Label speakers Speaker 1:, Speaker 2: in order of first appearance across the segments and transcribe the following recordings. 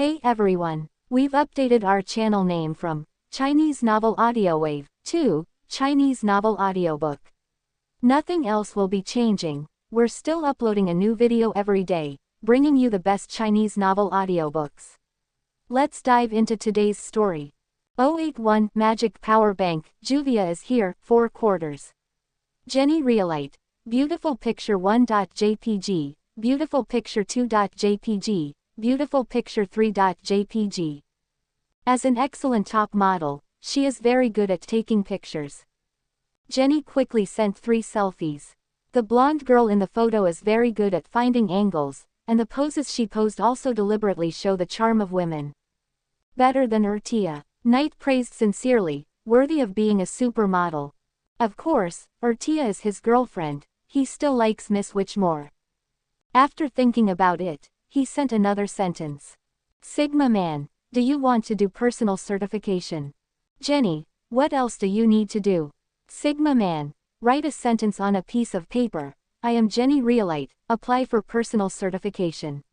Speaker 1: Hey everyone, we've updated our channel name from Chinese Novel Audio Wave to Chinese Novel Audiobook. Nothing else will be changing. We're still uploading a new video every day, bringing you the best Chinese novel audiobooks. Let's dive into today's story. 081 Magic Power Bank, Juvia is here, 4 quarters. Jenny Reelite. Beautiful Picture 1.jpg, Beautiful Picture 2.jpg, Beautiful Picture 3.jpg. As an excellent top model, she is very good at taking pictures. Jenny quickly sent 3 selfies. The blonde girl in the photo is very good at finding angles, and the poses she posed also deliberately show the charm of women. Better than Urtia. Knight praised sincerely, worthy of being a supermodel. Of course, Urtia is his girlfriend, he still likes Miss Witch more. After thinking about it, he sent another sentence. Sigma Man, do you want to do personal certification? Jenny, what else do you need to do? Sigma Man, write a sentence on a piece of paper. I am Jenny Reelite, apply for personal certification.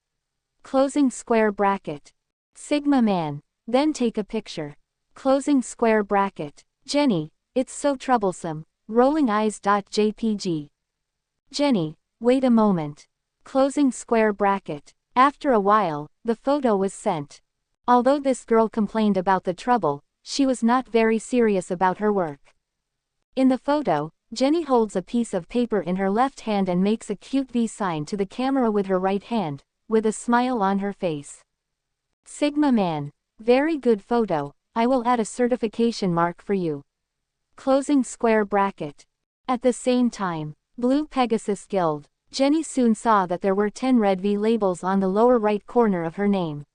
Speaker 1: Closing square bracket. Sigma Man, then take a picture. Closing square bracket. Jenny, it's so troublesome. Rolling eyes.jpg. Jenny, wait a moment. Closing square bracket. After a while, the photo was sent. Although this girl complained about the trouble, she was not very serious about her work. In the photo, Jenny holds a piece of paper in her left hand and makes a cute V sign to the camera with her right hand, with a smile on her face. Sigma Man, very good photo, I will add a certification mark for you. Closing square bracket. At the same time, Blue Pegasus Guild. Jenny soon saw that there were 10 red V labels on the lower right corner of her name.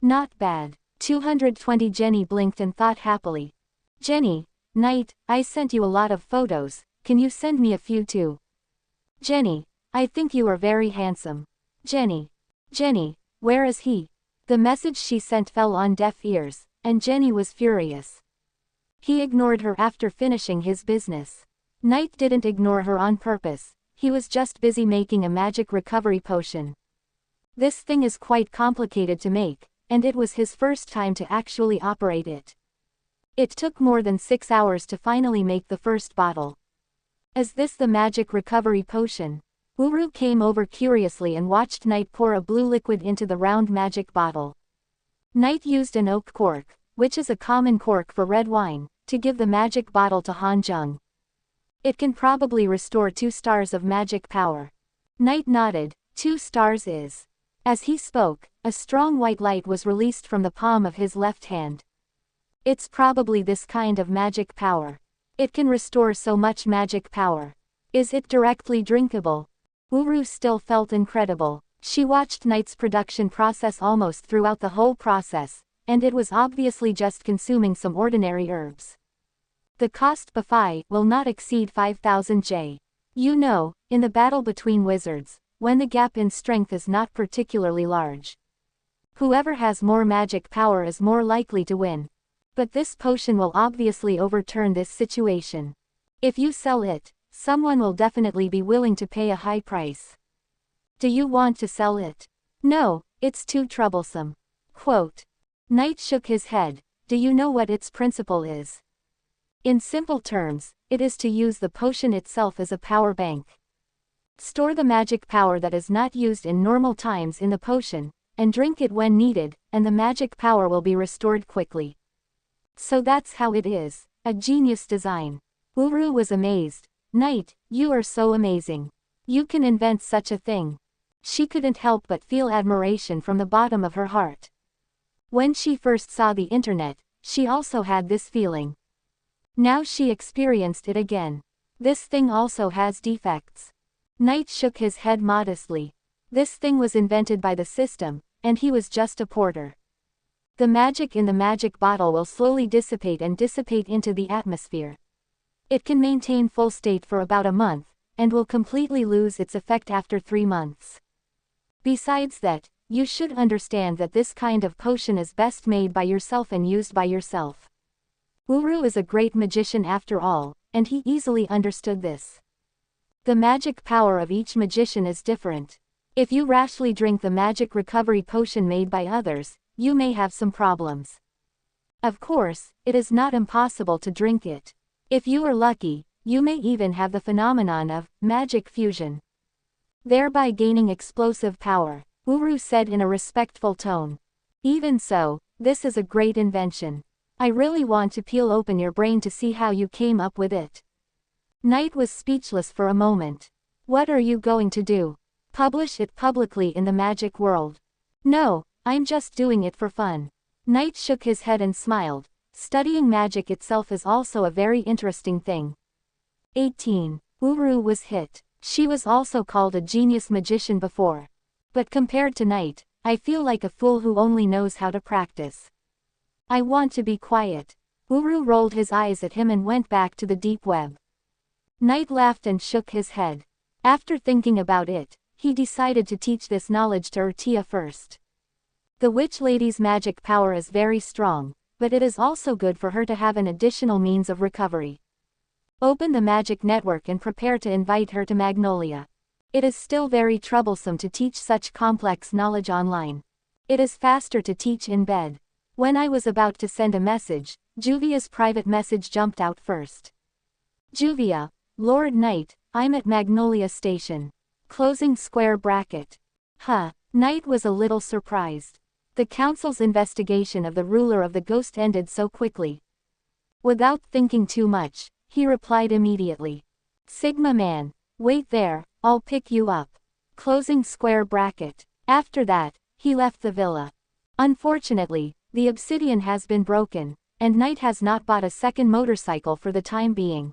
Speaker 1: Not bad. 220. Jenny blinked and thought happily. Jenny, Knight, I sent you a lot of photos, can you send me a few too? Jenny, I think you are very handsome. Jenny, where is he? The message she sent fell on deaf ears, and Jenny was furious. He ignored her after finishing his business. Knight didn't ignore her on purpose. He was just busy making a magic recovery potion. This thing is quite complicated to make, and it was his first time to actually operate it. It took more than 6 hours to finally make the first bottle. Is this the magic recovery potion? Uru came over curiously and watched Knight pour a blue liquid into the round magic bottle. Knight used an oak cork, which is a common cork for red wine, to give the magic bottle to Han Zheng. It can probably restore 2 stars of magic power. Knight nodded, 2 stars is. As he spoke, a strong white light was released from the palm of his left hand. It's probably this kind of magic power. It can restore so much magic power. Is it directly drinkable? Uru still felt incredible. She watched Knight's production process almost throughout the whole process, and it was obviously just consuming some ordinary herbs. The cost Bafai will not exceed 5,000 J. You know, in the battle between wizards, when the gap in strength is not particularly large, whoever has more magic power is more likely to win. But this potion will obviously overturn this situation. If you sell it, someone will definitely be willing to pay a high price. Do you want to sell it? No, it's too troublesome. Quote. Knight shook his head. Do you know what its principle is? In simple terms, it is to use the potion itself as a power bank. Store the magic power that is not used in normal times in the potion, and drink it when needed, and the magic power will be restored quickly. So that's how it is. A genius design. Uru was amazed. Knight, you are so amazing. You can invent such a thing. She couldn't help but feel admiration from the bottom of her heart. When she first saw the internet, she also had this feeling. Now she experienced it again. This thing also has defects. Knight shook his head modestly. This thing was invented by the system, and he was just a porter. The magic in the magic bottle will slowly dissipate into the atmosphere. It can maintain full state for about a month, and will completely lose its effect after 3 months. Besides that, you should understand that this kind of potion is best made by yourself and used by yourself. Uru is a great magician after all, and he easily understood this. The magic power of each magician is different. If you rashly drink the magic recovery potion made by others, you may have some problems. Of course, it is not impossible to drink it. If you are lucky, you may even have the phenomenon of magic fusion, thereby gaining explosive power, Uru said in a respectful tone. Even so, this is a great invention. I really want to peel open your brain to see how you came up with it. Knight was speechless for a moment. What are you going to do? Publish it publicly in the magic world? No, I'm just doing it for fun. Knight shook his head and smiled. Studying magic itself is also a very interesting thing. 18. Uru was hit. She was also called a genius magician before. But compared to Knight, I feel like a fool who only knows how to practice. I want to be quiet. Uru rolled his eyes at him and went back to the deep web. Knight laughed and shook his head. After thinking about it, he decided to teach this knowledge to Urtia first. The witch lady's magic power is very strong, but it is also good for her to have an additional means of recovery. Open the magic network and prepare to invite her to Magnolia. It is still very troublesome to teach such complex knowledge online. It is faster to teach in bed. When I was about to send a message, Juvia's private message jumped out first. Juvia, Lord Knight, I'm at Magnolia Station. Closing square bracket. Knight was a little surprised. The council's investigation of the ruler of the ghost ended so quickly. Without thinking too much, he replied immediately. Sigma man, wait there, I'll pick you up. Closing square bracket. After that, he left the villa. Unfortunately, the obsidian has been broken, and Knight has not bought a second motorcycle for the time being.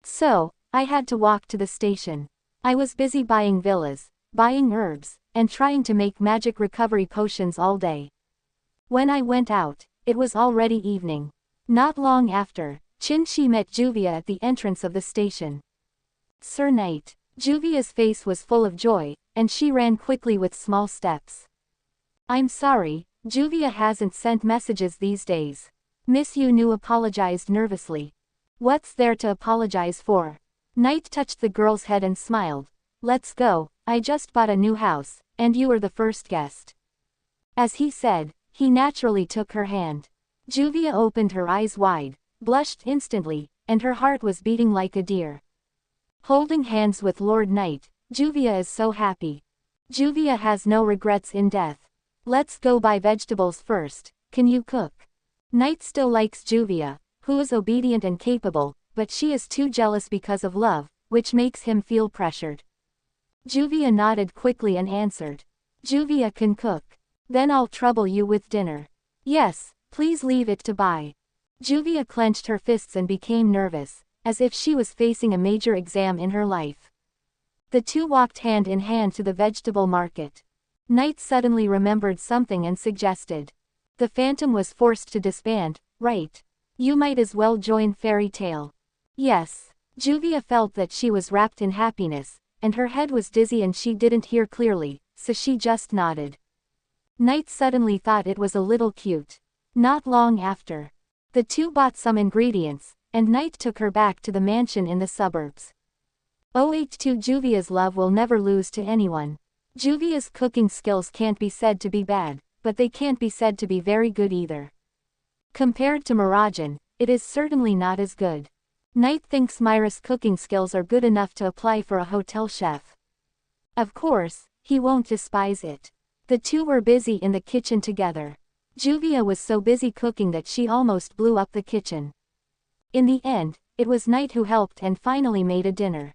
Speaker 1: So, I had to walk to the station. I was busy buying villas, buying herbs, and trying to make magic recovery potions all day. When I went out, it was already evening. Not long after, Qin met Juvia at the entrance of the station. Sir Knight. Juvia's face was full of joy, and she ran quickly with small steps. I'm sorry, Juvia hasn't sent messages these days. Miss Yu apologized nervously. What's there to apologize for? Knight touched the girl's head and smiled. Let's go, I just bought a new house, and you are the first guest. As he said, he naturally took her hand. Juvia opened her eyes wide, blushed instantly, and her heart was beating like a deer. Holding hands with Lord Knight, Juvia is so happy. Juvia has no regrets in death. Let's go buy vegetables first, can you cook? Knight still likes Juvia, who is obedient and capable, but she is too jealous because of love, which makes him feel pressured. Juvia nodded quickly and answered. Juvia can cook. Then I'll trouble you with dinner. Yes, please leave it to buy. Juvia clenched her fists and became nervous, as if she was facing a major exam in her life. The two walked hand in hand to the vegetable market. Knight suddenly remembered something and suggested. The Phantom was forced to disband, right? You might as well join Fairy Tale. Yes. Juvia felt that she was wrapped in happiness, and her head was dizzy and she didn't hear clearly, so she just nodded. Knight suddenly thought it was a little cute. Not long after, the two bought some ingredients, and Knight took her back to the mansion in the suburbs. OH2 Juvia's love will never lose to anyone. Juvia's cooking skills can't be said to be bad, but they can't be said to be very good either. Compared to Mirajan, it is certainly not as good. Knight thinks Myra's cooking skills are good enough to apply for a hotel chef. Of course, he won't despise it. The two were busy in the kitchen together. Juvia was so busy cooking that she almost blew up the kitchen. In the end, it was Knight who helped and finally made a dinner.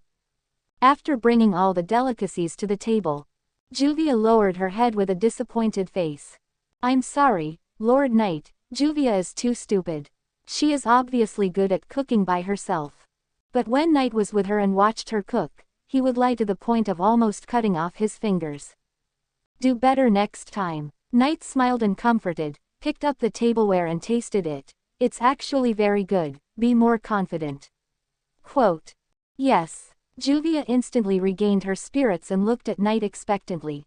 Speaker 1: After bringing all the delicacies to the table, Juvia lowered her head with a disappointed face. I'm sorry, Lord Knight, Juvia is too stupid. She is obviously good at cooking by herself. But when Knight was with her and watched her cook, he would lie to the point of almost cutting off his fingers. Do better next time. Knight smiled and comforted, picked up the tableware and tasted it. It's actually very good, be more confident. Quote. Yes. Juvia instantly regained her spirits and looked at Knight expectantly.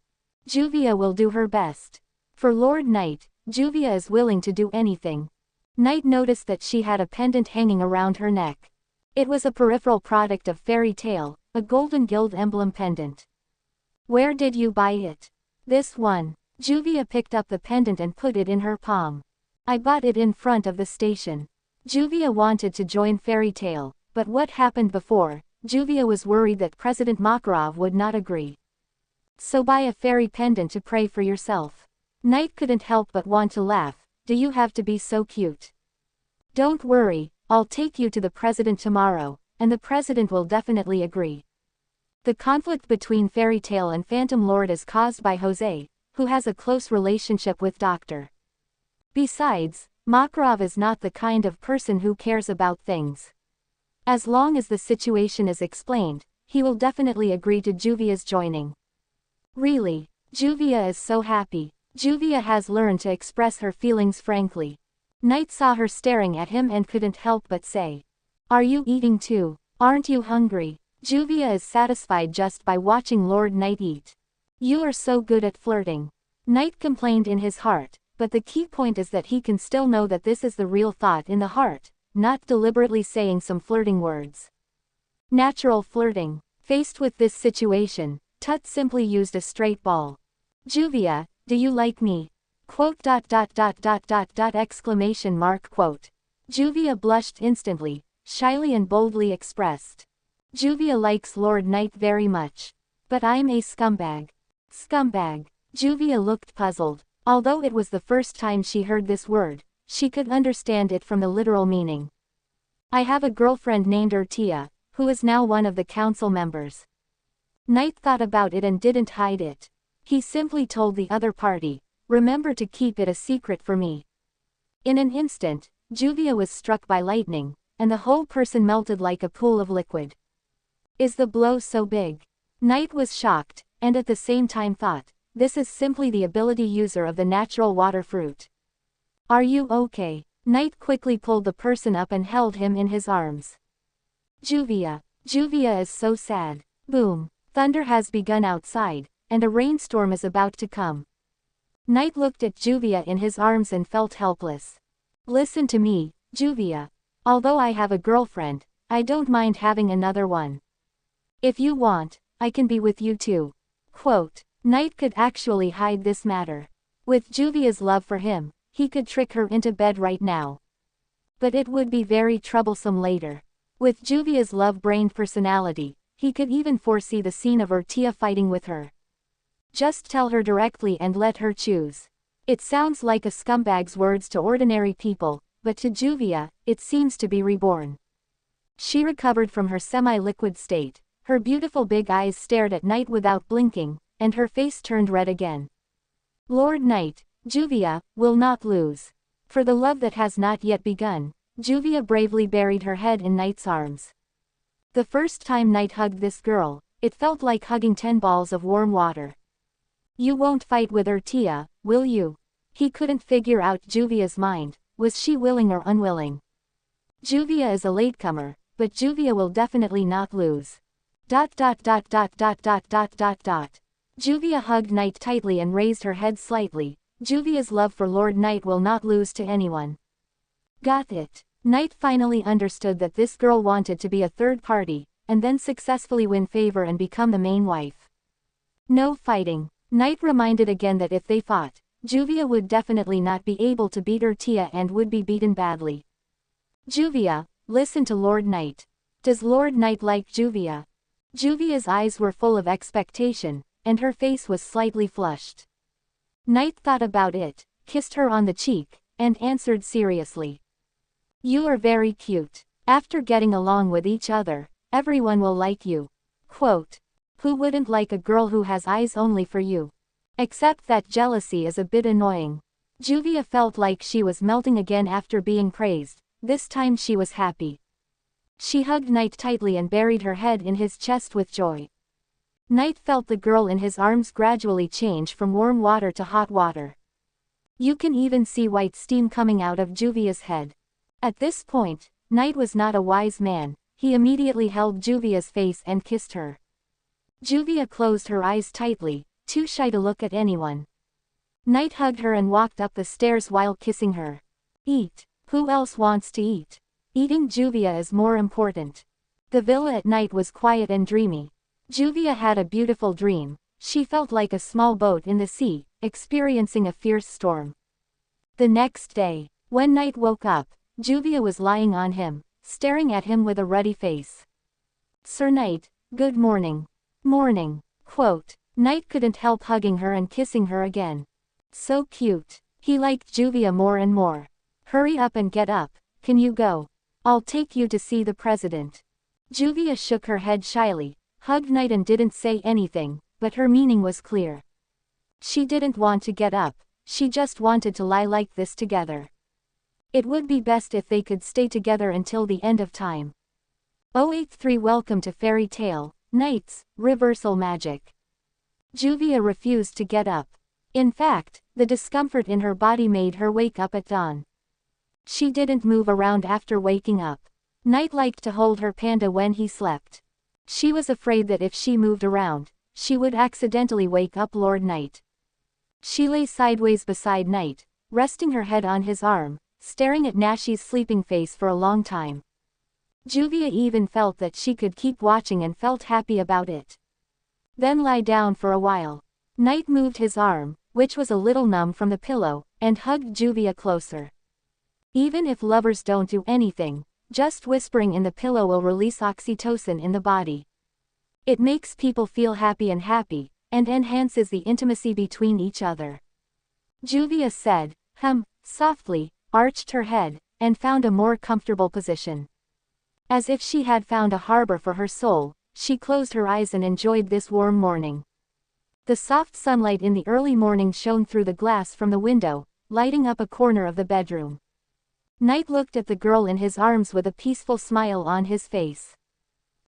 Speaker 1: Juvia will do her best. For Lord Knight, Juvia is willing to do anything. Knight noticed that she had a pendant hanging around her neck. It was a peripheral product of Fairy Tale, a golden guild emblem pendant. Where did you buy it? This one. Juvia picked up the pendant and put it in her palm. I bought it in front of the station. Juvia wanted to join Fairy Tale, but what happened before, Juvia was worried that President Makarov would not agree. So buy a fairy pendant to pray for yourself. Knight couldn't help but want to laugh. Do you have to be so cute? Don't worry, I'll take you to the president tomorrow, and the president will definitely agree. The conflict between Fairy Tale and Phantom Lord is caused by Jose, who has a close relationship with Dr. Besides, Makarov is not the kind of person who cares about things. As long as the situation is explained, he will definitely agree to Juvia's joining. Really, Juvia is so happy. Juvia has learned to express her feelings frankly. Knight saw her staring at him and couldn't help but say, "Are you eating too? Aren't you hungry?" Juvia is satisfied just by watching Lord Knight eat. "You are so good at flirting." Knight complained in his heart, but the key point is that he can still know that this is the real thought in the heart, not deliberately saying some flirting words. Natural flirting. Faced with this situation, Tut simply used a straight ball. "Juvia, do you like me?" Quote. Exclamation mark quote. Juvia blushed instantly, shyly and boldly expressed. Juvia likes Lord Knight very much. But I'm a scumbag. Scumbag. Juvia looked puzzled. Although it was the first time she heard this word, she could understand it from the literal meaning. "I have a girlfriend named Urtia, who is now one of the council members." Knight thought about it and didn't hide it. He simply told the other party, "Remember to keep it a secret for me." In an instant, Juvia was struck by lightning, and the whole person melted like a pool of liquid. Is the blow so big? Knight was shocked, and at the same time thought, this is simply the ability user of the natural water fruit. "Are you okay?" Knight quickly pulled the person up and held him in his arms. Juvia is so sad. Boom. Thunder has begun outside, and a rainstorm is about to come. Knight looked at Juvia in his arms and felt helpless. "Listen to me, Juvia. Although I have a girlfriend, I don't mind having another one. If you want, I can be with you too." Quote. Knight could actually hide this matter. With Juvia's love for him, he could trick her into bed right now. But it would be very troublesome later. With Juvia's love-brained personality, he could even foresee the scene of Urtia fighting with her. Just tell her directly and let her choose. It sounds like a scumbag's words to ordinary people, but to Juvia, it seems to be reborn. She recovered from her semi-liquid state, her beautiful big eyes stared at Knight without blinking, and her face turned red again. "Lord Knight, Juvia will not lose. For the love that has not yet begun." Juvia bravely buried her head in Knight's arms. The first time Knight hugged this girl, it felt like hugging 10 balls of warm water. "You won't fight with Urtia, will you?" He couldn't figure out Juvia's mind. Was she willing or unwilling? Juvia is a latecomer, but Juvia will definitely not lose. ... Juvia hugged Knight tightly and raised her head slightly. Juvia's love for Lord Knight will not lose to anyone. Got it. Knight finally understood that this girl wanted to be a third party, and then successfully win favor and become the main wife. No fighting. Knight reminded again that if they fought, Juvia would definitely not be able to beat Urtia and would be beaten badly. Juvia, listen to Lord Knight. Does Lord Knight like Juvia? Juvia's eyes were full of expectation, and her face was slightly flushed. Knight thought about it, kissed her on the cheek, and answered seriously. You are very cute. After getting along with each other, everyone will like you. Quote. Who wouldn't like a girl who has eyes only for you? Except that jealousy is a bit annoying. Juvia felt like she was melting again after being praised. This time she was happy. She hugged Knight tightly and buried her head in his chest with joy. Knight felt the girl in his arms gradually change from warm water to hot water. You can even see white steam coming out of Juvia's head. At this point, Knight was not a wise man. He immediately held Juvia's face and kissed her. Juvia closed her eyes tightly, too shy to look at anyone. Knight hugged her and walked up the stairs while kissing her. Eat. Who else wants to eat? Eating Juvia is more important. The villa at night was quiet and dreamy. Juvia had a beautiful dream. She felt like a small boat in the sea, experiencing a fierce storm. The next day, when Knight woke up, Juvia was lying on him, staring at him with a ruddy face. "Sir Knight, good morning." "Morning." Quote. Knight couldn't help hugging her and kissing her again. So cute. He liked Juvia more and more. "Hurry up and get up, can you go? I'll take you to see the president." Juvia shook her head shyly, hugged Knight and didn't say anything, but her meaning was clear. She didn't want to get up, she just wanted to lie like this together. It would be best if they could stay together until the end of time. 083 Welcome to Fairy Tale, Knights, Reversal Magic. Juvia refused to get up. In fact, the discomfort in her body made her wake up at dawn. She didn't move around after waking up. Knight liked to hold her panda when he slept. She was afraid that if she moved around, she would accidentally wake up Lord Knight. She lay sideways beside Knight, resting her head on his arm, staring at Nashi's sleeping face for a long time. Juvia even felt that she could keep watching and felt happy about it. Then lie down for a while. Knight moved his arm, which was a little numb from the pillow, and hugged Juvia closer. Even if lovers don't do anything, just whispering in the pillow will release oxytocin in the body. It makes people feel happy and enhances the intimacy between each other. Juvia said, softly, arched her head, and found a more comfortable position. As if she had found a harbor for her soul, she closed her eyes and enjoyed this warm morning. The soft sunlight in the early morning shone through the glass from the window, lighting up a corner of the bedroom. Knight looked at the girl in his arms with a peaceful smile on his face.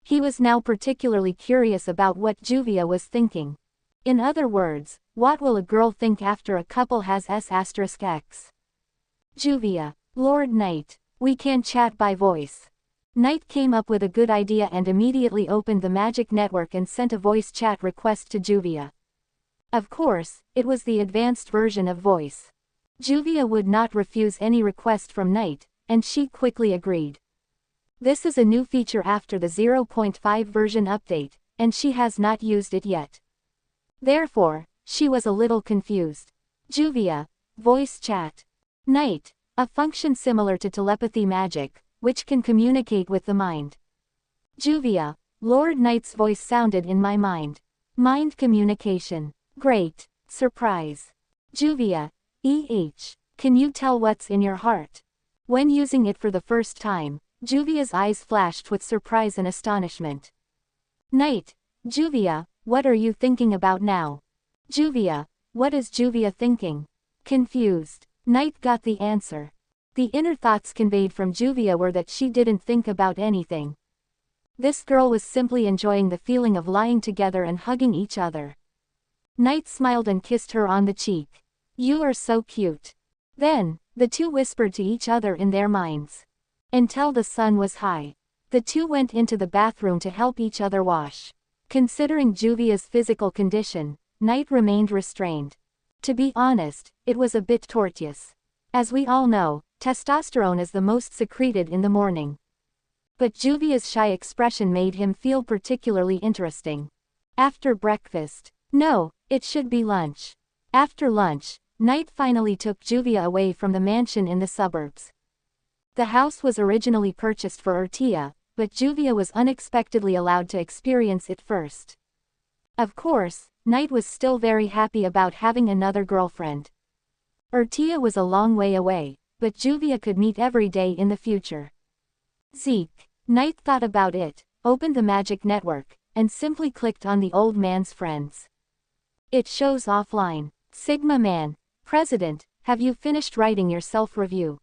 Speaker 1: He was now particularly curious about what Juvia was thinking. In other words, what will a girl think after a couple has S**X? Juvia, Lord Knight, we can chat by voice. Knight came up with a good idea and immediately opened the magic network and sent a voice chat request to Juvia. Of course, it was the advanced version of voice. Juvia would not refuse any request from Knight, and she quickly agreed. This is a new feature after the 0.5 version update, and she has not used it yet. Therefore, she was a little confused. Juvia, voice chat. Knight, a function similar to telepathy magic, which can communicate with the mind. Juvia, Lord Knight's voice sounded in my mind. Mind communication. Great. Surprise. Juvia, can you tell what's in your heart? When using it for the first time, Juvia's eyes flashed with surprise and astonishment. Knight, Juvia, what are you thinking about now? Juvia, what is Juvia thinking? Confused. Knight got the answer. The inner thoughts conveyed from Juvia were that she didn't think about anything. This girl was simply enjoying the feeling of lying together and hugging each other. Knight smiled and kissed her on the cheek. You are so cute. Then, the two whispered to each other in their minds. Until the sun was high. The two went into the bathroom to help each other wash. Considering Juvia's physical condition, Knight remained restrained. To be honest, it was a bit tortuous. As we all know, testosterone is the most secreted in the morning. But Juvia's shy expression made him feel particularly interesting. After breakfast. No, it should be lunch. After lunch, Knight finally took Juvia away from the mansion in the suburbs. The house was originally purchased for Urtia, but Juvia was unexpectedly allowed to experience it first. Of course, Knight was still very happy about having another girlfriend. Urtia was a long way away, but Juvia could meet every day in the future. Zeke. Knight thought about it, opened the magic network, and simply clicked on the old man's friends. It shows offline. Sigma Man. President, have you finished writing your self-review?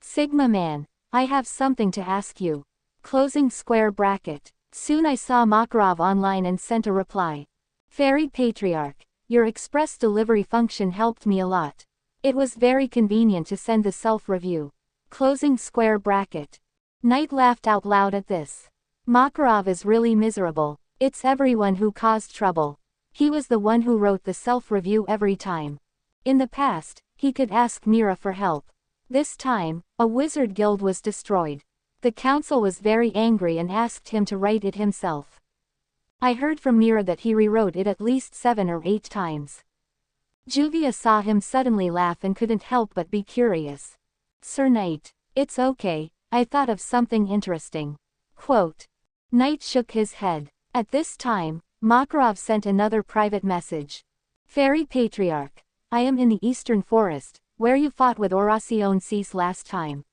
Speaker 1: Sigma Man. I have something to ask you. Closing square bracket. Soon I saw Makarov online and sent a reply. Fairy Patriarch, your express delivery function helped me a lot. It was very convenient to send the self-review. Closing square bracket. Knight laughed out loud at this. Makarov is really miserable. It's everyone who caused trouble. He was the one who wrote the self-review every time. In the past, he could ask Mira for help. This time, a wizard guild was destroyed. The council was very angry and asked him to write it himself. I heard from Mira that he rewrote it at least 7 or 8 times. Juvia saw him suddenly laugh and couldn't help but be curious. Sir Knight, it's okay, I thought of something interesting. Quote. Knight shook his head. At this time, Makarov sent another private message. Fairy Patriarch, I am in the Eastern Forest, where you fought with Oraciones last time.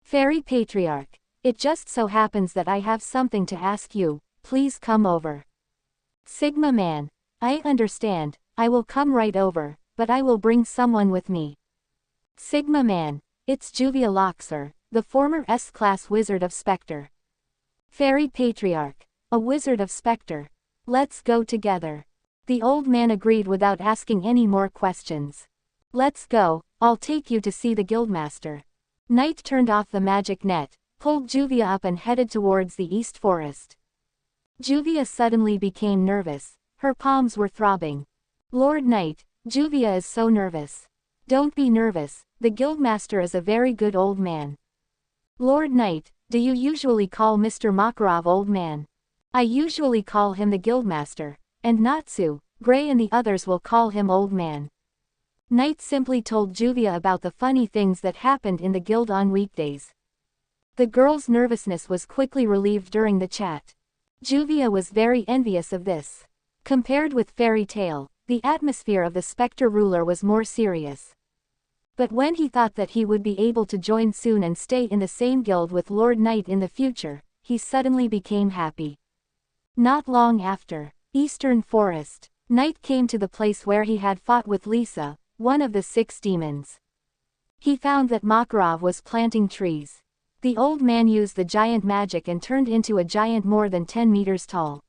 Speaker 1: Fairy Patriarch, it just so happens that I have something to ask you, please come over. Sigma Man, I understand, I will come right over, but I will bring someone with me. Sigma Man, it's Juvia Loxer, the former S-class wizard of Spectre. Fairy Patriarch, a wizard of Spectre. Let's go together. The old man agreed without asking any more questions. Let's go, I'll take you to see the guildmaster. Knight turned off the magic net, pulled Juvia up and headed towards the East Forest. Juvia suddenly became nervous, her palms were throbbing. Lord Knight, Juvia is so nervous. Don't be nervous, the guildmaster is a very good old man. Lord Knight, do you usually call Mr. Makarov old man? I usually call him the guildmaster, and Natsu, Gray and the others will call him old man. Knight simply told Juvia about the funny things that happened in the guild on weekdays. The girl's nervousness was quickly relieved during the chat. Juvia was very envious of this. Compared with Fairy Tale, the atmosphere of the Spectre ruler was more serious. But when he thought that he would be able to join soon and stay in the same guild with Lord Knight in the future, he suddenly became happy. Not long after, Eastern Forest, Knight came to the place where he had fought with Lisa, one of the 6 demons. He found that Makarov was planting trees. The old man used the giant magic and turned into a giant more than 10 meters tall.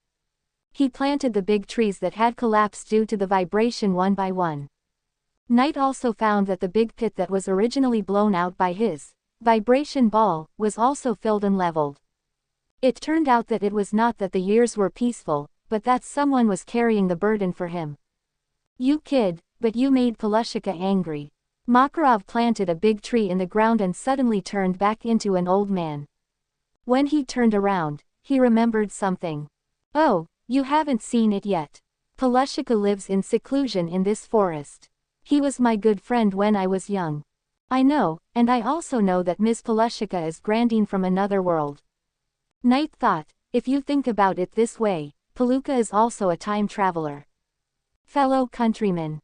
Speaker 1: He planted the big trees that had collapsed due to the vibration one by one. Knight also found that the big pit that was originally blown out by his vibration ball was also filled and leveled. It turned out that it was not that the years were peaceful, but that someone was carrying the burden for him. You kid, but you made Pelushika angry. Makarov planted a big tree in the ground and suddenly turned back into an old man. When he turned around, he remembered something. Oh, you haven't seen it yet. Pelushika lives in seclusion in this forest. He was my good friend when I was young. I know, and I also know that Ms. Pelushika is Grandine from another world. Knight thought, if you think about it this way, Peluka is also a time traveler. Fellow countrymen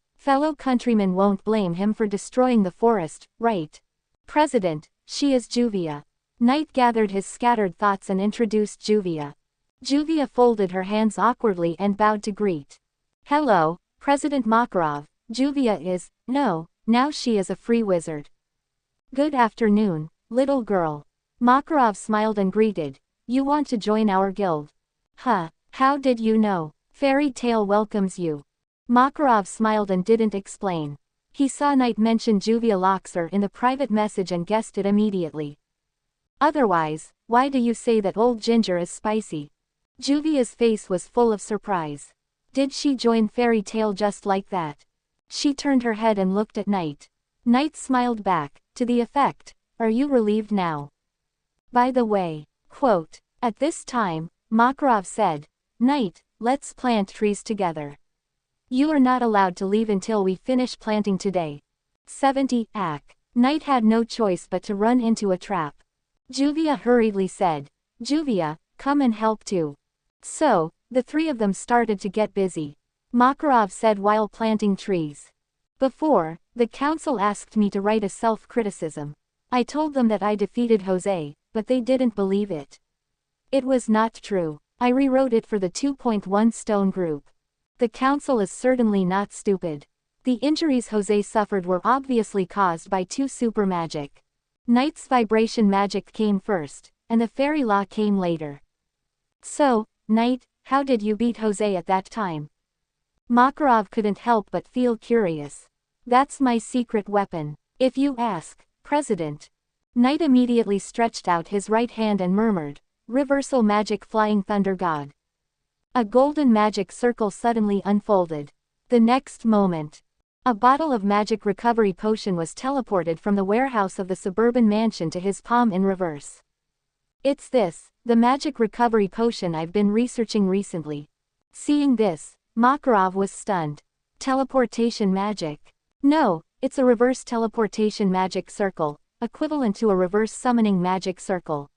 Speaker 1: won't blame him for destroying the forest, right? President, she is Juvia. Knight gathered his scattered thoughts and introduced Juvia. Juvia folded her hands awkwardly and bowed to greet. Hello, President Makarov. Juvia is, no, now she is a free wizard. Good afternoon, little girl. Makarov smiled and greeted. You want to join our guild? Huh, how did you know? Fairy Tale welcomes you. Makarov smiled and didn't explain. He saw Knight mention Juvia Loxer in the private message and guessed it immediately. Otherwise, why do you say that old ginger is spicy? Juvia's face was full of surprise. Did she join Fairy Tale just like that? She turned her head and looked at Knight. Knight smiled back, to the effect, are you relieved now? By the way, quote, at this time, Makarov said, Knight, let's plant trees together. You are not allowed to leave until we finish planting today. 70 Ak. Knight had no choice but to run into a trap. Juvia hurriedly said, Juvia, come and help too. So, the 3 of them started to get busy. Makarov said while planting trees. Before, the council asked me to write a self-criticism. I told them that I defeated Jose, but they didn't believe it. It was not true. I rewrote it for the 2.1 Stone group. The council is certainly not stupid. The injuries Jose suffered were obviously caused by 2 super magic. Knight's vibration magic came first, and the fairy law came later. So, Knight, how did you beat Jose at that time? Makarov couldn't help but feel curious. That's my secret weapon, if you ask, President. Knight immediately stretched out his right hand and murmured, Reversal Magic Flying Thunder God. A golden magic circle suddenly unfolded. The next moment, a bottle of magic recovery potion was teleported from the warehouse of the suburban mansion to his palm in reverse. It's this, the magic recovery potion I've been researching recently. Seeing this, Makarov was stunned. Teleportation magic? No, it's a reverse teleportation magic circle, equivalent to a reverse summoning magic circle.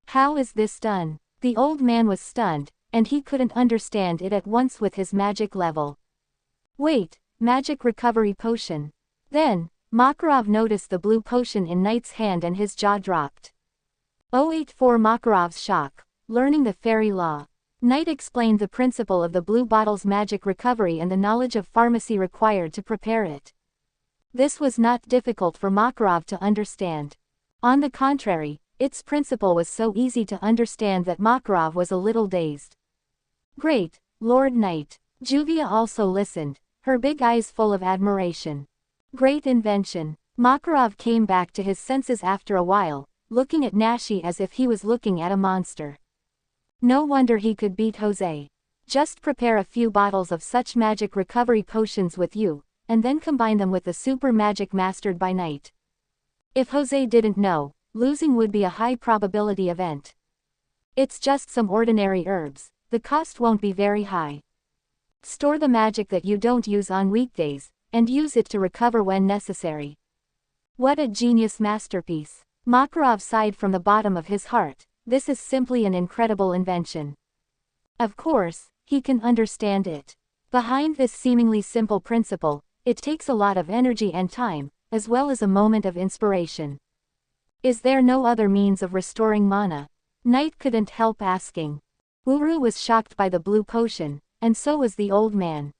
Speaker 1: How is this done? The old man was stunned, and he couldn't understand it at once with his magic level. Wait, magic recovery potion. Then, Makarov noticed the blue potion in Knight's hand and his jaw dropped. 084 Makarov's shock, learning the fairy law. Knight explained the principle of the blue bottle's magic recovery and the knowledge of pharmacy required to prepare it. This was not difficult for Makarov to understand. On the contrary, its principle was so easy to understand that Makarov was a little dazed. Great, Lord Knight. Juvia also listened, her big eyes full of admiration. Great invention. Makarov came back to his senses after a while, looking at Nashi as if he was looking at a monster. No wonder he could beat Jose. Just prepare a few bottles of such magic recovery potions with you, and then combine them with the super magic mastered by Knight. If Jose didn't know, losing would be a high probability event. It's just some ordinary herbs, the cost won't be very high. Store the magic that you don't use on weekdays, and use it to recover when necessary. What a genius masterpiece. Makarov sighed from the bottom of his heart. This is simply an incredible invention. Of course, he can understand it. Behind this seemingly simple principle, it takes a lot of energy and time, as well as a moment of inspiration. Is there no other means of restoring mana? Knight couldn't help asking. Uru was shocked by the blue potion, and so was the old man.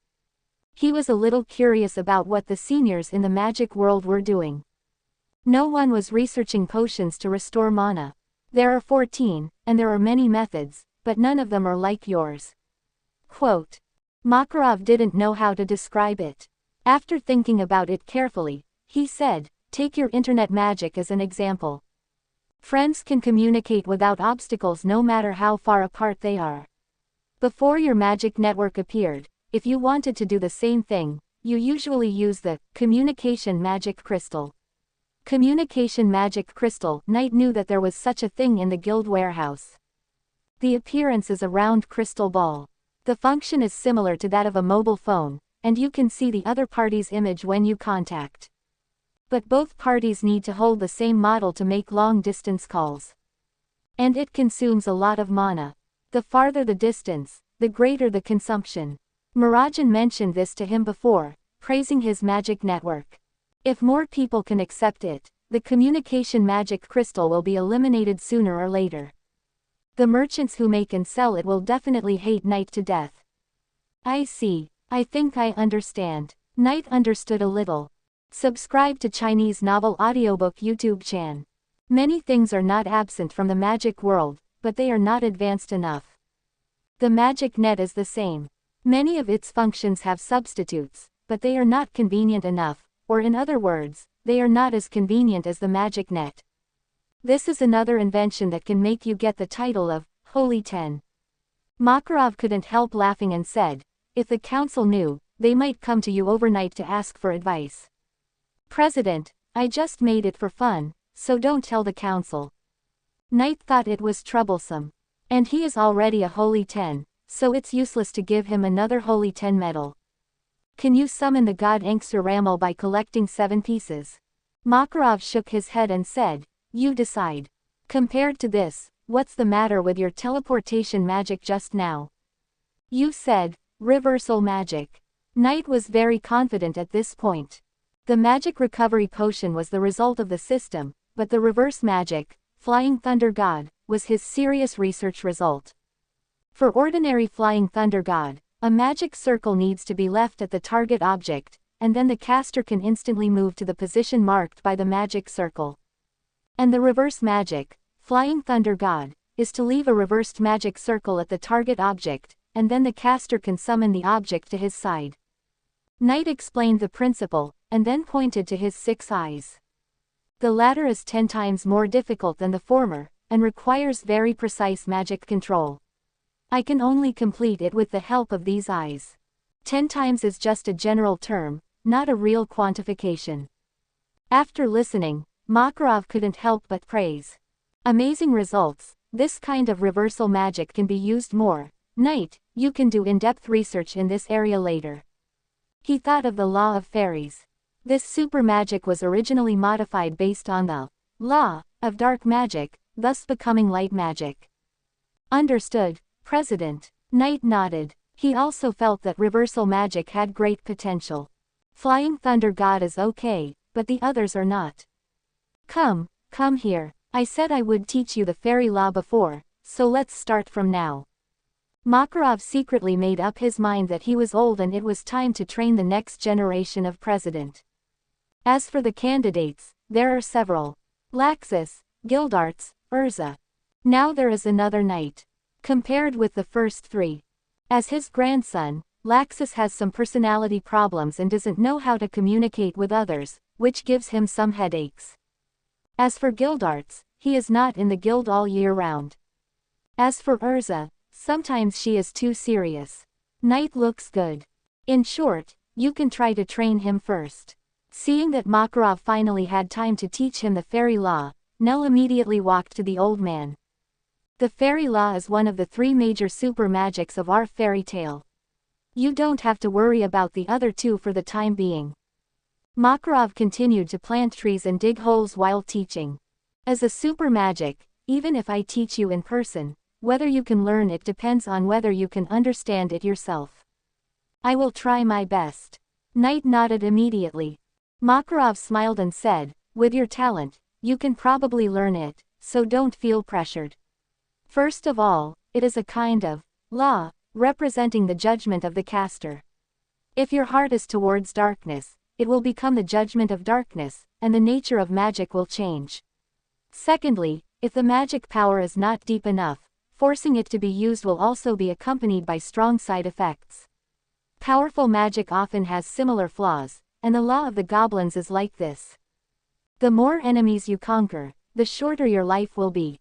Speaker 1: He was a little curious about what the seniors in the magic world were doing. No one was researching potions to restore mana. There are 14, and there are many methods, but none of them are like yours. Quote. Makarov didn't know how to describe it. After thinking about it carefully, he said, take your internet magic as an example. Friends can communicate without obstacles no matter how far apart they are. Before your magic network appeared, if you wanted to do the same thing, you usually use the communication magic crystal. Communication magic crystal. Knight knew that there was such a thing in the guild warehouse. The appearance is a round crystal ball. The function is similar to that of a mobile phone, and you can see the other party's image when you contact. But both parties need to hold the same model to make long-distance calls. And it consumes a lot of mana. The farther the distance, the greater the consumption. Mirajan mentioned this to him before, praising his magic network. If more people can accept it, the communication magic crystal will be eliminated sooner or later. The merchants who make and sell it will definitely hate Knight to death. I see. I think I understand. Knight understood a little. Subscribe to Chinese Novel Audiobook YouTube channel. Many things are not absent from the magic world, but they are not advanced enough. The magic net is the same. Many of its functions have substitutes, but they are not convenient enough. Or in other words, they are not as convenient as the magic net. This is another invention that can make you get the title of Holy 10. Makarov couldn't help laughing and said, if the council knew, they might come to you overnight to ask for advice. President, I just made it for fun, so don't tell the council. Knight thought it was troublesome. And he is already a Holy 10, so it's useless to give him another Holy 10 medal. Can you summon the god Angster Ramal by collecting 7 pieces? Makarov shook his head and said, you decide. Compared to this, what's the matter with your teleportation magic just now? You said, reversal magic. Knight was very confident at this point. The magic recovery potion was the result of the system, but the reverse magic, Flying Thunder God, was his serious research result. For ordinary Flying Thunder God, a magic circle needs to be left at the target object, and then the caster can instantly move to the position marked by the magic circle. And the reverse magic, Flying Thunder God, is to leave a reversed magic circle at the target object, and then the caster can summon the object to his side. Knight explained the principle, and then pointed to his 6 eyes. The latter is 10 times more difficult than the former, and requires very precise magic control. I can only complete it with the help of these eyes. 10 times is just a general term, not a real quantification. After listening, Makarov couldn't help but praise. Amazing results. This kind of reversal magic can be used more, Knight, you can do in-depth research in this area later. He thought of the law of fairies. This super magic was originally modified based on the law of dark magic, thus becoming light magic. Understood, President. Knight nodded. He also felt that reversal magic had great potential. Flying Thunder God is okay, but the others are not. Come here. I said I would teach you the fairy law before, so let's start from now. Makarov secretly made up his mind that he was old and it was time to train the next generation of president. As for the candidates, there are several. Laxus, Gildarts, Urza. Now there is another Knight. Compared with the first three. As his grandson, Laxus has some personality problems and doesn't know how to communicate with others, which gives him some headaches. As for Gildarts, he is not in the guild all year round. As for Urza, sometimes she is too serious. Knight looks good. In short, you can try to train him first. Seeing that Makarov finally had time to teach him the fairy law, Nell immediately walked to the old man. The fairy law is one of the three major super magics of our fairy tale. You don't have to worry about the other two for the time being. Makarov continued to plant trees and dig holes while teaching. As a super magic, even if I teach you in person, whether you can learn it depends on whether you can understand it yourself. I will try my best. Knight nodded immediately. Makarov smiled and said, with your talent, you can probably learn it, so don't feel pressured. First of all, it is a kind of law, representing the judgment of the caster. If your heart is towards darkness, it will become the judgment of darkness, and the nature of magic will change. Secondly, if the magic power is not deep enough, forcing it to be used will also be accompanied by strong side effects. Powerful magic often has similar flaws, and the law of the goblins is like this. The more enemies you conquer, the shorter your life will be.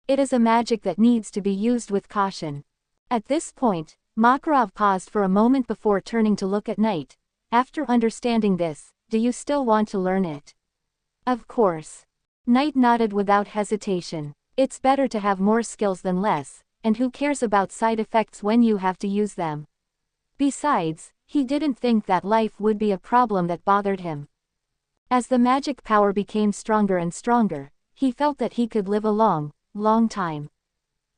Speaker 1: It is a magic that needs to be used with caution. At this point, Makarov paused for a moment before turning to look at Knight. After understanding this, do you still want to learn it? Of course. Knight nodded without hesitation. It's better to have more skills than less, and who cares about side effects when you have to use them? Besides, he didn't think that life would be a problem that bothered him. As the magic power became stronger and stronger, he felt that he could live a long time.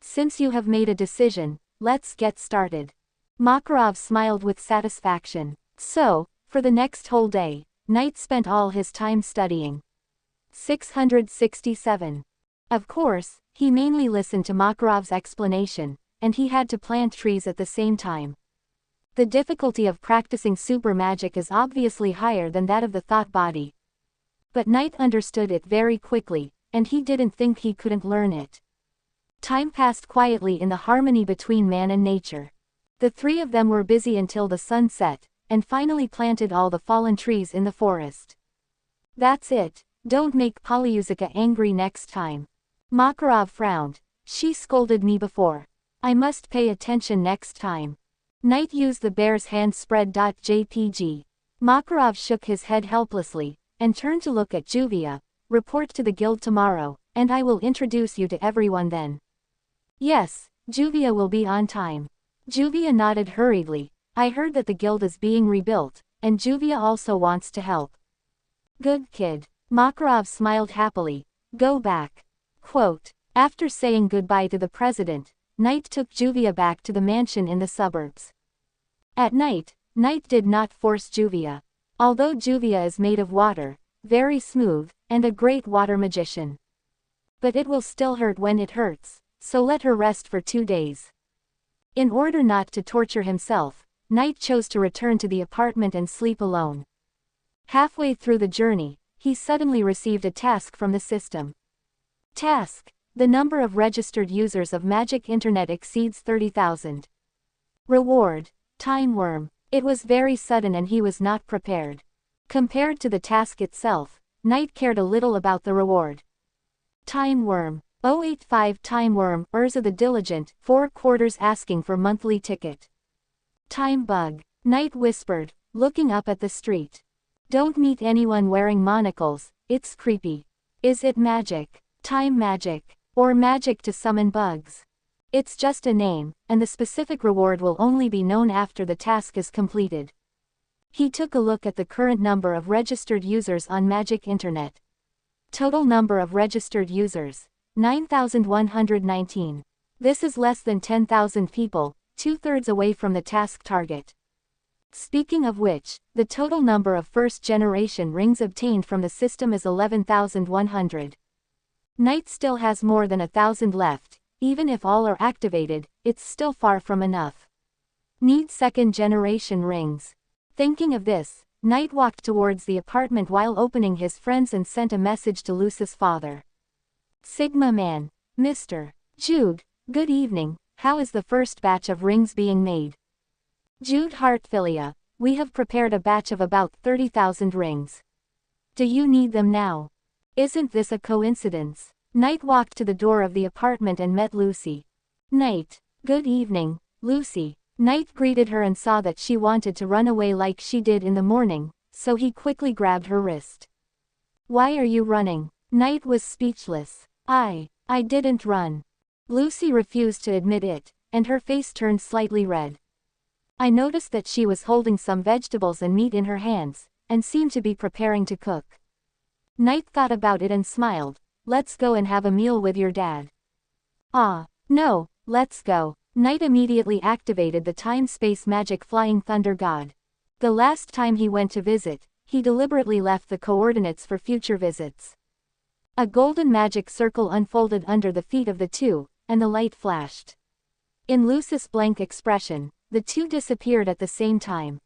Speaker 1: Since you have made a decision, let's get started. Makarov smiled with satisfaction. So, for the next whole day, Knight spent all his time studying. 667. Of course, he mainly listened to Makarov's explanation, and he had to plant trees at the same time. The difficulty of practicing super magic is obviously higher than that of the thought body. But Knight understood it very quickly, and he didn't think he couldn't learn it. Time passed quietly in the harmony between man and nature. The three of them were busy until the sun set, and finally planted all the fallen trees in the forest. That's it, don't make Polyuzica angry next time. Makarov frowned. She scolded me before. I must pay attention next time. Knight used the bear's hand spread.jpg. Makarov shook his head helplessly, and turned to look at Juvia. Report to the guild tomorrow, and I will introduce you to everyone then. Yes, Juvia will be on time. Juvia nodded hurriedly. I heard that the guild is being rebuilt, and Juvia also wants to help. Good kid. Makarov smiled happily. Go back. Quote. After saying goodbye to the president, Knight took Juvia back to the mansion in the suburbs. At night, Knight did not force Juvia. Although Juvia is made of water, very smooth, and a great water magician. But it will still hurt when it hurts, so let her rest for 2 days. In order not to torture himself, Knight chose to return to the apartment and sleep alone. Halfway through the journey, he suddenly received a task from the system. Task: the number of registered users of Magic Internet exceeds 30,000. Reward: Time Worm. It was very sudden and he was not prepared. Compared to the task itself, Knight cared a little about the reward. Time Worm. 085 Time Worm. Urza the Diligent, 4 quarters asking for monthly ticket. Time Bug. Knight whispered, looking up at the street. Don't meet anyone wearing monocles, it's creepy. Is it magic? Time magic. Or magic to summon bugs? It's just a name, and the specific reward will only be known after the task is completed. He took a look at the current number of registered users on Magic Internet. Total number of registered users: 9,119. This is less than 10,000 people, 2/3 away from the task target. Speaking of which, the total number of first-generation rings obtained from the system is 11,100. Knight still has more than 1,000 left. Even if all are activated, it's still far from enough. Need second-generation rings. Thinking of this, Knight walked towards the apartment while opening his friends and sent a message to Luce's father. Sigma Man. Mr. Jude, good evening, how is the first batch of rings being made? Jude Heartfilia, we have prepared a batch of about 30,000 rings. Do you need them now? Isn't this a coincidence? Knight walked to the door of the apartment and met Lucy. Knight, good evening, Lucy. Knight greeted her and saw that she wanted to run away like she did in the morning, so he quickly grabbed her wrist. Why are you running? Knight was speechless. I didn't run. Lucy refused to admit it, and her face turned slightly red. I noticed that she was holding some vegetables and meat in her hands, and seemed to be preparing to cook. Knight thought about it and smiled. Let's go and have a meal with your dad. Ah, no, let's go. Knight immediately activated the time-space magic Flying Thunder God. The last time he went to visit, he deliberately left the coordinates for future visits. A golden magic circle unfolded under the feet of the two, and the light flashed. In Luce's blank expression, the two disappeared at the same time.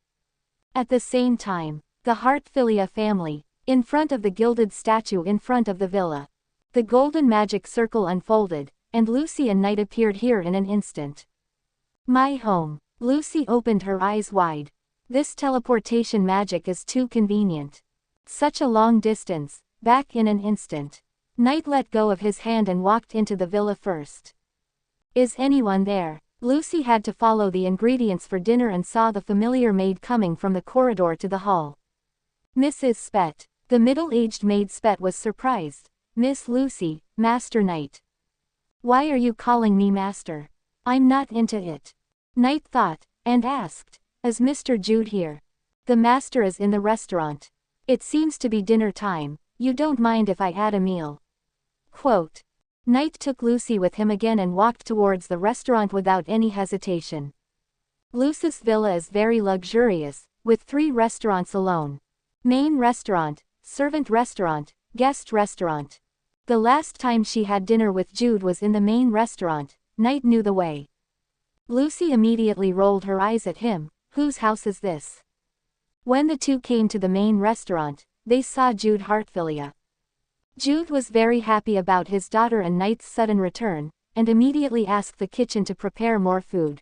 Speaker 1: At the same time, the Heartfilia family, in front of the gilded statue in front of the villa. The golden magic circle unfolded, and Lucy and Knight appeared here in an instant. My home. Lucy opened her eyes wide. This teleportation magic is too convenient. Such a long distance, back in an instant. Knight let go of his hand and walked into the villa first. Is anyone there? Lucy had to follow the ingredients for dinner and saw the familiar maid coming from the corridor to the hall. Mrs. Spett. The middle-aged maid Spett was surprised. Miss Lucy, Master Knight. Why are you calling me Master? I'm not into it. Knight thought, and asked, is Mr. Jude here? The Master is in the restaurant. It seems to be dinner time, you don't mind if I add a meal. Quote. Knight took Lucy with him again and walked towards the restaurant without any hesitation. Luce's villa is very luxurious, with 3 restaurants alone. Main restaurant, servant restaurant, guest restaurant. The last time she had dinner with Jude was in the main restaurant. Knight knew the way. Lucy immediately rolled her eyes at him. Whose house is this? When the two came to the main restaurant, they saw Jude Heartfilia. Jude was very happy about his daughter and Knight's sudden return, and immediately asked the kitchen to prepare more food.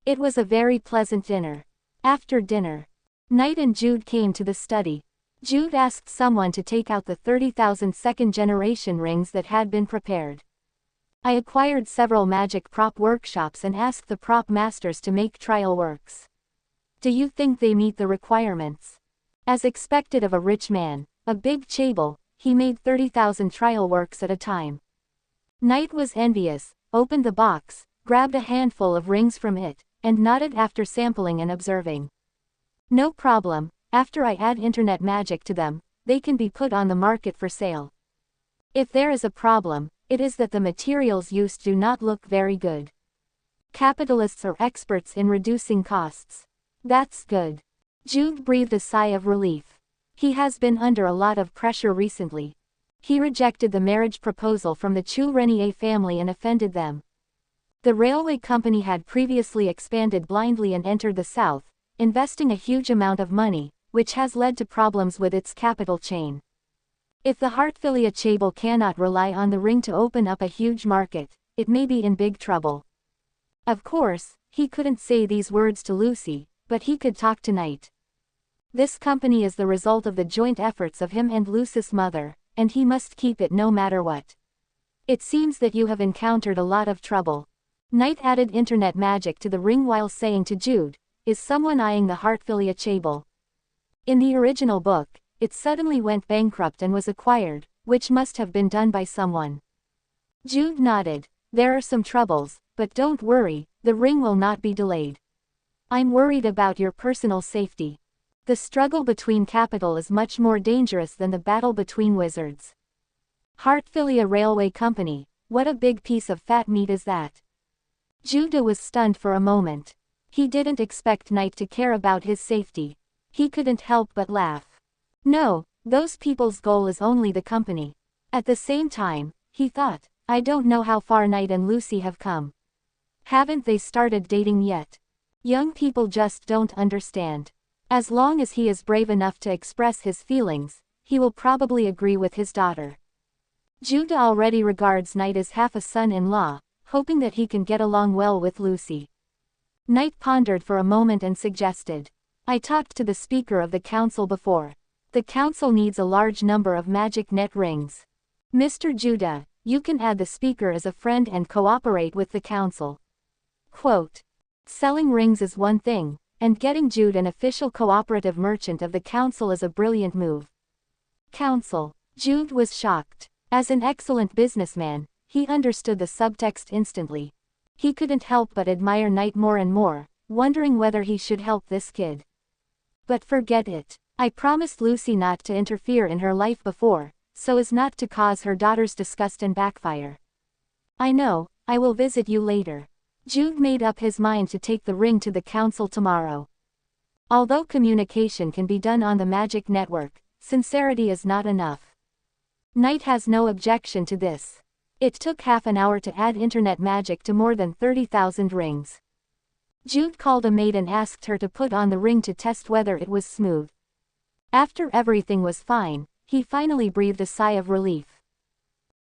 Speaker 1: It was a very pleasant dinner. After dinner, Knight and Jude came to the study. Jude asked someone to take out the 30,000 second-generation rings that had been prepared. I acquired several magic prop workshops and asked the prop masters to make trial works. Do you think they meet the requirements? As expected of a rich man, a big chable, he made 30,000 trial works at a time. Knight was envious, opened the box, grabbed a handful of rings from it, and nodded after sampling and observing. No problem, after I add internet magic to them, they can be put on the market for sale. If there is a problem, it is that the materials used do not look very good. Capitalists are experts in reducing costs. That's good. Jude breathed a sigh of relief. He has been under a lot of pressure recently. He rejected the marriage proposal from the Chu Renier family and offended them. The railway company had previously expanded blindly and entered the south, investing a huge amount of money, which has led to problems with its capital chain. If the Heartfilia Chable cannot rely on the ring to open up a huge market, it may be in big trouble. Of course, he couldn't say these words to Lucy, but he could talk to Knight. This company is the result of the joint efforts of him and Luce's mother, and he must keep it no matter what. It seems that you have encountered a lot of trouble. Knight added internet magic to the ring while saying to Jude, is someone eyeing the Heartfilia Chable? In the original book, it suddenly went bankrupt and was acquired, which must have been done by someone. Jude nodded. There are some troubles, but don't worry, the ring will not be delayed. I'm worried about your personal safety. The struggle between capital is much more dangerous than the battle between wizards. Hartfilia Railway Company, what a big piece of fat meat is that? Judah was stunned for a moment. He didn't expect Knight to care about his safety. He couldn't help but laugh. No, those people's goal is only the company. At the same time, he thought, I don't know how far Knight and Lucy have come. Haven't they started dating yet? Young people just don't understand. As long as he is brave enough to express his feelings, he will probably agree with his daughter. Judah already regards Knight as half a son-in-law, hoping that he can get along well with Lucy. Knight pondered for a moment and suggested, I talked to the Speaker of the Council before. The Council needs a large number of magic net rings. Mr. Judah, you can add the Speaker as a friend and cooperate with the Council. Quote, selling rings is one thing, and getting Jude an official cooperative merchant of the Council is a brilliant move. Council. Jude was shocked. As an excellent businessman, he understood the subtext instantly. He couldn't help but admire Knight more and more, wondering whether he should help this kid. But forget it. I promised Lucy not to interfere in her life before, so as not to cause her daughter's disgust and backfire. I know, I will visit you later. Jude made up his mind to take the ring to the Council tomorrow. Although communication can be done on the magic network, sincerity is not enough. Knight has no objection to this. It took half an hour to add internet magic to more than 30,000 rings. Jude called a maid and asked her to put on the ring to test whether it was smooth. After everything was fine, he finally breathed a sigh of relief.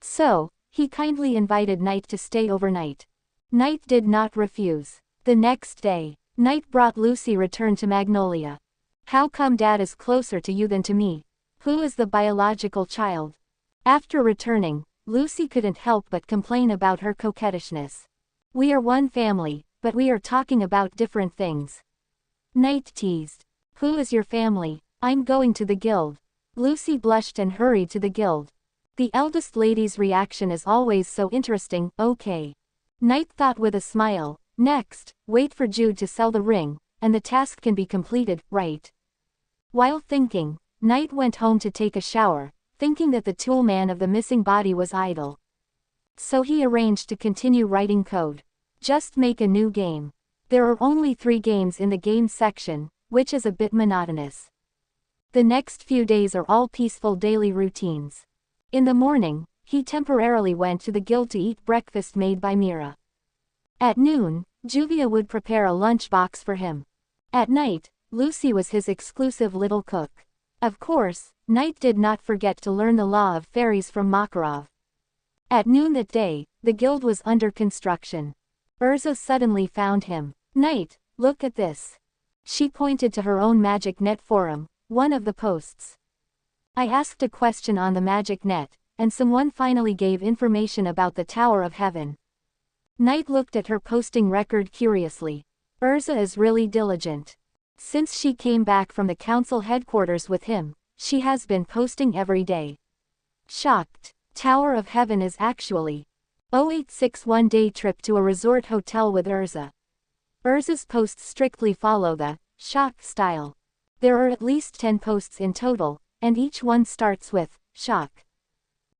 Speaker 1: So, he kindly invited Knight to stay overnight. Knight did not refuse. The next day, Knight brought Lucy return to Magnolia. How come Dad is closer to you than to me? Who is the biological child? After returning, Lucy couldn't help but complain about her coquettishness. We are one family, but we are talking about different things. Knight teased. Who is your family? I'm going to the guild. Lucy blushed and hurried to the guild. The eldest lady's reaction is always so interesting. Okay. Knight thought with a smile, next, wait for Jude to sell the ring, and the task can be completed, right? While thinking, Knight went home to take a shower, thinking that the toolman of the missing body was idle. So he arranged to continue writing code. Just make a new game. There are only 3 games in the games section, which is a bit monotonous. The next few days are all peaceful daily routines. In the morning, he temporarily went to the guild to eat breakfast made by Mira. At noon, Juvia would prepare a lunchbox for him. At night, Lucy was his exclusive little cook. Of course, Knight did not forget to learn the law of fairies from Makarov. At noon that day, the guild was under construction. Urza suddenly found him. Knight, look at this. She pointed to her own magic net forum, one of the posts. I asked a question on the magic net, and someone finally gave information about the Tower of Heaven. Knight looked at her posting record curiously. Urza is really diligent. Since she came back from the council headquarters with him, she has been posting every day. Shocked. Tower of Heaven is actually 0861 day trip to a resort hotel with Urza. Urza's posts strictly follow the shock style. There are at least 10 posts in total, and each one starts with shock.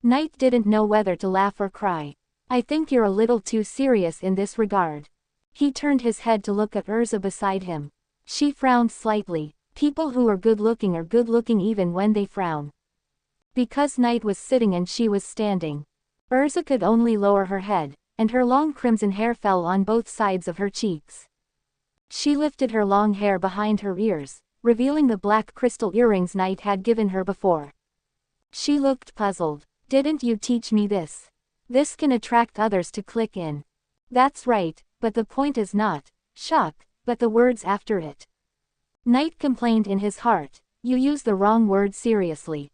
Speaker 1: Knight didn't know whether to laugh or cry. I think you're a little too serious in this regard. He turned his head to look at Urza beside him. She frowned slightly. People who are good-looking even when they frown. Because Knight was sitting and she was standing, Urza could only lower her head, and her long crimson hair fell on both sides of her cheeks. She lifted her long hair behind her ears, revealing the black crystal earrings Knight had given her before. She looked puzzled. Didn't you teach me this? This can attract others to click in. That's right, but the point is not shock, but the words after it. Knight complained in his heart, you use the wrong word seriously.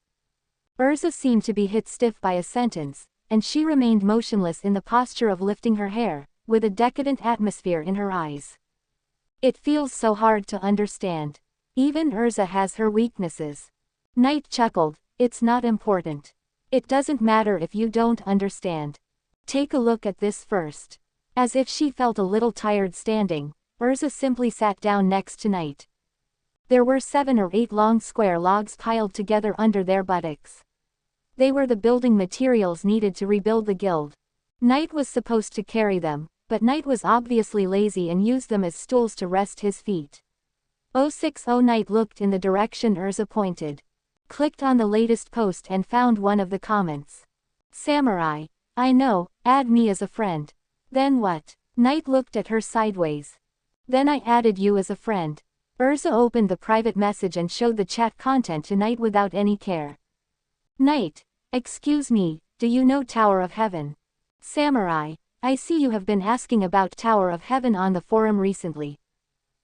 Speaker 1: Urza seemed to be hit stiff by a sentence, and she remained motionless in the posture of lifting her hair, with a decadent atmosphere in her eyes. It feels so hard to understand. Even Urza has her weaknesses. Knight chuckled, it's not important. It doesn't matter if you don't understand. Take a look at this first. As if she felt a little tired standing, Urza simply sat down next to Knight. There were 7 or 8 long square logs piled together under their buttocks. They were the building materials needed to rebuild the guild. Knight was supposed to carry them, but Knight was obviously lazy and used them as stools to rest his feet. 060 Knight looked in the direction Urza pointed. Clicked on the latest post and found one of the comments. Samurai. I know, add me as a friend. Then what? Knight looked at her sideways. Then I added you as a friend. Urza opened the private message and showed the chat content to Knight without any care. Knight. Excuse me, do you know Tower of Heaven? Samurai. I see you have been asking about Tower of Heaven on the forum recently.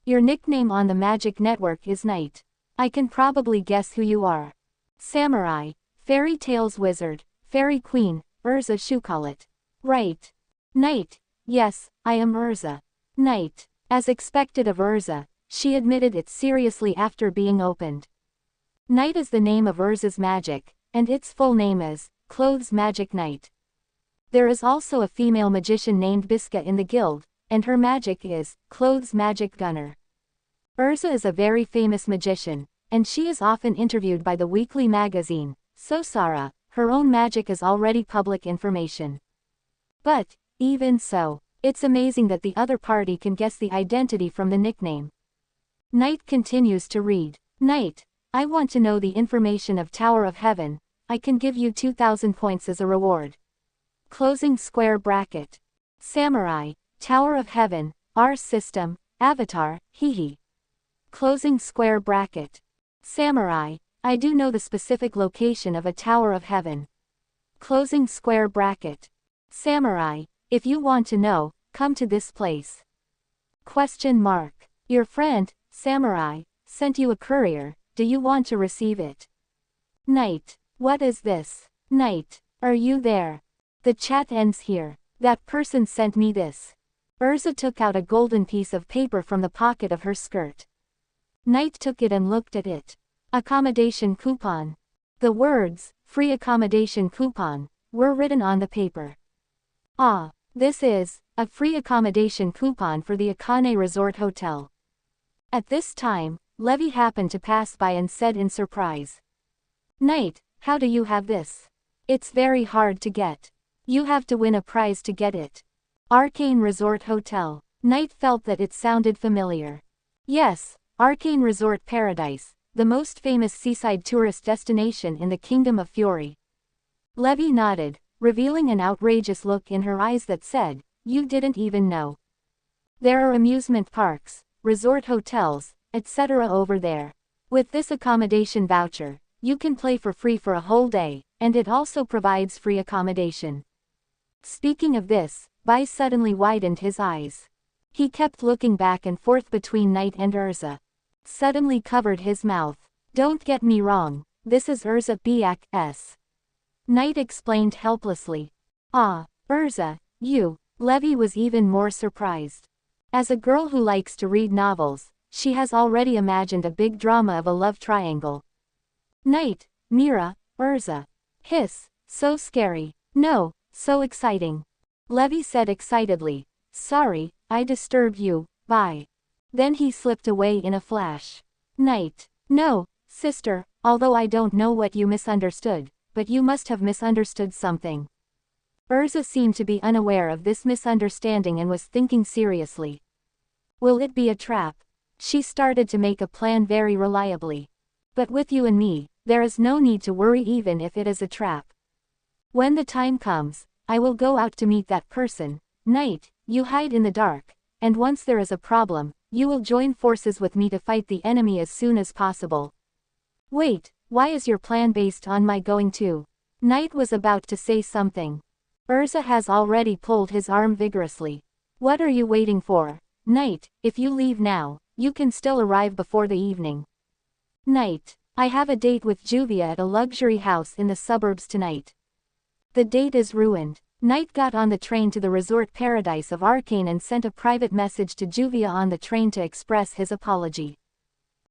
Speaker 1: Your nickname on the Magic Network is Knight. I can probably guess who you are. Samurai. Fairy Tales Wizard, Fairy Queen, Urza Shukalit. Right. Knight. Yes, I am Urza. Knight. As expected of Urza, she admitted it seriously after being opened. Knight is the name of Urza's magic, and its full name is Clothes Magic Knight. There is also a female magician named Biska in the guild, and her magic is Clothes Magic Gunner. Urza is a very famous magician, and she is often interviewed by the weekly magazine, Sosara. Her own magic is already public information. But, even so, it's amazing that the other party can guess the identity from the nickname. Knight continues to read. Knight. I want to know the information of Tower of Heaven. I can give you 2,000 points as a reward. Closing square bracket. Samurai. Tower of Heaven, our system, avatar, hehe. Closing square bracket. Samurai. I do know the specific location of a Tower of Heaven. Closing square bracket. Samurai. If you want to know, come to this place. Question mark. Your friend, Samurai, sent you a courier, do you want to receive it? Knight. What is this? Knight. Are you there? The chat ends here. That person sent me this. Urza took out a golden piece of paper from the pocket of her skirt. Knight took it and looked at it. Accommodation coupon. The words, free accommodation coupon, were written on the paper. Ah, this is a free accommodation coupon for the Akane Resort Hotel. At this time, Levi happened to pass by and said in surprise. Knight, how do you have this? It's very hard to get. You have to win a prize to get it. Arcane Resort Hotel. Knight felt that it sounded familiar. Yes, Arcane Resort Paradise, the most famous seaside tourist destination in the Kingdom of Fury. Levi nodded, revealing an outrageous look in her eyes that said, you didn't even know. There are amusement parks, resort hotels, etc. over there. With this accommodation voucher, you can play for free for a whole day, and it also provides free accommodation. Speaking of this, Bai suddenly widened his eyes. He kept looking back and forth between Knight and Urza. Suddenly covered his mouth. Don't get me wrong, this is Urza BX. Knight explained helplessly. Ah, Urza, you. Levi was even more surprised. As a girl who likes to read novels, she has already imagined a big drama of a love triangle. Knight, Mira, Urza. Hiss, so scary. No, so exciting. Levi said excitedly. Sorry, I disturbed you, bye. Then he slipped away in a flash. Knight. No, sister, although I don't know what you misunderstood, but you must have misunderstood something. Urza seemed to be unaware of this misunderstanding and was thinking seriously. Will it be a trap? She started to make a plan very reliably. But with you and me, there is no need to worry even if it is a trap. When the time comes, I will go out to meet that person. Knight, you hide in the dark, and once there is a problem, you will join forces with me to fight the enemy as soon as possible. Wait, why is your plan based on my going too? Knight was about to say something. Urza has already pulled his arm vigorously. What are you waiting for? Knight, if you leave now, you can still arrive before the evening. Knight, I have a date with Juvia at a luxury house in the suburbs tonight. The date is ruined. Knight got on the train to the resort paradise of Arcane and sent a private message to Juvia on the train to express his apology.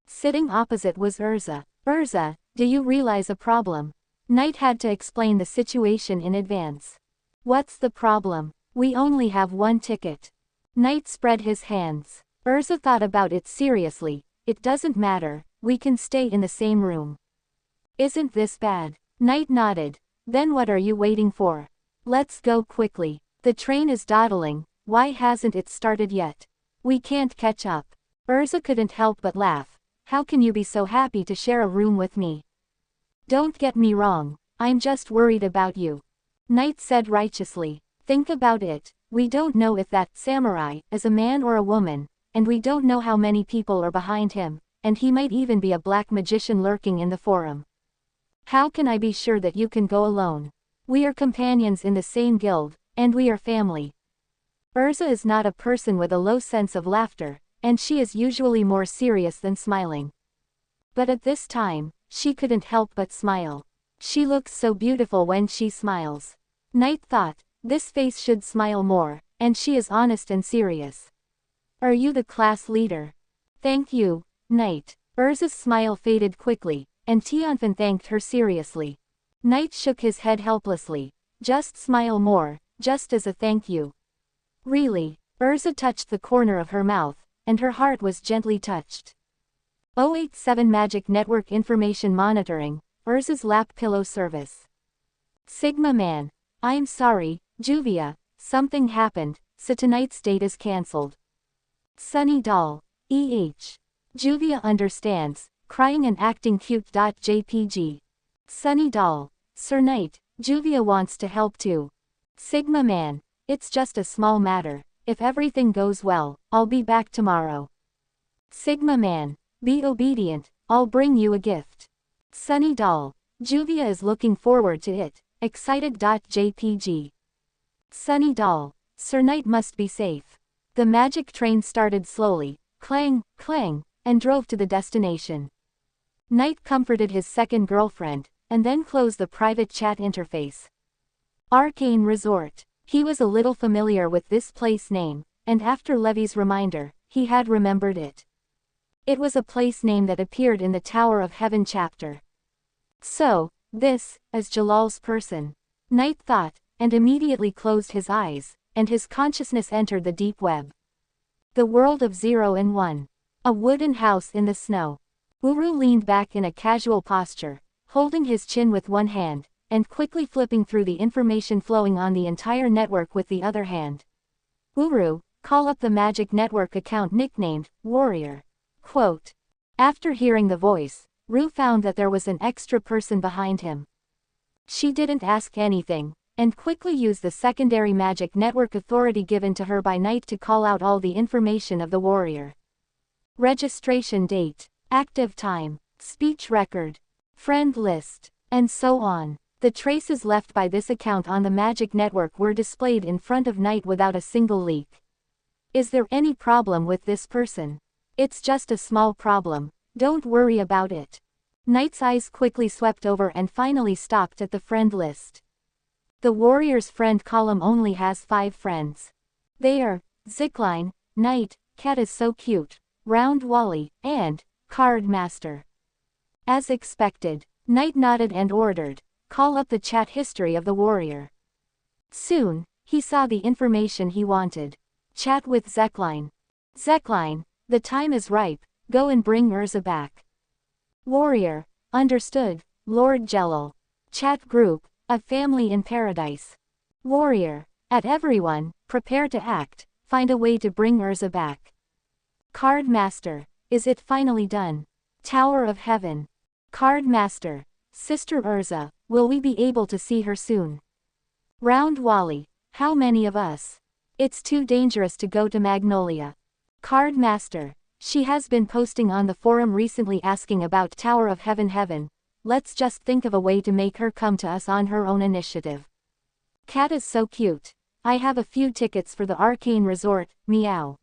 Speaker 1: Sitting opposite was Urza. Urza, do you realize a problem? Knight had to explain the situation in advance. What's the problem? We only have one ticket. Knight spread his hands. Urza thought about it seriously. It doesn't matter, we can stay in the same room. Isn't this bad? Knight nodded. Then what are you waiting for? Let's go quickly. The train is dawdling, why hasn't it started yet? We can't catch up. Urza couldn't help but laugh. How can you be so happy to share a room with me? Don't get me wrong, I'm just worried about you. Knight said righteously. Think about it, we don't know if that samurai is a man or a woman, and we don't know how many people are behind him, and he might even be a black magician lurking in the forum. How can I be sure that you can go alone? We are companions in the same guild, and we are family. Urza is not a person with a low sense of laughter, and she is usually more serious than smiling. But at this time, she couldn't help but smile. She looks so beautiful when she smiles. Knight thought, this face should smile more, and she is honest and serious. Are you the class leader? Thank you, Knight. Urza's smile faded quickly, and Tianfen thanked her seriously. Knight shook his head helplessly. Just smile more, just as a thank you. Really? Urza touched the corner of her mouth, and her heart was gently touched. 087 Magic Network Information Monitoring, Urza's Lap Pillow Service. Sigma Man. I'm sorry, Juvia, something happened, so tonight's date is cancelled. Sunny Doll. Juvia understands, crying and acting cute.jpg. Sunny Doll. Sir Knight, Juvia wants to help too. Sigma Man. It's just a small matter, if everything goes well, I'll be back tomorrow. Sigma Man. Be obedient, I'll bring you a gift. Sunny Doll. Juvia is looking forward to it, excited.jpg. Sunny Doll. Sir Knight must be safe. The magic train started slowly, clang, clang, and drove to the destination. Knight comforted his second girlfriend, and then closed the private chat interface. Arcane Resort. He was a little familiar with this place name, and after Levy's reminder, he had remembered it. It was a place name that appeared in the Tower of Heaven chapter. So, this is Jalal's person. Knight thought, and immediately closed his eyes, and his consciousness entered the deep web. The world of 0 and 1. A wooden house in the snow. Uru leaned back in a casual posture, holding his chin with one hand, and quickly flipping through the information flowing on the entire network with the other hand. Uru, call up the magic network account nicknamed Warrior. Quote. After hearing the voice, Ru found that there was an extra person behind him. She didn't ask anything, and quickly used the secondary magic network authority given to her by Knight to call out all the information of the warrior. Registration date, active time, speech record, friend list, and so on. The traces left by this account on the magic network were displayed in front of Knight without a single leak. Is there any problem with this person? It's just a small problem, don't worry about it. Knight's eyes quickly swept over and finally stopped at the friend list. The warrior's friend column only has 5 friends. They are Zickline, Knight, Cat is so cute, Round Wally, and Card Master. As expected, Knight nodded and ordered, call up the chat history of the warrior. Soon, he saw the information he wanted. Chat with Zickline. Zickline, the time is ripe, go and bring Urza back. Warrior, understood, Lord Jelal. Chat group, a family in paradise. Warrior, at everyone, prepare to act, find a way to bring Urza back. Card Master, is it finally done? Tower of Heaven. Card Master, Sister Urza, will we be able to see her soon? Round Wally, how many of us? It's too dangerous to go to Magnolia. Card Master, she has been posting on the forum recently asking about Tower of Heaven. Let's just think of a way to make her come to us on her own initiative. Cat is so cute. I have a few tickets for the Arcane Resort, meow.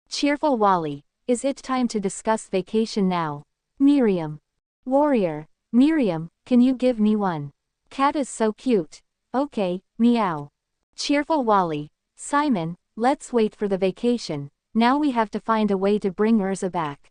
Speaker 1: Cheerful Wally, is it time to discuss vacation now? Miriam. Warrior, Miriam, can you give me one? Cat is so cute. Okay, meow. Cheerful Wally, Simon, let's wait for the vacation, now we have to find a way to bring Urza back.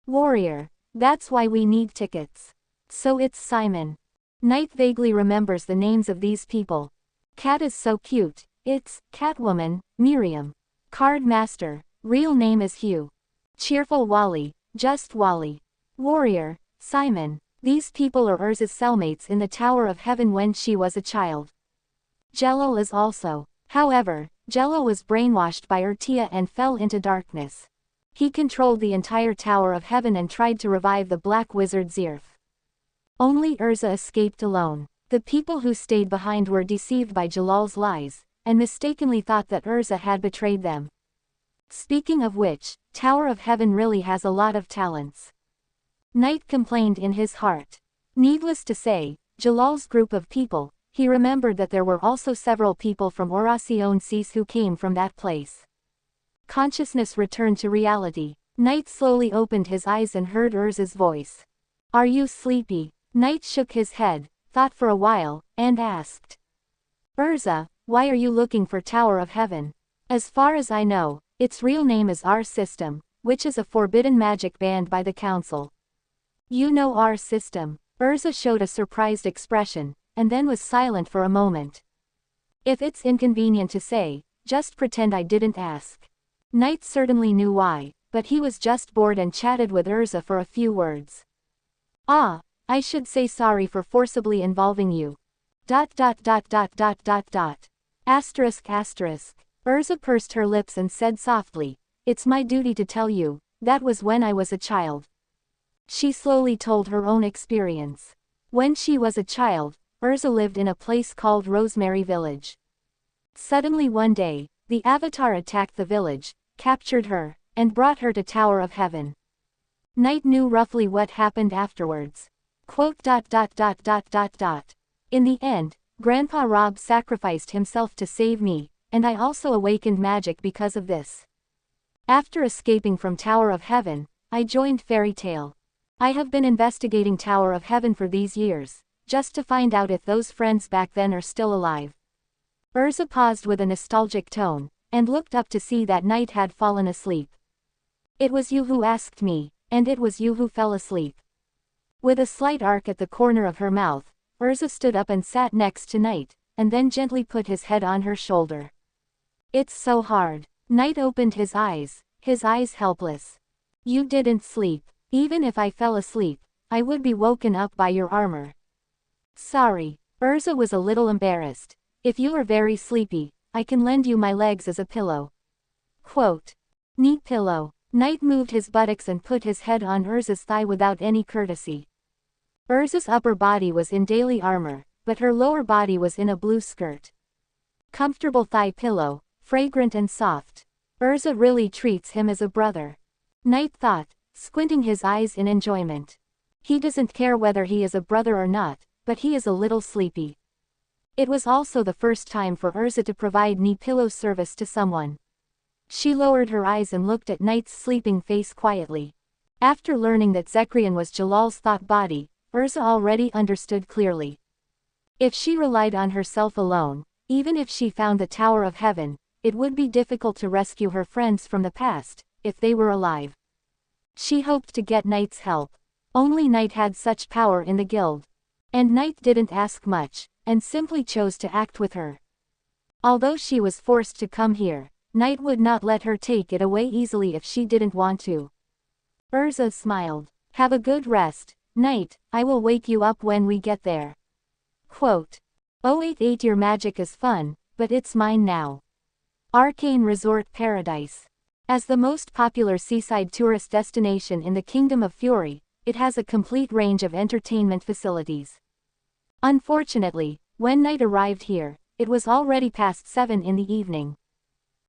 Speaker 1: Warrior, that's why we need tickets. So it's Simon. Knight vaguely remembers the names of these people. Cat is so cute, It's Catwoman, Miriam. Card Master, real name is Hugh. Cheerful Wally, just Wally. Warrior, Simon. These people are Urza's cellmates in the Tower of Heaven when she was a child. Jello is also. However, Jello was brainwashed by Urtia and fell into darkness. He controlled the entire Tower of Heaven and tried to revive the Black Wizard Zirf. Only Urza escaped alone. The people who stayed behind were deceived by Jalal's lies, and mistakenly thought that Urza had betrayed them. Speaking of which, Tower of Heaven really has a lot of talents. Knight complained in his heart. Needless to say, Jalal's group of people, he remembered that there were also several people from Oracion Cis who came from that place. Consciousness returned to reality. Knight slowly opened his eyes and heard Urza's voice. Are you sleepy? Knight shook his head, thought for a while, and asked. Urza, why are you looking for Tower of Heaven? As far as I know, its real name is our system, which is a forbidden magic banned by the council. You know our system. Urza showed a surprised expression, and then was silent for a moment. If it's inconvenient to say, just pretend I didn't ask. Knight certainly knew why, but he was just bored and chatted with Urza for a few words. Ah, I should say sorry for forcibly involving you. ... Asterisk asterisk. Urza pursed her lips and said softly, it's my duty to tell you, that was when I was a child. She slowly told her own experience. When she was a child, Urza lived in a place called Rosemary Village. Suddenly one day, the Avatar attacked the village, captured her, and brought her to Tower of Heaven. Knight knew roughly what happened afterwards. Quote. In the end, Grandpa Rob sacrificed himself to save me, and I also awakened magic because of this. After escaping from Tower of Heaven, I joined Fairy Tale. I have been investigating Tower of Heaven for these years, just to find out if those friends back then are still alive. Urza paused with a nostalgic tone, and looked up to see that Knight had fallen asleep. It was you who asked me, and it was you who fell asleep. With a slight arc at the corner of her mouth, Urza stood up and sat next to Knight, and then gently put his head on her shoulder. It's so hard. Knight opened his eyes helpless. You didn't sleep. Even if I fell asleep, I would be woken up by your armor. Sorry. Urza was a little embarrassed. If you are very sleepy, I can lend you my legs as a pillow. Quote. Neat pillow. Knight moved his buttocks and put his head on Urza's thigh without any courtesy. Urza's upper body was in daily armor, but her lower body was in a blue skirt. Comfortable thigh pillow, fragrant and soft. Urza really treats him as a brother. Knight thought, squinting his eyes in enjoyment. He doesn't care whether he is a brother or not, but he is a little sleepy. It was also the first time for Urza to provide knee pillow service to someone. She lowered her eyes and looked at Knight's sleeping face quietly. After learning that Zekrian was Jalal's thought body, Urza already understood clearly. If she relied on herself alone, even if she found the Tower of Heaven, it would be difficult to rescue her friends from the past, if they were alive. She hoped to get Knight's help. Only Knight had such power in the guild. And Knight didn't ask much, and simply chose to act with her. Although she was forced to come here, Knight would not let her take it away easily if she didn't want to. Urza smiled. Have a good rest, Knight, I will wake you up when we get there. Quote. 088 Your magic is fun, but it's mine now. Arcane Resort Paradise. As the most popular seaside tourist destination in the Kingdom of Fury, it has a complete range of entertainment facilities. Unfortunately, when Knight arrived here, it was already past 7 in the evening.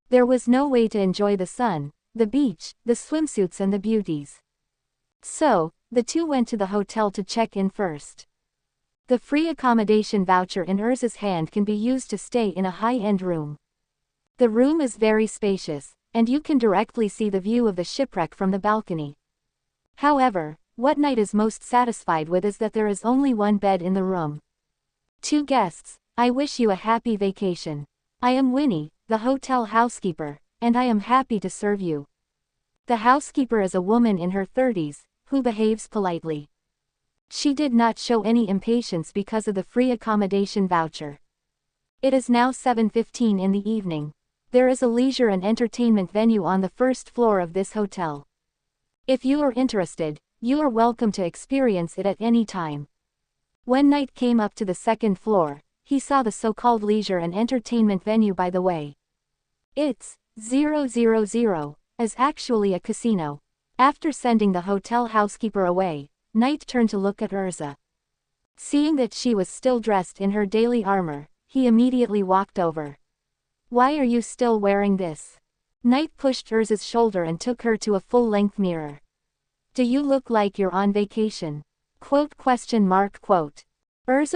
Speaker 1: There was no way to enjoy the sun, the beach, the swimsuits and the beauties. So, the two went to the hotel to check in first. The free accommodation voucher in Urza's hand can be used to stay in a high-end room. The room is very spacious, and you can directly see the view of the shipwreck from the balcony. However, what Knight is most satisfied with is that there is only one bed in the room. 2 guests, I wish you a happy vacation. I am Winnie, the hotel housekeeper, and I am happy to serve you. The housekeeper is a woman in her 30s, who behaves politely. She did not show any impatience because of the free accommodation voucher. It is now 7:15 in the evening. There is a leisure and entertainment venue on the first floor of this hotel. If you are interested, you are welcome to experience it at any time. When Knight came up to the second floor, he saw the so-called leisure and entertainment venue by the way. It's 000, is actually a casino. After sending the hotel housekeeper away, Knight turned to look at Urza. Seeing that she was still dressed in her daily armor, he immediately walked over. Why are you still wearing this? Knight pushed Urza's shoulder and took her to a full-length mirror. Do you look like you're on vacation? Urza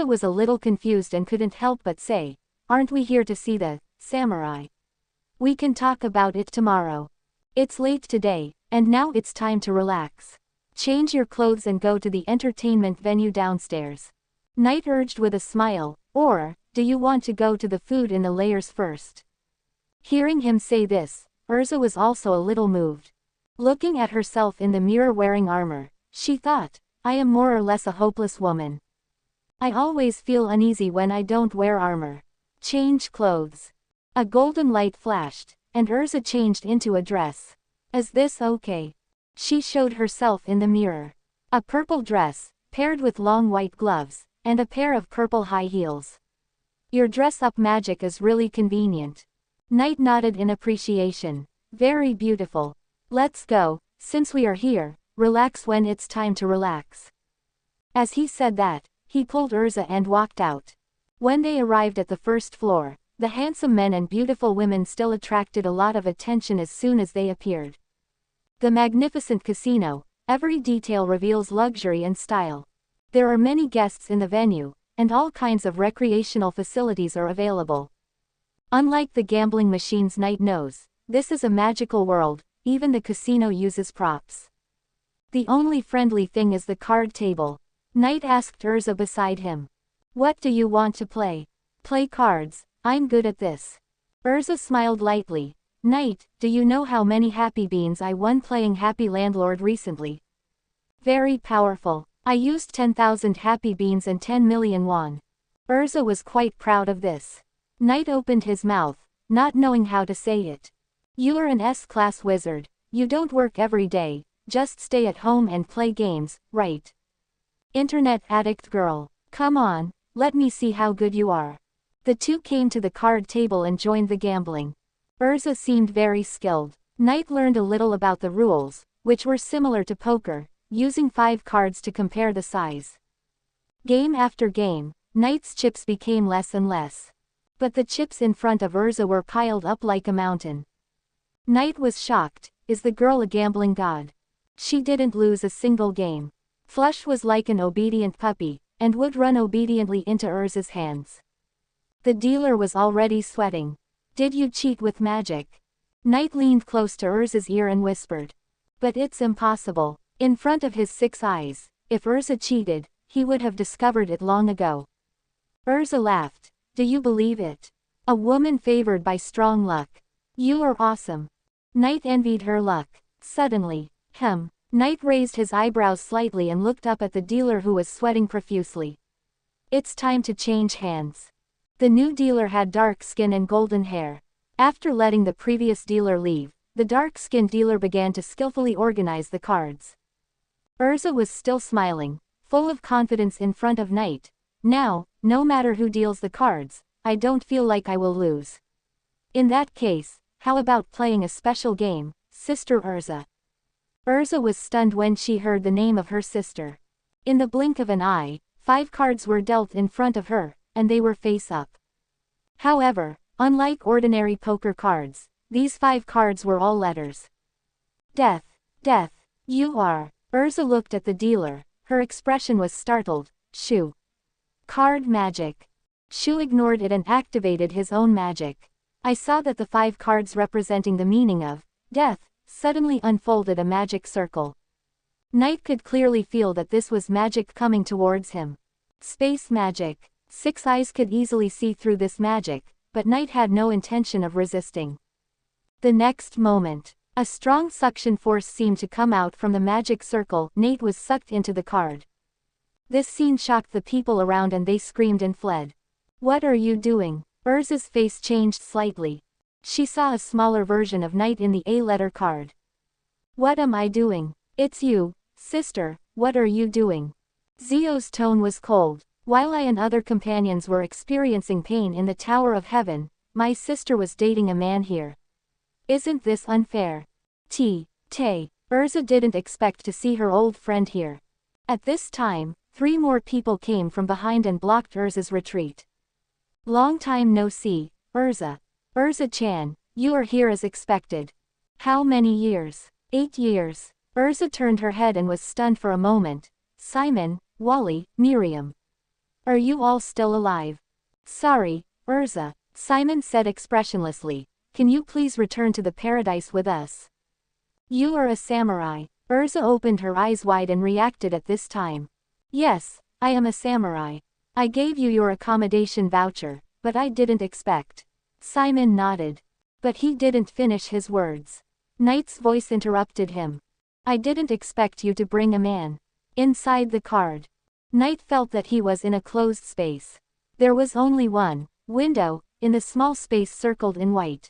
Speaker 1: was a little confused and couldn't help but say, aren't we here to see the samurai? We can talk about it tomorrow. It's late today, and now it's time to relax. Change your clothes and go to the entertainment venue downstairs. Knight urged with a smile, or, do you want to go to the food in the layers first? Hearing him say this, Urza was also a little moved. Looking at herself in the mirror wearing armor, she thought, I am more or less a hopeless woman. I always feel uneasy when I don't wear armor. Change clothes. A golden light flashed, and Urza changed into a dress. Is this okay? She showed herself in the mirror. A purple dress, paired with long white gloves, and a pair of purple high heels. Your dress-up magic is really convenient. Knight nodded in appreciation. Very beautiful. Let's go, since we are here, relax when it's time to relax. As he said that, he pulled Urza and walked out. When they arrived at the first floor, the handsome men and beautiful women still attracted a lot of attention as soon as they appeared. The magnificent casino, every detail reveals luxury and style. There are many guests in the venue, and all kinds of recreational facilities are available. Unlike the gambling machines Knight knows, this is a magical world, even the casino uses props. The only friendly thing is the card table. Knight asked Urza beside him. What do you want to play? Play cards, I'm good at this. Urza smiled lightly. Knight, do you know how many happy beans I won playing Happy Landlord recently? Very powerful. I used 10,000 happy beans and 10 million won. Urza was quite proud of this. Knight opened his mouth, not knowing how to say it. You are an S-class wizard, you don't work every day, just stay at home and play games, right? Internet addict girl. Come on, let me see how good you are. The two came to the card table and joined the gambling. Urza seemed very skilled. Knight learned a little about the rules, which were similar to poker, using 5 cards to compare the size. Game after game, Knight's chips became less and less. But the chips in front of Urza were piled up like a mountain. Knight was shocked. Is the girl a gambling god? She didn't lose a single game. Flush was like an obedient puppy, and would run obediently into Urza's hands. The dealer was already sweating. Did you cheat with magic? Knight leaned close to Urza's ear and whispered. But it's impossible. In front of his 6 eyes, if Urza cheated, he would have discovered it long ago. Urza laughed. Do you believe it? A woman favored by strong luck. You are awesome. Knight envied her luck. Suddenly, Knight raised his eyebrows slightly and looked up at the dealer who was sweating profusely. It's time to change hands. The new dealer had dark skin and golden hair. After letting the previous dealer leave, the dark-skinned dealer began to skillfully organize the cards. Urza was still smiling, full of confidence in front of Knight. Now, no matter who deals the cards, I don't feel like I will lose. In that case, how about playing a special game, Sister Urza? Urza was stunned when she heard the name of her sister. In the blink of an eye, 5 cards were dealt in front of her, and they were face up. However, unlike ordinary poker cards, these 5 cards were all letters. Death. Death. You are. Urza looked at the dealer, her expression was startled. Shoo. Card magic. Shu ignored it and activated his own magic. I saw that the 5 cards representing the meaning of death suddenly unfolded a magic circle. Knight could clearly feel that this was magic coming towards him. Space magic. 6 eyes could easily see through this magic, but Knight had no intention of resisting. The next moment, a strong suction force seemed to come out from the magic circle. Knight was sucked into the card. This scene shocked the people around and they screamed and fled. What are you doing? Urza's face changed slightly. She saw a smaller version of Knight in the A-letter card. What am I doing? It's you, sister, what are you doing? Zio's tone was cold. While I and other companions were experiencing pain in the Tower of Heaven, my sister was dating a man here. Isn't this unfair? Tay. Urza didn't expect to see her old friend here. At this time, 3 more people came from behind and blocked Urza's retreat. Long time no see, Urza. Urza-chan, you are here as expected. How many years? 8 years. Urza turned her head and was stunned for a moment. Simon, Wally, Miriam. Are you all still alive? Sorry, Urza, Simon said expressionlessly. Can you please return to the paradise with us? You are a samurai. Urza opened her eyes wide and reacted at this time. Yes, I am a samurai. I gave you your accommodation voucher, but I didn't expect. Simon nodded. But he didn't finish his words. Knight's voice interrupted him. I didn't expect you to bring a man. Inside the card. Knight felt that he was in a closed space. There was only one window, in the small space circled in white.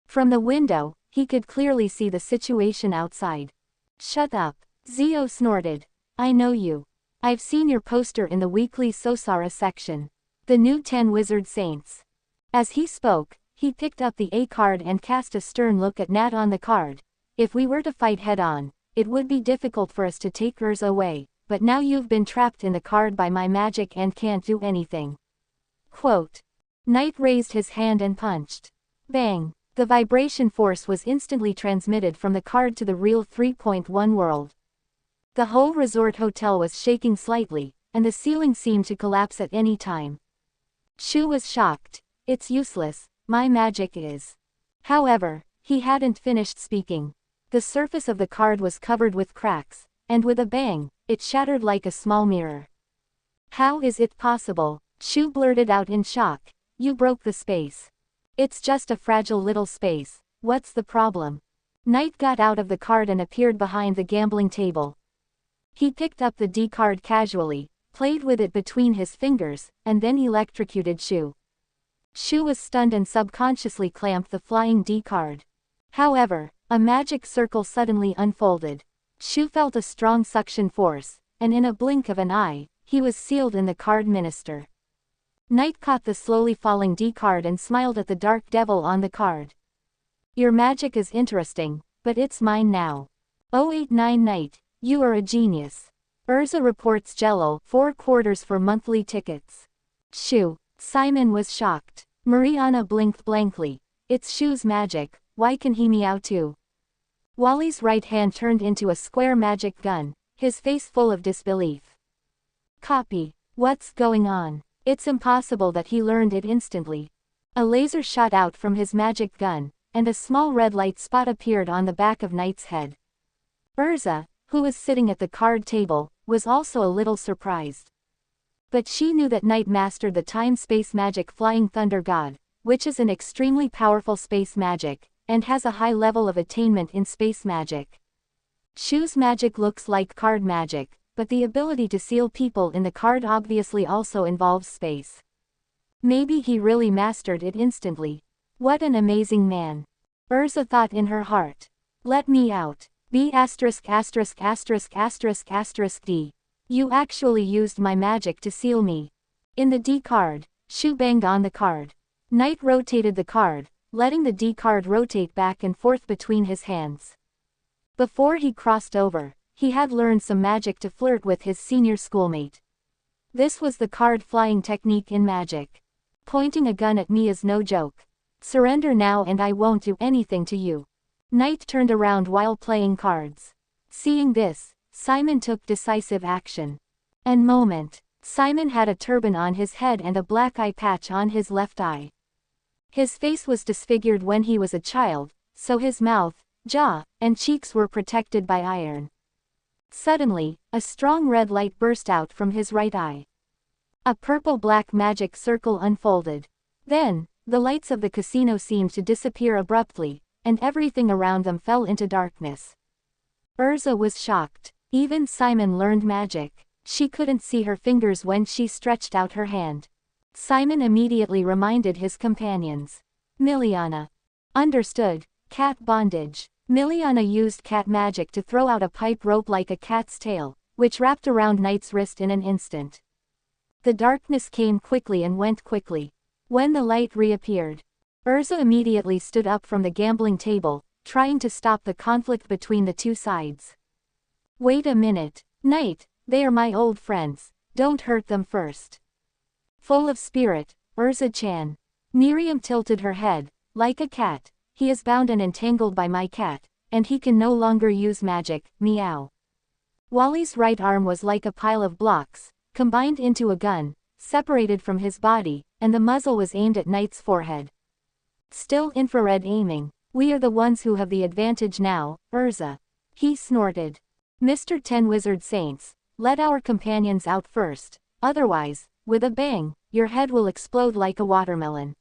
Speaker 1: From the window, he could clearly see the situation outside. Shut up. Zio snorted. I know you. I've seen your poster in the weekly Sosara section. The new 10 Wizard Saints. As he spoke, he picked up the A card and cast a stern look at Nat on the card. If we were to fight head-on, it would be difficult for us to take Urza away, but now you've been trapped in the card by my magic and can't do anything. Quote. Knight raised his hand and punched. Bang! The vibration force was instantly transmitted from the card to the real 3.1 world. The whole resort hotel was shaking slightly, and the ceiling seemed to collapse at any time. Shu was shocked. It's useless, my magic is. However, he hadn't finished speaking. The surface of the card was covered with cracks, and with a bang, it shattered like a small mirror. How is it possible? Shu blurted out in shock. You broke the space. It's just a fragile little space, what's the problem? Knight got out of the card and appeared behind the gambling table. He picked up the D card casually, played with it between his fingers, and then electrocuted Shu. Shu was stunned and subconsciously clamped the flying D card. However, a magic circle suddenly unfolded. Shu felt a strong suction force, and in a blink of an eye, he was sealed in the card minister. Knight caught the slowly falling D card and smiled at the dark devil on the card. Your magic is interesting, but it's mine now. 089 Knight, you are a genius. Urza reports Jello 4 quarters for monthly tickets. Shu. Simon was shocked. Mariana blinked blankly. It's Shu's magic, why can he meow too? Wally's right hand turned into a square magic gun, his face full of disbelief. Copy. What's going on? It's impossible that he learned it instantly. A laser shot out from his magic gun, and a small red light spot appeared on the back of Knight's head. Urza, who was sitting at the card table, was also a little surprised. But she knew that Knight mastered the time-space magic Flying Thunder God, which is an extremely powerful space magic, and has a high level of attainment in space magic. Shu's magic looks like card magic, but the ability to seal people in the card obviously also involves space. Maybe he really mastered it instantly. What an amazing man. Urza thought in her heart. Let me out. B**************** D. You actually used my magic to seal me. In the D card, Shu banged on the card. Knight rotated the card, letting the D card rotate back and forth between his hands. Before he crossed over, he had learned some magic to flirt with his senior schoolmate. This was the card flying technique in magic. Pointing a gun at me is no joke. Surrender now and I won't do anything to you. Knight turned around while playing cards. Seeing this, Simon took decisive action. And moment, Simon had a turban on his head and a black eye patch on his left eye. His face was disfigured when he was a child, so his mouth, jaw, and cheeks were protected by iron. Suddenly, a strong red light burst out from his right eye. A purple-black magic circle unfolded. Then, the lights of the casino seemed to disappear abruptly, and everything around them fell into darkness. Urza was shocked. Even Simon learned magic. She couldn't see her fingers when she stretched out her hand. Simon immediately reminded his companions. Miliana. Understood. Cat bondage. Miliana used cat magic to throw out a pipe rope like a cat's tail, which wrapped around Knight's wrist in an instant. The darkness came quickly and went quickly. When the light reappeared, Urza immediately stood up from the gambling table, trying to stop the conflict between the two sides. Wait a minute, Knight, they are my old friends, don't hurt them first. Full of spirit, Urza-chan. Miriam tilted her head. Like a cat, he is bound and entangled by my cat, and he can no longer use magic, meow. Wally's right arm was like a pile of blocks, combined into a gun, separated from his body, and the muzzle was aimed at Knight's forehead. Still infrared aiming. We are the ones who have the advantage now, Urza. He snorted. Mr. 10 Wizard Saints, let our companions out first, otherwise, with a bang, your head will explode like a watermelon.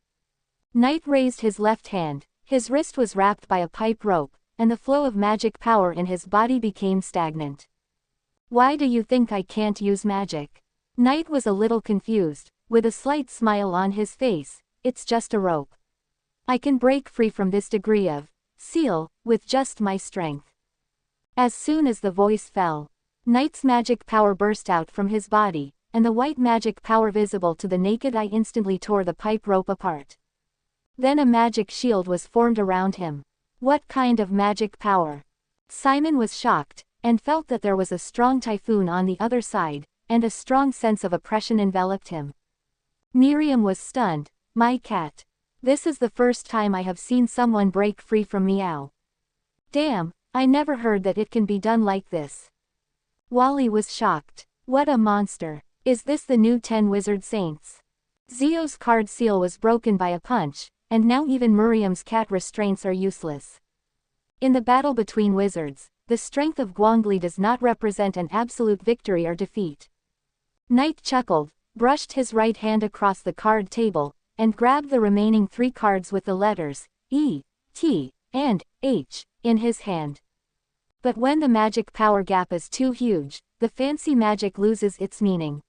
Speaker 1: Knight raised his left hand, his wrist was wrapped by a pipe rope, and the flow of magic power in his body became stagnant. Why do you think I can't use magic? Knight was a little confused, with a slight smile on his face. It's just a rope. I can break free from this degree of seal with just my strength. As soon as the voice fell, Knight's magic power burst out from his body, and the white magic power visible to the naked eye instantly tore the pipe rope apart. Then a magic shield was formed around him. What kind of magic power? Simon was shocked, and felt that there was a strong typhoon on the other side, and a strong sense of oppression enveloped him. Miriam was stunned. My cat. This is the first time I have seen someone break free from meow. Damn, I never heard that it can be done like this. Wally was shocked. What a monster. Is this the new 10 Wizard Saints? Zio's card seal was broken by a punch, and now even Miriam's cat restraints are useless. In the battle between wizards, the strength of Guangli does not represent an absolute victory or defeat. Knight chuckled, brushed his right hand across the card table, and grabbed the remaining 3 cards with the letters E, T, and H in his hand. But when the magic power gap is too huge, the fancy magic loses its meaning.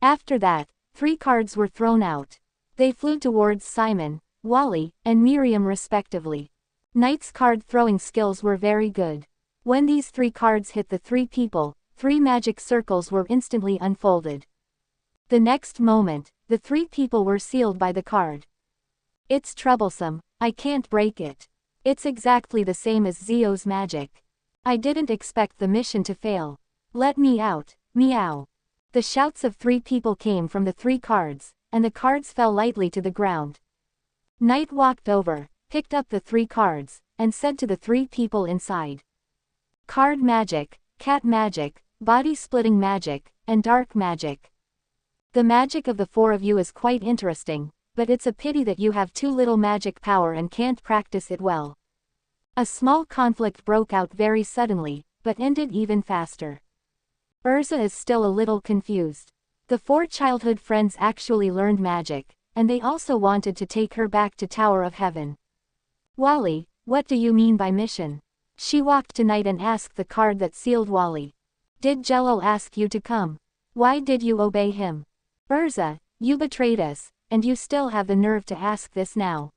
Speaker 1: After that, 3 cards were thrown out. They flew towards Simon, Wally, and Miriam respectively. Knight's card-throwing skills were very good. When these 3 cards hit the 3 people, 3 magic circles were instantly unfolded. The next moment, the 3 people were sealed by the card. It's troublesome, I can't break it. It's exactly the same as Zio's magic. I didn't expect the mission to fail. Let me out, meow. The shouts of 3 people came from the 3 cards, and the cards fell lightly to the ground. Knight walked over, picked up the 3 cards, and said to the 3 people inside. Card magic, cat magic, body-splitting magic, and dark magic. The magic of the 4 of you is quite interesting, but it's a pity that you have too little magic power and can't practice it well. A small conflict broke out very suddenly, but ended even faster. Urza is still a little confused. The 4 childhood friends actually learned magic, and they also wanted to take her back to Tower of Heaven. Wally, what do you mean by mission? She walked to Knight and asked the card that sealed Wally. Did Jelal ask you to come? Why did you obey him? Urza, you betrayed us, and you still have the nerve to ask this now.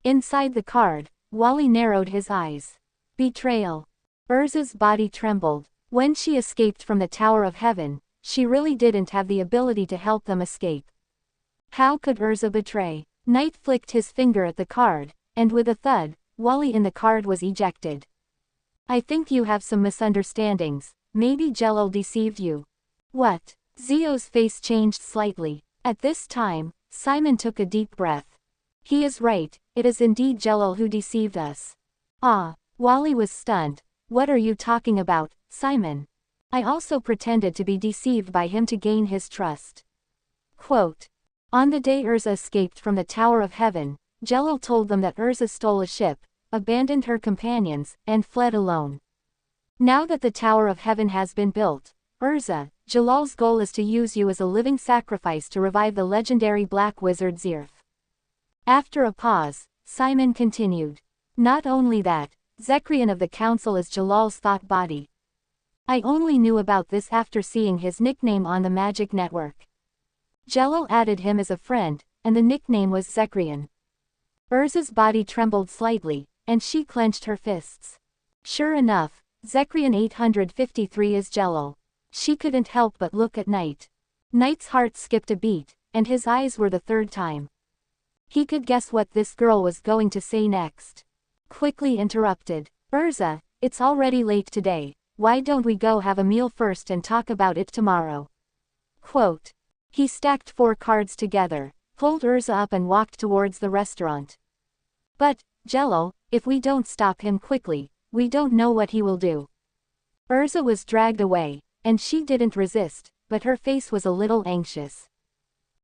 Speaker 1: Inside the card, Wally narrowed his eyes. Betrayal. Urza's body trembled. When she escaped from the Tower of Heaven, she really didn't have the ability to help them escape. How could Urza betray? Knight flicked his finger at the card, and with a thud, Wally in the card was ejected. I think you have some misunderstandings, maybe Jelal deceived you. What? Zio's face changed slightly. At this time, Simon took a deep breath. He is right, it is indeed Jelal who deceived us. Ah, Wally was stunned. What are you talking about, Simon? I also pretended to be deceived by him to gain his trust. Quote. On the day Urza escaped from the Tower of Heaven, Jelal told them that Urza stole a ship, abandoned her companions, and fled alone. Now that the Tower of Heaven has been built, Urza, Jalal's goal is to use you as a living sacrifice to revive the legendary Black Wizard Zirf. After a pause, Simon continued. Not only that, Zekrian of the Council is Jalal's thought body. I only knew about this after seeing his nickname on the Magic Network. Jello added him as a friend, and the nickname was Zekrian. Urza's body trembled slightly, and she clenched her fists. Sure enough, Zekrian 853 is Jello. She couldn't help but look at Knight. Knight's heart skipped a beat, and his eyes were the third time. He could guess what this girl was going to say next. Quickly interrupted. Urza, it's already late today, why don't we go have a meal first and talk about it tomorrow? Quote. He stacked 4 cards together, pulled Urza up and walked towards the restaurant. But, Jello, if we don't stop him quickly, we don't know what he will do. Urza was dragged away, and she didn't resist, but her face was a little anxious.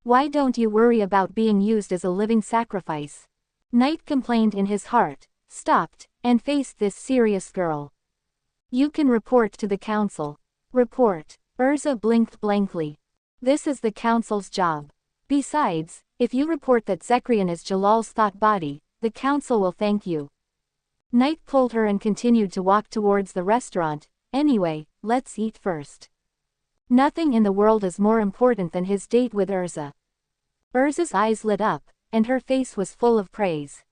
Speaker 1: Why don't you worry about being used as a living sacrifice? Knight complained in his heart, stopped, and faced this serious girl. You can report to the council. Report. Urza blinked blankly. This is the council's job. Besides, if you report that Zekrian is Jalal's thought body, the council will thank you. Knight pulled her and continued to walk towards the restaurant. Anyway, let's eat first. Nothing in the world is more important than his date with Urza. Urza's eyes lit up, and her face was full of praise.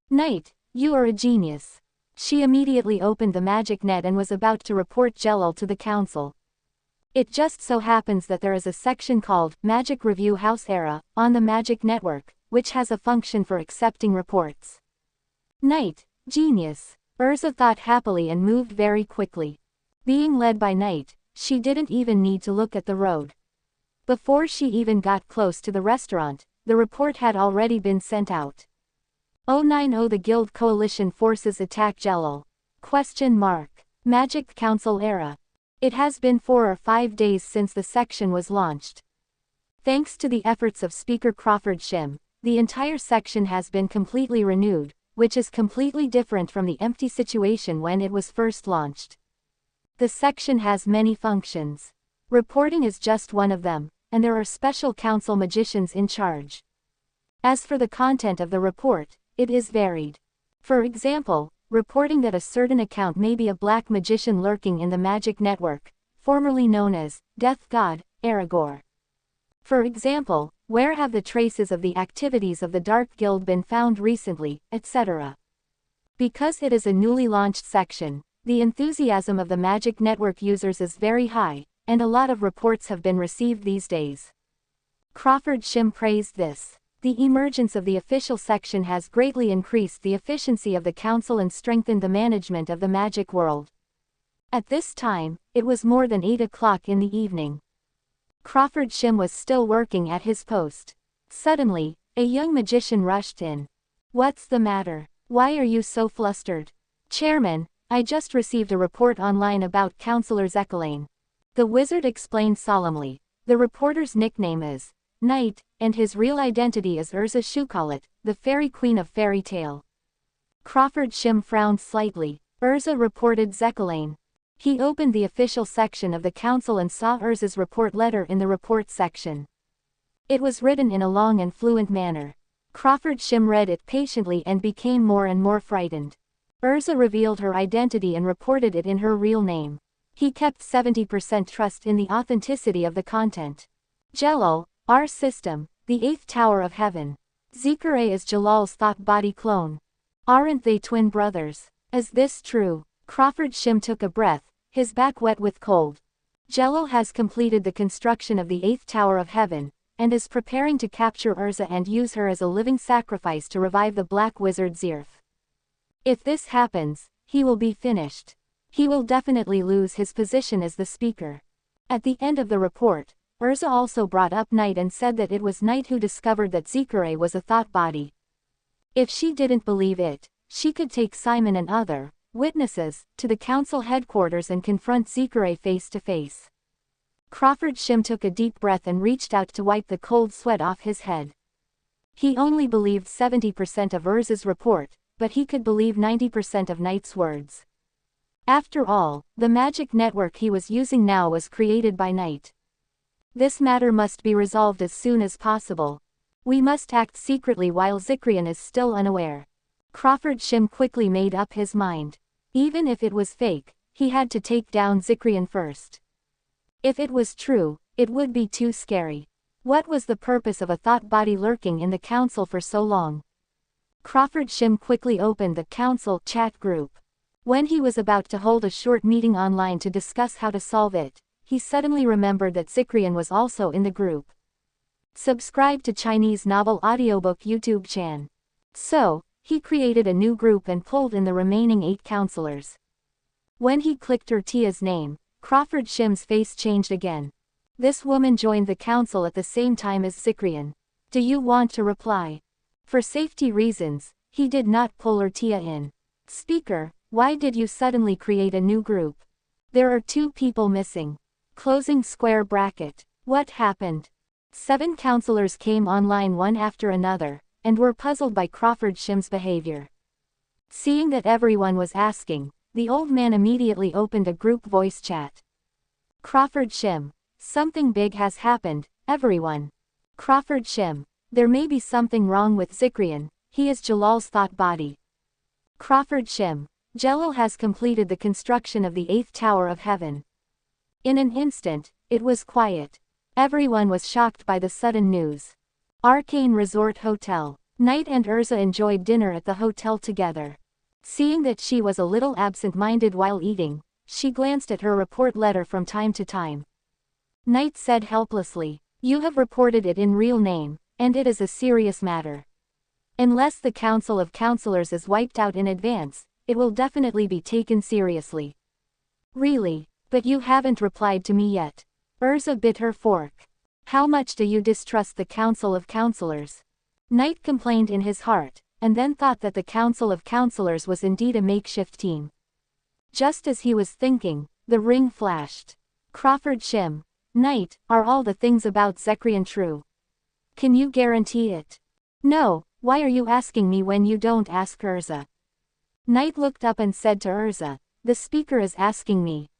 Speaker 1: Knight, you are a genius. She immediately opened the magic net and was about to report Jello to the council. It just so happens that there is a section called Magic Review House Era on the Magic Network, which has a function for accepting reports. Knight, genius. Urza thought happily and moved very quickly. Being led by Knight, she didn't even need to look at the road. Before she even got close to the restaurant, the report had already been sent out. 090 The Guild Coalition forces attack Jello. Magic Council Era. It has been 4 or 5 days since the section was launched. Thanks to the efforts of Speaker Crawford Shim, the entire section has been completely renewed, which is completely different from the empty situation when it was first launched. The section has many functions. Reporting is just one of them, and there are special council magicians in charge. As for the content of the report, it is varied. For example, reporting that a certain account may be a black magician lurking in the magic network, formerly known as Death God, Aragorn. For example, where have the traces of the activities of the Dark Guild been found recently, etc. Because it is a newly launched section, the enthusiasm of the magic network users is very high, and a lot of reports have been received these days. Crawford Shim praised this. The emergence of the official section has greatly increased the efficiency of the council and strengthened the management of the magic world. At this time, it was more than 8 o'clock in the evening. Crawford Shim was still working at his post. Suddenly, a young magician rushed in. What's the matter? Why are you so flustered? Chairman, I just received a report online about Councillor Zekalain. The wizard explained solemnly. The reporter's nickname is Knight, and his real identity is Urza Shukalit, the fairy queen of fairy tale. Crawford Shim frowned slightly. Urza reported Zekalain. He opened the official section of the council and saw Urza's report letter in the report section. It was written in a long and fluent manner. Crawford Shim read it patiently and became more and more frightened. Urza revealed her identity and reported it in her real name. He kept 70% trust in the authenticity of the content. Jello, our system, the 8th Tower of Heaven. Zekare is Jalal's thought body clone. Aren't they twin brothers? Is this true? Crawford Shim took a breath, his back wet with cold. Jello has completed the construction of the 8th Tower of Heaven, and is preparing to capture Urza and use her as a living sacrifice to revive the Black Wizard Zirf. If this happens, he will be finished. He will definitely lose his position as the speaker. At the end of the report, Urza also brought up Knight and said that it was Knight who discovered that Zekare was a thought body. If she didn't believe it, she could take Simon and other witnesses to the council headquarters and confront Zekare face to face. Crawford Shim took a deep breath and reached out to wipe the cold sweat off his head. He only believed 70% of Urza's report, but he could believe 90% of Knight's words. After all, the magic network he was using now was created by Knight. This matter must be resolved as soon as possible. We must act secretly while Zekrian is still unaware. Crawford Shim quickly made up his mind. Even if it was fake, he had to take down Zekrian first. If it was true, it would be too scary. What was the purpose of a thought body lurking in the council for so long? Crawford Shim quickly opened the council chat group. When he was about to hold a short meeting online to discuss how to solve it, he suddenly remembered that Cyprian was also in the group. Subscribe to Chinese Novel Audiobook YouTube channel. So, he created a new group and pulled in the remaining 8 counselors. When he clicked Urtia's name, Crawford Shim's face changed again. This woman joined the council at the same time as Cyprian. Do you want to reply? For safety reasons, he did not pull Urtia in. Speaker, why did you suddenly create a new group? There are 2 people missing. Closing square bracket. What happened? 7 counselors came online one after another, and were puzzled by Crawford Shim's behavior. Seeing that everyone was asking, the old man immediately opened a group voice chat. Crawford Shim. Something big has happened, everyone. Crawford Shim. There may be something wrong with Cyprian, he is Jalal's thought body. Crawford Shim. Jalal has completed the construction of the 8th Tower of Heaven. In an instant, it was quiet. Everyone was shocked by the sudden news. Arcane Resort Hotel. Knight and Urza enjoyed dinner at the hotel together. Seeing that she was a little absent-minded while eating, she glanced at her report letter from time to time. Knight said helplessly, "You have reported it in real name, and it is a serious matter. Unless the Council of Counselors is wiped out in advance, it will definitely be taken seriously." Really? But you haven't replied to me yet. Urza bit her fork. How much do you distrust the Council of Counselors? Knight complained in his heart, and then thought that the Council of Counselors was indeed a makeshift team. Just as he was thinking, the ring flashed. Crawford Shim. Knight, are all the things about Cyprian true? Can you guarantee it? No, why are you asking me when you don't ask Urza? Knight looked up and said to Urza, "The speaker is asking me."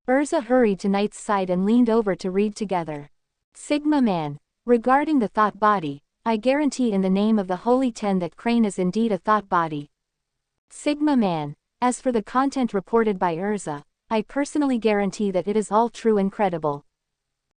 Speaker 1: Urza hurried to Knight's side and leaned over to read together. Sigma Man. Regarding the thought body, I guarantee in the name of the Holy Ten that Crane is indeed a thought body. Sigma Man. As for the content reported by Urza, I personally guarantee that it is all true and credible.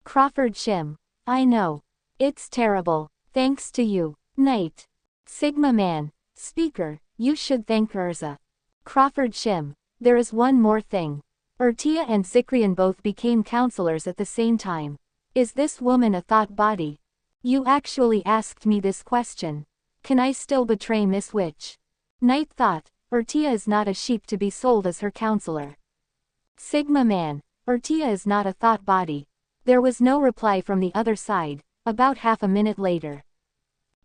Speaker 1: Crawford Shim. I know. It's terrible, thanks to you. Knight. Sigma Man. Speaker, you should thank Urza. Crawford Shim. There is one more thing. Urtia and Cyprian both became counselors at the same time. Is this woman a thought body? You actually asked me this question. Can I still betray Miss Witch? Knight thought, Urtia is not a sheep to be sold as her counselor. Sigma Man. Urtia is not a thought body. There was no reply from the other side, about half a minute later.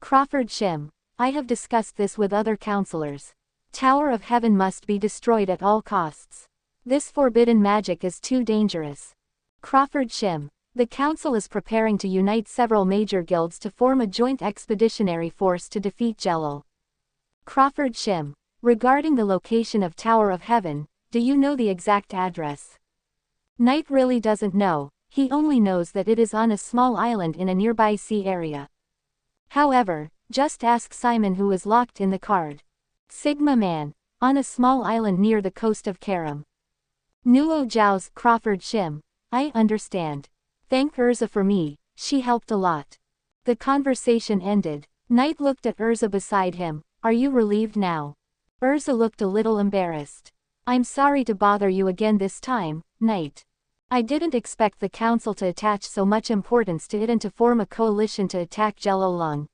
Speaker 1: Crawford Shim. I have discussed this with other counselors. Tower of Heaven must be destroyed at all costs. This forbidden magic is too dangerous. Crawford Shim. The council is preparing to unite several major guilds to form a joint expeditionary force to defeat Jalal. Crawford Shim. Regarding the location of Tower of Heaven, do you know the exact address? Knight really doesn't know, he only knows that it is on a small island in a nearby sea area. However, just ask Simon who is locked in the card. Sigma Man. On a small island near the coast of Karam. Nuo Zhao's Crawford Shim. I understand. Thank Urza for me, she helped a lot. The conversation ended. Knight looked at Urza beside him. Are you relieved now? Urza looked a little embarrassed. I'm sorry to bother you again this time, Knight. I didn't expect the council to attach so much importance to it and to form a coalition to attack Jalolong.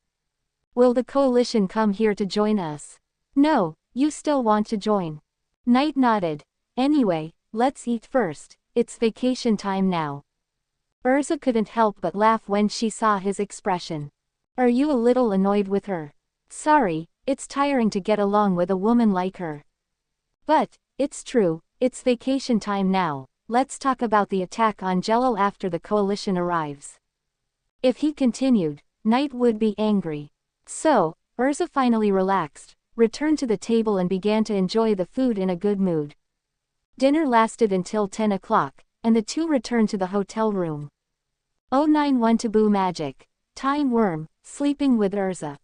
Speaker 1: Will the coalition come here to join us? No, you still want to join. Knight nodded. Anyway, let's eat first, it's vacation time now. Urza couldn't help but laugh when she saw his expression. Are you a little annoyed with her? Sorry, it's tiring to get along with a woman like her. But, it's true, it's vacation time now. Let's talk about the attack on Jalal after the coalition arrives. If he continued, Knight would be angry. So, Urza finally relaxed, returned to the table and began to enjoy the food in a good mood. Dinner lasted until 10 o'clock, and the two returned to the hotel room. 091 Taboo Magic. Time Worm, sleeping with Urza.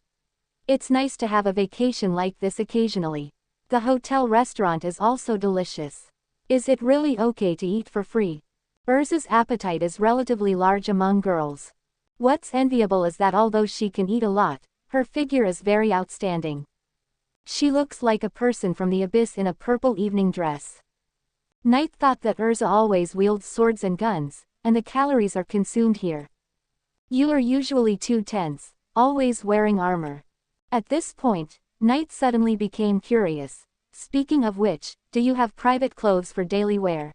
Speaker 1: It's nice to have a vacation like this occasionally. The hotel restaurant is also delicious. Is it really okay to eat for free? Urza's appetite is relatively large among girls. What's enviable is that although she can eat a lot, her figure is very outstanding. She looks like a person from the abyss in a purple evening dress. Knight thought that Urza always wields swords and guns, and the calories are consumed here. You are usually too tense, always wearing armor. At this point, Knight suddenly became curious. Speaking of which, do you have private clothes for daily wear?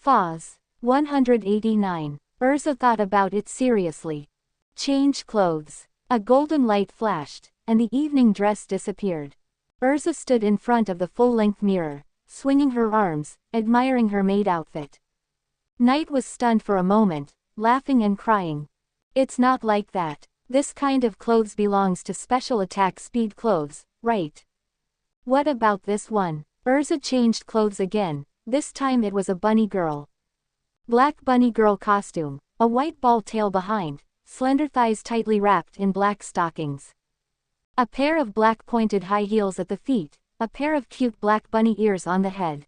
Speaker 1: Foz. 189. Urza thought about it seriously. Change clothes. A golden light flashed, and the evening dress disappeared. Urza stood in front of the full-length mirror, swinging her arms, admiring her maid outfit. Knight was stunned for a moment, laughing and crying. It's not like that. This kind of clothes belongs to special attack speed clothes, right? What about this one? Urza changed clothes again, this time it was a bunny girl. Black bunny girl costume, a white ball tail behind, slender thighs tightly wrapped in black stockings. A pair of black pointed high heels at the feet, a pair of cute black bunny ears on the head.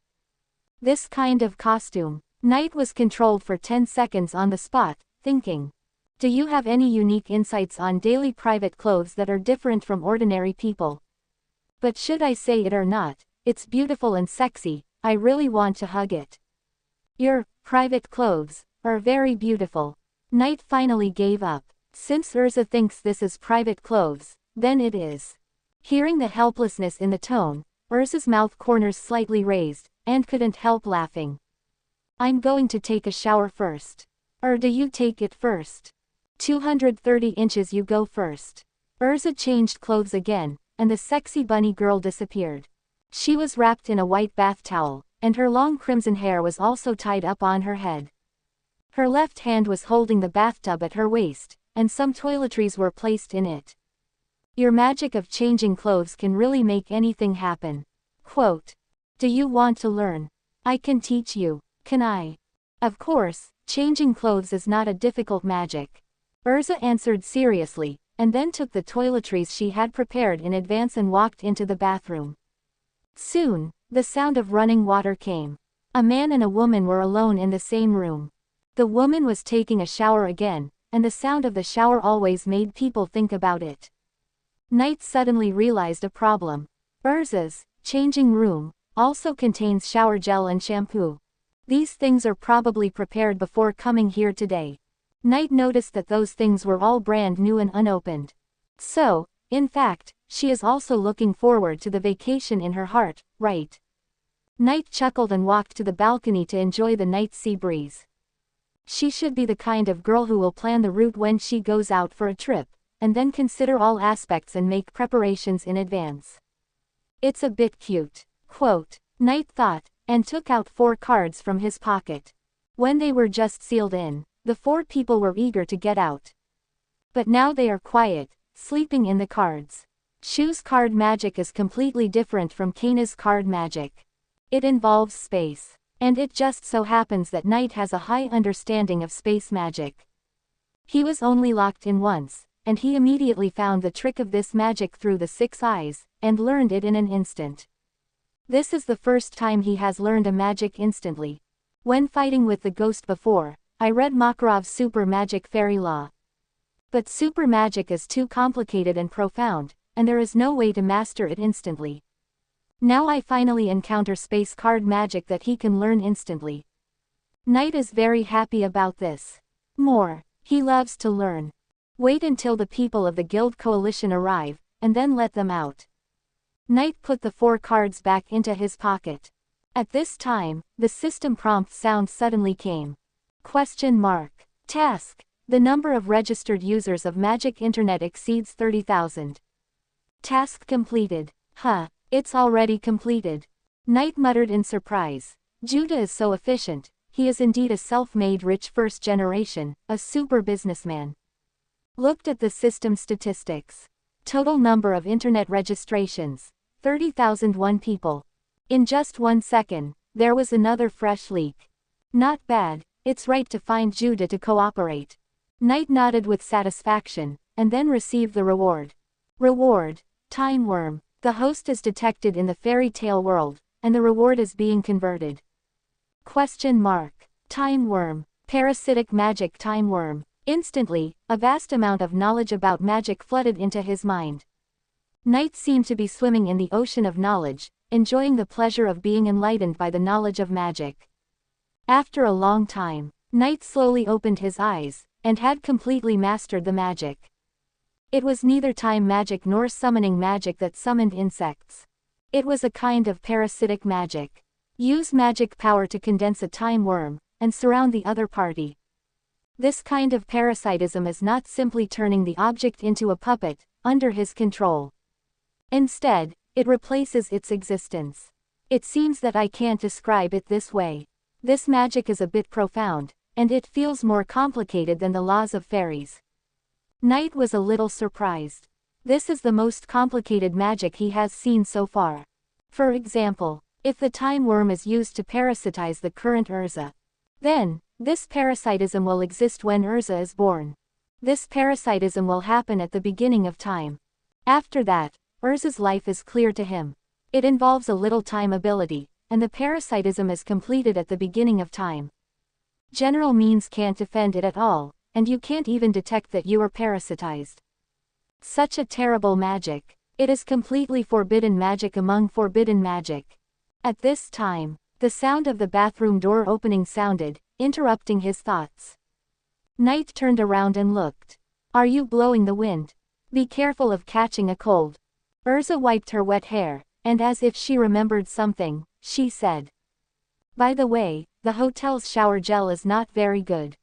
Speaker 1: This kind of costume. Knight was controlled for 10 seconds on the spot, thinking. Do you have any unique insights on daily private clothes that are different from ordinary people? But should I say it or not, it's beautiful and sexy, I really want to hug it. Your private clothes are very beautiful. Knight finally gave up. Since Urza thinks this is private clothes, then it is. Hearing the helplessness in the tone, Urza's mouth corners slightly raised, and couldn't help laughing. I'm going to take a shower first. Or do you take it first? 230 inches you go first. Urza changed clothes again, and the sexy bunny girl disappeared. She was wrapped in a white bath towel, and her long crimson hair was also tied up on her head. Her left hand was holding the bathtub at her waist, and some toiletries were placed in it. Your magic of changing clothes can really make anything happen. Quote. Do you want to learn? I can teach you. Can I? Of course, changing clothes is not a difficult magic. Urza answered seriously, and then took the toiletries she had prepared in advance and walked into the bathroom. Soon, the sound of running water came. A man and a woman were alone in the same room. The woman was taking a shower again, and the sound of the shower always made people think about it. Knight suddenly realized a problem. Urza's changing room also contains shower gel and shampoo. These things are probably prepared before coming here today. Knight noticed that those things were all brand new and unopened. So, in fact, she is also looking forward to the vacation in her heart, right? Knight chuckled and walked to the balcony to enjoy the night sea breeze. She should be the kind of girl who will plan the route when she goes out for a trip, and then consider all aspects and make preparations in advance. It's a bit cute. Quote. Knight thought, and took out 4 cards from his pocket. When they were just sealed in, the 4 people were eager to get out. But now they are quiet, sleeping in the cards. Shu's card magic is completely different from Kana's card magic. It involves space. And it just so happens that Knight has a high understanding of space magic. He was only locked in once, and he immediately found the trick of this magic through the 6 eyes, and learned it in an instant. This is the first time he has learned a magic instantly. When fighting with the ghost before, I read Makarov's super magic fairy law. But super magic is too complicated and profound, and there is no way to master it instantly. Now I finally encounter space card magic that he can learn instantly. Knight is very happy about this. More, he loves to learn. Wait until the people of the Guild Coalition arrive, and then let them out. Knight put the 4 cards back into his pocket. At this time, the system prompt sound suddenly came. Question mark. Task. The number of registered users of Magic Internet exceeds 30,000. Task completed. Huh, it's already completed. Knight muttered in surprise. Judah is so efficient, he is indeed a self-made rich first generation, a super businessman. Looked at the system statistics. Total number of internet registrations, 30,001 people. In just 1 second, there was another fresh leak. Not bad, it's right to find Judah to cooperate. Knight nodded with satisfaction, and then received the reward. Reward. Time worm. The host is detected in the fairy tale world, and the reward is being converted. Question mark. Time worm. Parasitic magic time worm. Instantly, a vast amount of knowledge about magic flooded into his mind. Knight seemed to be swimming in the ocean of knowledge, enjoying the pleasure of being enlightened by the knowledge of magic. After a long time, Knight slowly opened his eyes, and had completely mastered the magic. It was neither time magic nor summoning magic that summoned insects. It was a kind of parasitic magic. Use magic power to condense a time worm, and surround the other party. This kind of parasitism is not simply turning the object into a puppet, under his control. Instead, it replaces its existence. It seems that I can't describe it this way. This magic is a bit profound, and it feels more complicated than the laws of fairies. Knight was a little surprised. This is the most complicated magic he has seen so far. For example, if the time worm is used to parasitize the current Urza, then, this parasitism will exist when Urza is born. This parasitism will happen at the beginning of time. After that, Urza's life is clear to him. It involves a little time ability, and the parasitism is completed at the beginning of time. General means can't defend it at all, and you can't even detect that you are parasitized. Such a terrible magic. It is completely forbidden magic among forbidden magic. At this time, the sound of the bathroom door opening sounded, interrupting his thoughts. Knight turned around and looked. Are you blowing the wind? Be careful of catching a cold. Urza wiped her wet hair, and as if she remembered something, she said. By the way, the hotel's shower gel is not very good.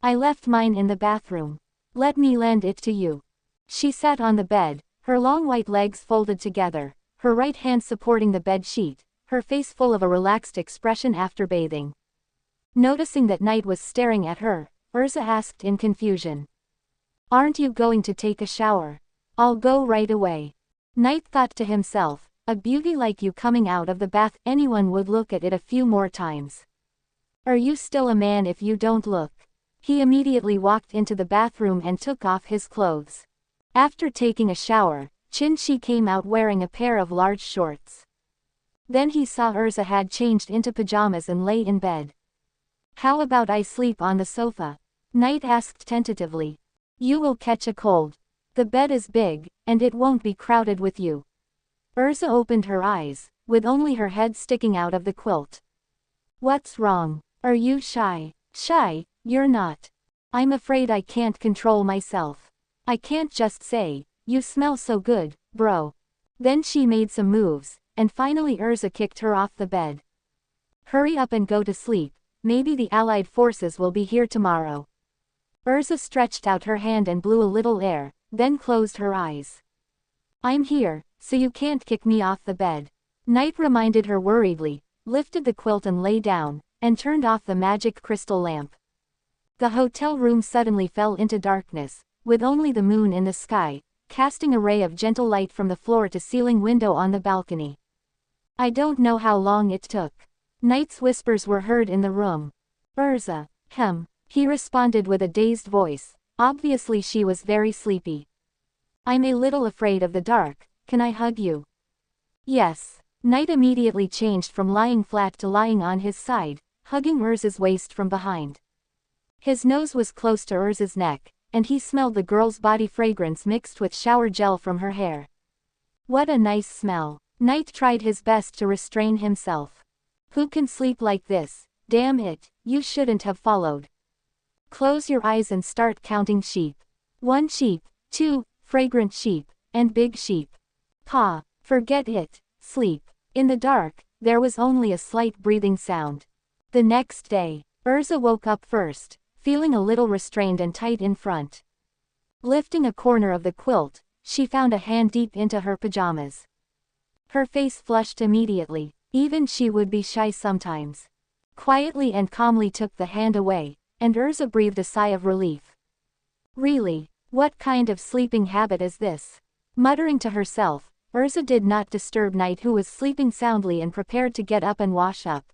Speaker 1: I left mine in the bathroom. Let me lend it to you. She sat on the bed, her long white legs folded together, her right hand supporting the bed sheet, her face full of a relaxed expression after bathing. Noticing that Knight was staring at her, Urza asked in confusion. Aren't you going to take a shower? I'll go right away. Knight thought to himself, a beauty like you coming out of the bath, anyone would look at it a few more times. Are you still a man if you don't look? He immediately walked into the bathroom and took off his clothes. After taking a shower, Shi came out wearing a pair of large shorts. Then he saw Urza had changed into pajamas and lay in bed. How about I sleep on the sofa? Knight asked tentatively. You will catch a cold. The bed is big, and it won't be crowded with you. Urza opened her eyes, with only her head sticking out of the quilt. What's wrong? Are you shy? Shy? You're not. I'm afraid I can't control myself. I can't just say, you smell so good, bro. Then she made some moves, and finally Urza kicked her off the bed. Hurry up and go to sleep, maybe the Allied forces will be here tomorrow. Urza stretched out her hand and blew a little air, then closed her eyes. I'm here, so you can't kick me off the bed. Knight reminded her worriedly, lifted the quilt and lay down, and turned off the magic crystal lamp. The hotel room suddenly fell into darkness, with only the moon in the sky, casting a ray of gentle light from the floor-to-ceiling window on the balcony. I don't know how long it took. Knight's whispers were heard in the room. Urza, he responded with a dazed voice. Obviously she was very sleepy. I'm a little afraid of the dark, can I hug you? Yes. Knight immediately changed from lying flat to lying on his side, hugging Urza's waist from behind. His nose was close to Urza's neck, and he smelled the girl's body fragrance mixed with shower gel from her hair. What a nice smell. Knight tried his best to restrain himself. Who can sleep like this? Damn it, you shouldn't have followed. Close your eyes and start counting sheep. 1 sheep, 2, fragrant sheep, and big sheep. Pa, forget it, sleep. In the dark, there was only a slight breathing sound. The next day, Urza woke up first, feeling a little restrained and tight in front. Lifting a corner of the quilt, she found a hand deep into her pajamas. Her face flushed immediately, even she would be shy sometimes. Quietly and calmly took the hand away, and Urza breathed a sigh of relief. Really, what kind of sleeping habit is this? Muttering to herself, Urza did not disturb Knight, who was sleeping soundly and prepared to get up and wash up.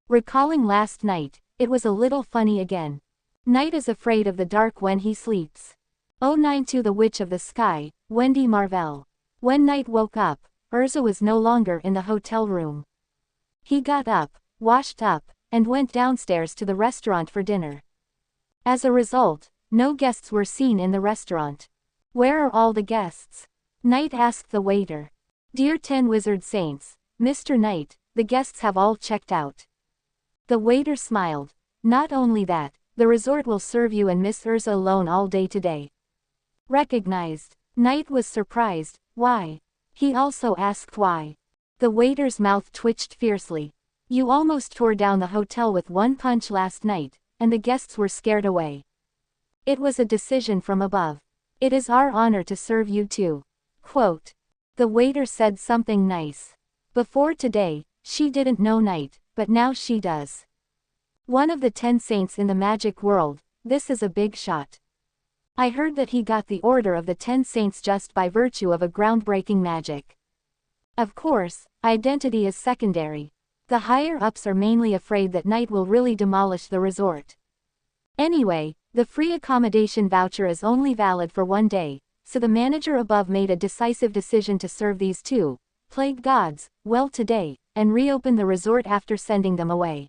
Speaker 1: Recalling last night, it was a little funny again. Knight is afraid of the dark when he sleeps. 09 to the Witch of the Sky, Wendy Marvell. When Knight woke up, Urza was no longer in the hotel room. He got up, washed up, and went downstairs to the restaurant for dinner. As a result, no guests were seen in the restaurant. Where are all the guests? Knight asked the waiter. Dear 10 Wizard Saints, Mr. Knight, the guests have all checked out. The waiter smiled. Not only that, the resort will serve you and Miss Urza alone all day today. Recognized. Knight was surprised. Why? He also asked why. The waiter's mouth twitched fiercely. You almost tore down the hotel with one punch last night, and the guests were scared away. It was a decision from above. It is our honor to serve you too. Quote. The waiter said something nice. Before today, she didn't know Knight, but now she does. One of the 10 saints in the magic world, this is a big shot. I heard that he got the order of the 10 saints just by virtue of a groundbreaking magic. Of course, identity is secondary. The higher-ups are mainly afraid that Knight will really demolish the resort. Anyway, the free accommodation voucher is only valid for 1 day, so the manager above made a decisive decision to serve these two plague gods well today, and reopen the resort after sending them away.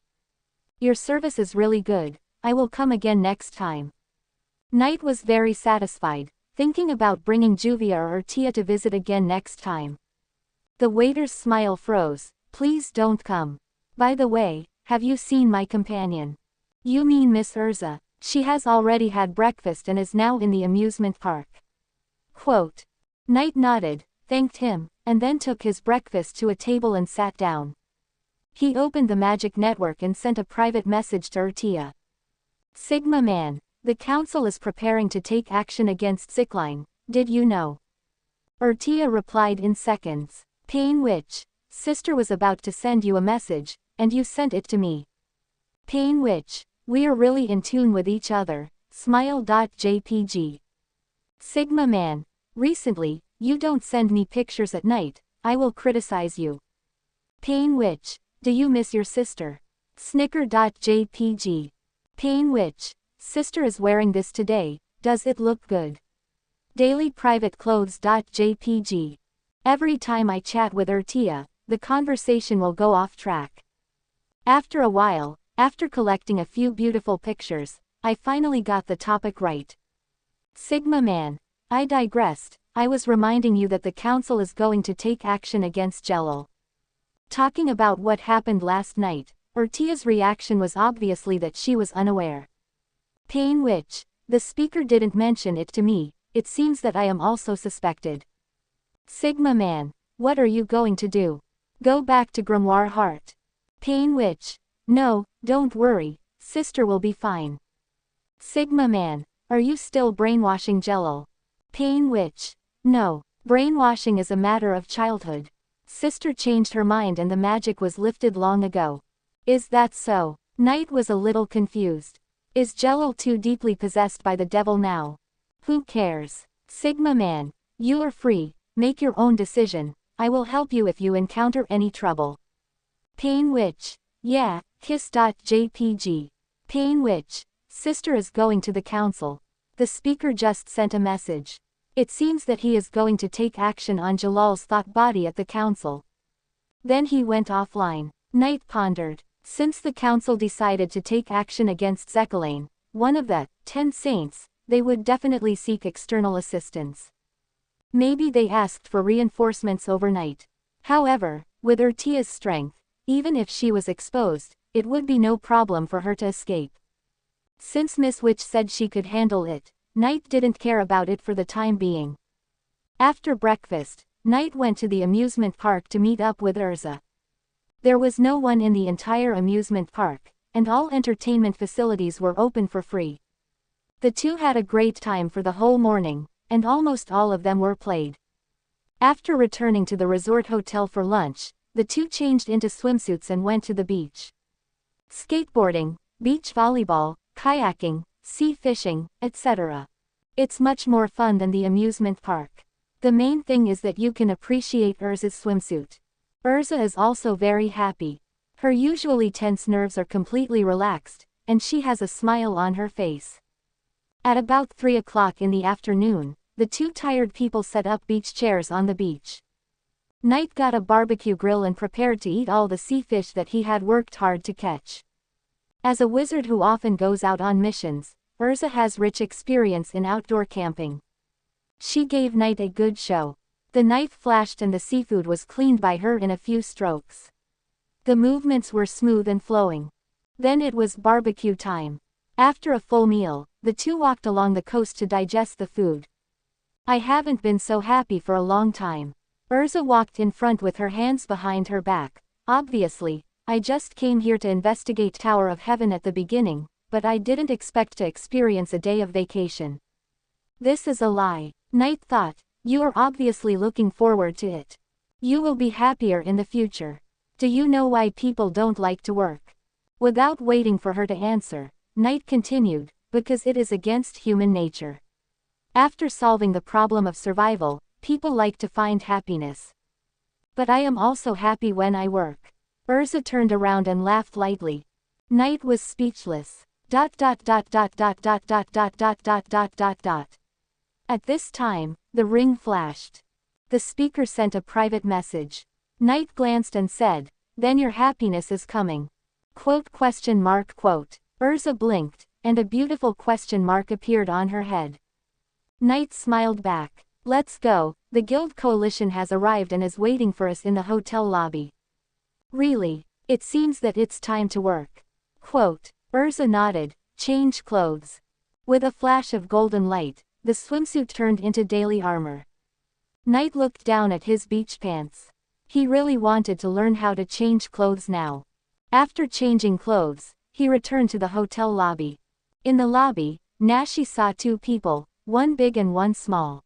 Speaker 1: Your service is really good, I will come again next time. Knight was very satisfied, thinking about bringing Juvia or Urtia to visit again next time. The waiter's smile froze. Please don't come. By the way, have you seen my companion? You mean Miss Urza? She has already had breakfast and is now in the amusement park. Quote. Knight nodded, thanked him, and then took his breakfast to a table and sat down. He opened the magic network and sent a private message to Urtia. Sigma Man, the council is preparing to take action against Zickline, did you know? Urtia replied in seconds. Pain Witch, Sister was about to send you a message, and you sent it to me. Pain Witch, we are really in tune with each other, smile.jpg. Sigma Man, recently, you don't send me pictures at night, I will criticize you. Pain Witch, do you miss your sister? Snicker.jpg. Pain Witch, Sister is wearing this today, does it look good? Dailyprivateclothes.jpg. Every time I chat with Urtia, the conversation will go off track. After a while, after collecting a few beautiful pictures, I finally got the topic right. Sigma Man, I digressed, I was reminding you that the council is going to take action against Jelal. Talking about what happened last night, Urtia's reaction was obviously that she was unaware. Pain Witch, the speaker didn't mention it to me, it seems that I am also suspected. Sigma Man, what are you going to do? Go back to Grimoire Heart. Pain Witch, no, don't worry, Sister will be fine. Sigma Man, are you still brainwashing Jelal? Pain Witch, no, brainwashing is a matter of childhood. Sister changed her mind and the magic was lifted long ago. Is that so? Knight was a little confused. Is Jelal too deeply possessed by the devil now? Who cares? Sigma Man, you are free, make your own decision, I will help you if you encounter any trouble. Pain Witch, yeah, kiss.jpg. Pain Witch, Sister is going to the council. The speaker just sent a message. It seems that he is going to take action on Jalal's thought body at the council. Then he went offline. Knight pondered. Since the council decided to take action against Zickline, one of the 10 saints, they would definitely seek external assistance. Maybe they asked for reinforcements overnight. However, with Urtia's strength, even if she was exposed, it would be no problem for her to escape. Since Miss Witch said she could handle it, Knight didn't care about it for the time being. After breakfast, Knight went to the amusement park to meet up with Urza. There was no one in the entire amusement park, and all entertainment facilities were open for free. The two had a great time for the whole morning, and almost all of them were played. After returning to the resort hotel for lunch, the two changed into swimsuits and went to the beach. Skateboarding, beach volleyball, kayaking, sea fishing, etc. It's much more fun than the amusement park. The main thing is that you can appreciate Urza's swimsuit. Urza is also very happy. Her usually tense nerves are completely relaxed, and she has a smile on her face. At about 3 o'clock in the afternoon, the two tired people set up beach chairs on the beach. Knight got a barbecue grill and prepared to eat all the sea fish that he had worked hard to catch. As a wizard who often goes out on missions, Urza has rich experience in outdoor camping. She gave Knight a good show. The knife flashed and the seafood was cleaned by her in a few strokes. The movements were smooth and flowing. Then it was barbecue time. After a full meal, the two walked along the coast to digest the food. I haven't been so happy for a long time. Urza walked in front with her hands behind her back. Obviously, I just came here to investigate Tower of Heaven at the beginning, but I didn't expect to experience a day of vacation. This is a lie, Knight thought. You are obviously looking forward to it. You will be happier in the future. Do you know why people don't like to work? Without waiting for her to answer, Knight continued, because it is against human nature. After solving the problem of survival, people like to find happiness. But I am also happy when I work. Urza turned around and laughed lightly. Knight was speechless. At this time, the ring flashed. The speaker sent a private message. Knight glanced and said, "Then your happiness is coming." Quote? Urza blinked, and a beautiful question mark appeared on her head. Knight smiled back. "Let's go, the Guild Coalition has arrived and is waiting for us in the hotel lobby." Really? It seems that it's time to work. Urza nodded. Change clothes. With a flash of golden light, the swimsuit turned into daily armor. Knight looked down at his beach pants. He really wanted to learn how to change clothes now. After changing clothes, he returned to the hotel lobby. In the lobby, Nashi saw two people, one big and one small.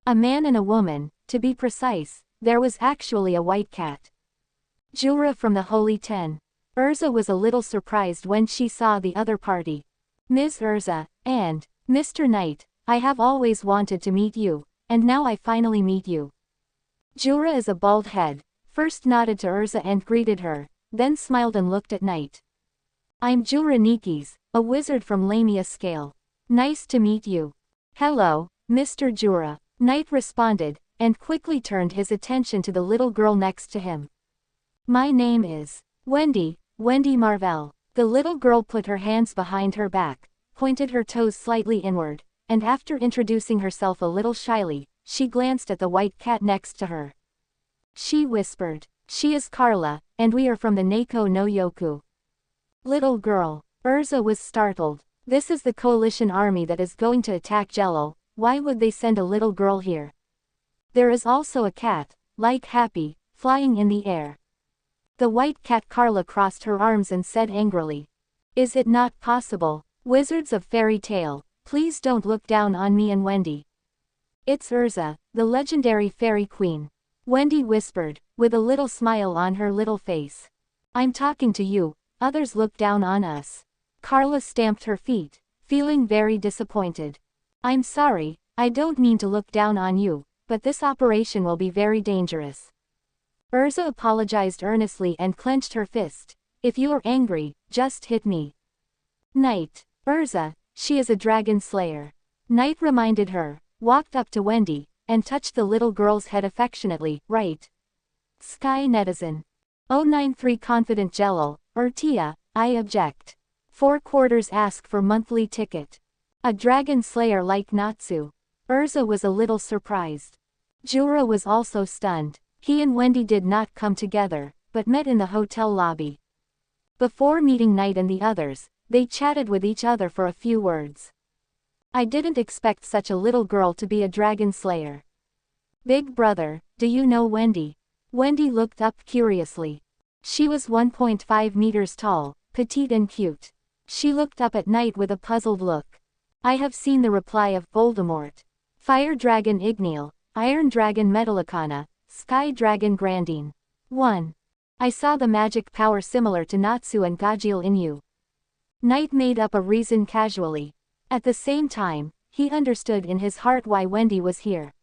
Speaker 1: A man and a woman, to be precise. There was actually a white cat. Jura from the Holy Ten. Urza was a little surprised when she saw the other party. Ms. Urza, and Mr. Knight, I have always wanted to meet you, and now I finally meet you. Jura is a bald head, first nodded to Urza and greeted her, then smiled and looked at Knight. I'm Jura Nikis, a wizard from Lamia Scale. Nice to meet you. Hello, Mr. Jura, Knight responded, and quickly turned his attention to the little girl next to him. My name is Wendy Marvell. The little girl put her hands behind her back, pointed her toes slightly inward, and after introducing herself a little shyly, she glanced at the white cat next to her. She whispered, "She is Carla, and we are from the Neko no Yoku." Little girl. Urza was startled. This is the coalition army that is going to attack Jello. Why would they send a little girl here? There is also a cat, like Happy, flying in the air. The white cat. Carla crossed her arms and said angrily. Is it not possible? Wizards of fairy tale, please don't look down on me and Wendy. It's Urza, the legendary fairy queen. Wendy whispered, with a little smile on her little face. I'm talking to you, others look down on us. Carla stamped her feet, feeling very disappointed. I'm sorry, I don't mean to look down on you, but this operation will be very dangerous. Urza apologized earnestly and clenched her fist. If you are angry, just hit me. Knight. Urza, she is a dragon slayer. Knight reminded her, walked up to Wendy, and touched the little girl's head affectionately. Right. Sky Netizen. 093 Confident Jello, Tia, I object. 4 quarters ask for monthly ticket. A dragon slayer like Natsu. Urza was a little surprised. Jura was also stunned. He and Wendy did not come together, but met in the hotel lobby. Before meeting Knight and the others, they chatted with each other for a few words. I didn't expect such a little girl to be a dragon slayer. Big brother, do you know Wendy? Wendy looked up curiously. She was 1.5 meters tall, petite and cute. She looked up at Knight with a puzzled look. I have seen the reply of Voldemort. Fire Dragon Igneel, Iron Dragon Metallicana, Sky Dragon Grandine. 1. I saw the magic power similar to Natsu and Gajeel in you. Knight made up a reason casually. At the same time, he understood in his heart why Wendy was here.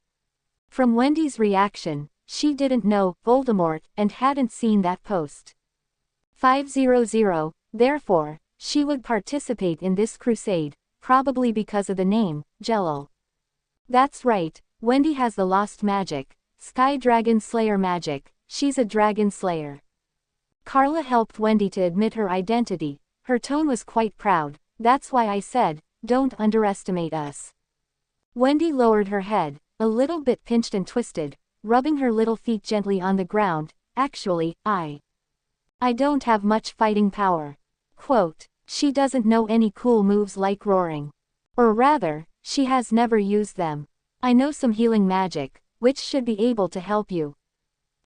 Speaker 1: From Wendy's reaction, she didn't know Voldemort and hadn't seen that post. 500, therefore, she would participate in this crusade, probably because of the name, Jello. That's right, Wendy has the lost magic, Sky Dragon Slayer magic, she's a dragon slayer. Carla helped Wendy to admit her identity, her tone was quite proud, that's why I said, don't underestimate us. Wendy lowered her head, a little bit pinched and twisted, rubbing her little feet gently on the ground. Actually, I don't have much fighting power. Quote, she doesn't know any cool moves like roaring. Or rather, she has never used them. I know some healing magic, which should be able to help you.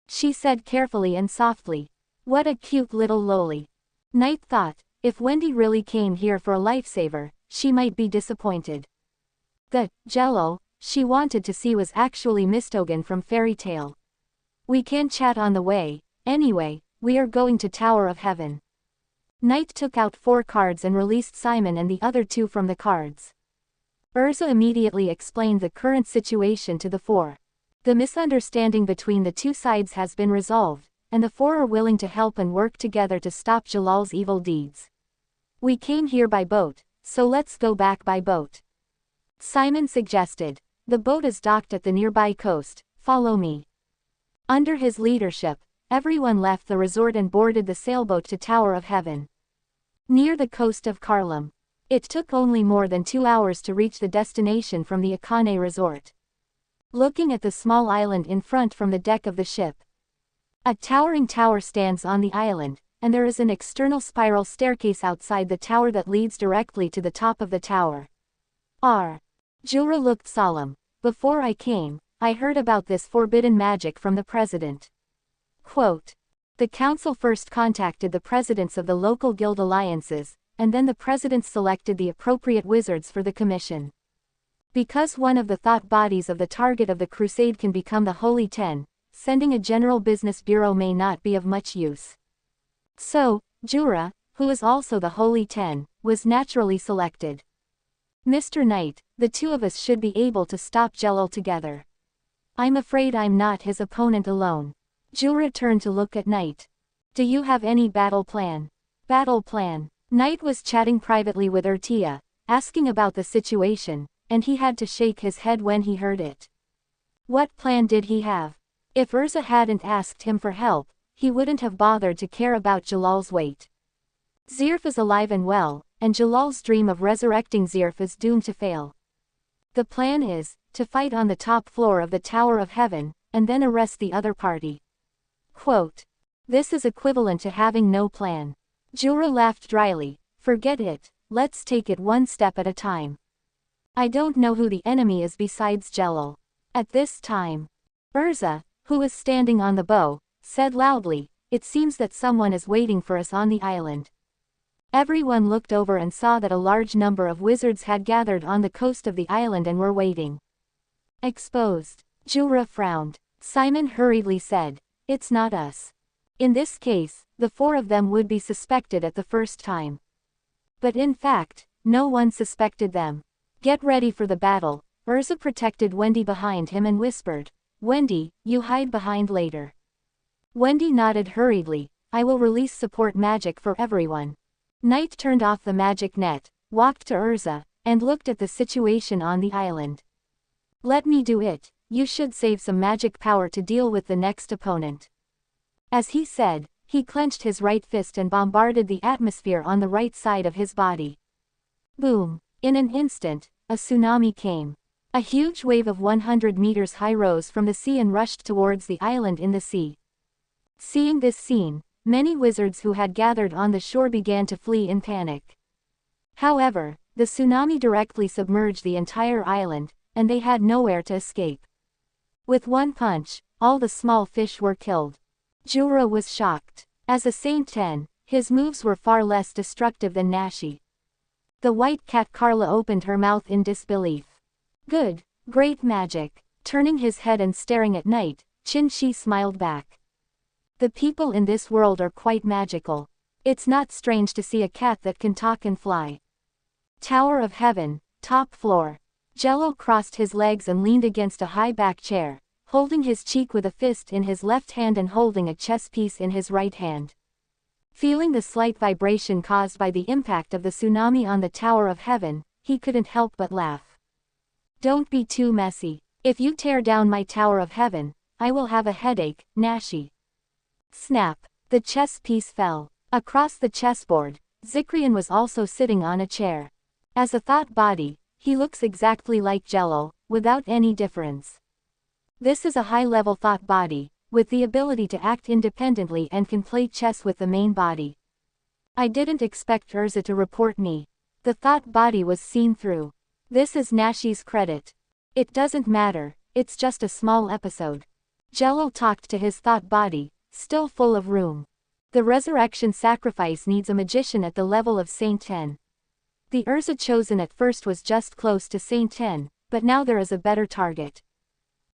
Speaker 1: She said carefully and softly. What a cute little loli. Knight thought, if Wendy really came here for a lifesaver, she might be disappointed. The Jello she wanted to see was actually Mistogan from Fairy Tale. We can chat on the way. Anyway, we are going to Tower of Heaven. Knight took out 4 cards and released Simon and the other 2 from the cards. Urza immediately explained the current situation to the 4. The misunderstanding between the 2 sides has been resolved, and the 4 are willing to help and work together to stop Jalal's evil deeds. We came here by boat, so let's go back by boat. Simon suggested. The boat is docked at the nearby coast, follow me. Under his leadership, everyone left the resort and boarded the sailboat to Tower of Heaven. Near the coast of Karlam. It took only more than 2 hours to reach the destination from the Akane resort. Looking at the small island in front from the deck of the ship. A towering tower stands on the island, and there is an external spiral staircase outside the tower that leads directly to the top of the tower. Jura looked solemn. Before I came, I heard about this forbidden magic from the president. Quote, the council first contacted the presidents of the local guild alliances, and then the presidents selected the appropriate wizards for the commission. Because one of the thought bodies of the target of the crusade can become the Holy 10, sending a general business bureau may not be of much use. So, Jura, who is also the Holy 10, was naturally selected. Mr. Knight, the 2 of us should be able to stop Jelal together. I'm afraid I'm not his opponent alone. Jura turned to look at Knight. Do you have any battle plan? Battle plan. Knight was chatting privately with Urtia, asking about the situation, and he had to shake his head when he heard it. What plan did he have? If Urza hadn't asked him for help, he wouldn't have bothered to care about Jalal's weight. Zirf is alive and well, and Jalal's dream of resurrecting Zirf is doomed to fail. The plan is, to fight on the top floor of the Tower of Heaven, and then arrest the other party. Quote, this is equivalent to having no plan. Jura laughed dryly. Forget it, let's take it one step at a time. I don't know who the enemy is besides Jelal. At this time, Urza, who was standing on the bow, said loudly, it seems that someone is waiting for us on the island. Everyone looked over and saw that a large number of wizards had gathered on the coast of the island and were waiting. Exposed. Jura frowned. Simon hurriedly said, it's not us. In this case, the 4 of them would be suspected at the first time. But in fact, no one suspected them. Get ready for the battle. Urza protected Wendy behind him and whispered, Wendy, you hide behind later. Wendy nodded hurriedly, I will release support magic for everyone. Knight turned off the magic net, walked to Urza, and looked at the situation on the island. Let me do it, you should save some magic power to deal with the next opponent. As he said, he clenched his right fist and bombarded the atmosphere on the right side of his body. Boom! In an instant, a tsunami came. A huge wave of 100 meters high rose from the sea and rushed towards the island in the sea. Seeing this scene, many wizards who had gathered on the shore began to flee in panic. However, the tsunami directly submerged the entire island, and they had nowhere to escape. With one punch, all the small fish were killed. Jura was shocked. As a Saint 10, his moves were far less destructive than Nashi. The white cat Carla opened her mouth in disbelief. Good, great magic. Turning his head and staring at Knight, Qin-Shi smiled back. The people in this world are quite magical. It's not strange to see a cat that can talk and fly. Tower of Heaven, top floor. Jello crossed his legs and leaned against a high-back chair, holding his cheek with a fist in his left hand and holding a chess piece in his right hand. Feeling the slight vibration caused by the impact of the tsunami on the Tower of Heaven, he couldn't help but laugh. Don't be too messy. If you tear down my Tower of Heaven, I will have a headache, Nashi. Snap. The chess piece fell. Across the chessboard, Zikrian was also sitting on a chair. As a thought body, he looks exactly like Jello, without any difference. This is a high-level thought body, with the ability to act independently and can play chess with the main body. I didn't expect Urza to report me. The thought body was seen through. This is Nashi's credit. It doesn't matter, it's just a small episode. Jello talked to his thought body, still full of room. The resurrection sacrifice needs a magician at the level of Saint 10. The Urza chosen at first was just close to Saint 10, but now there is a better target.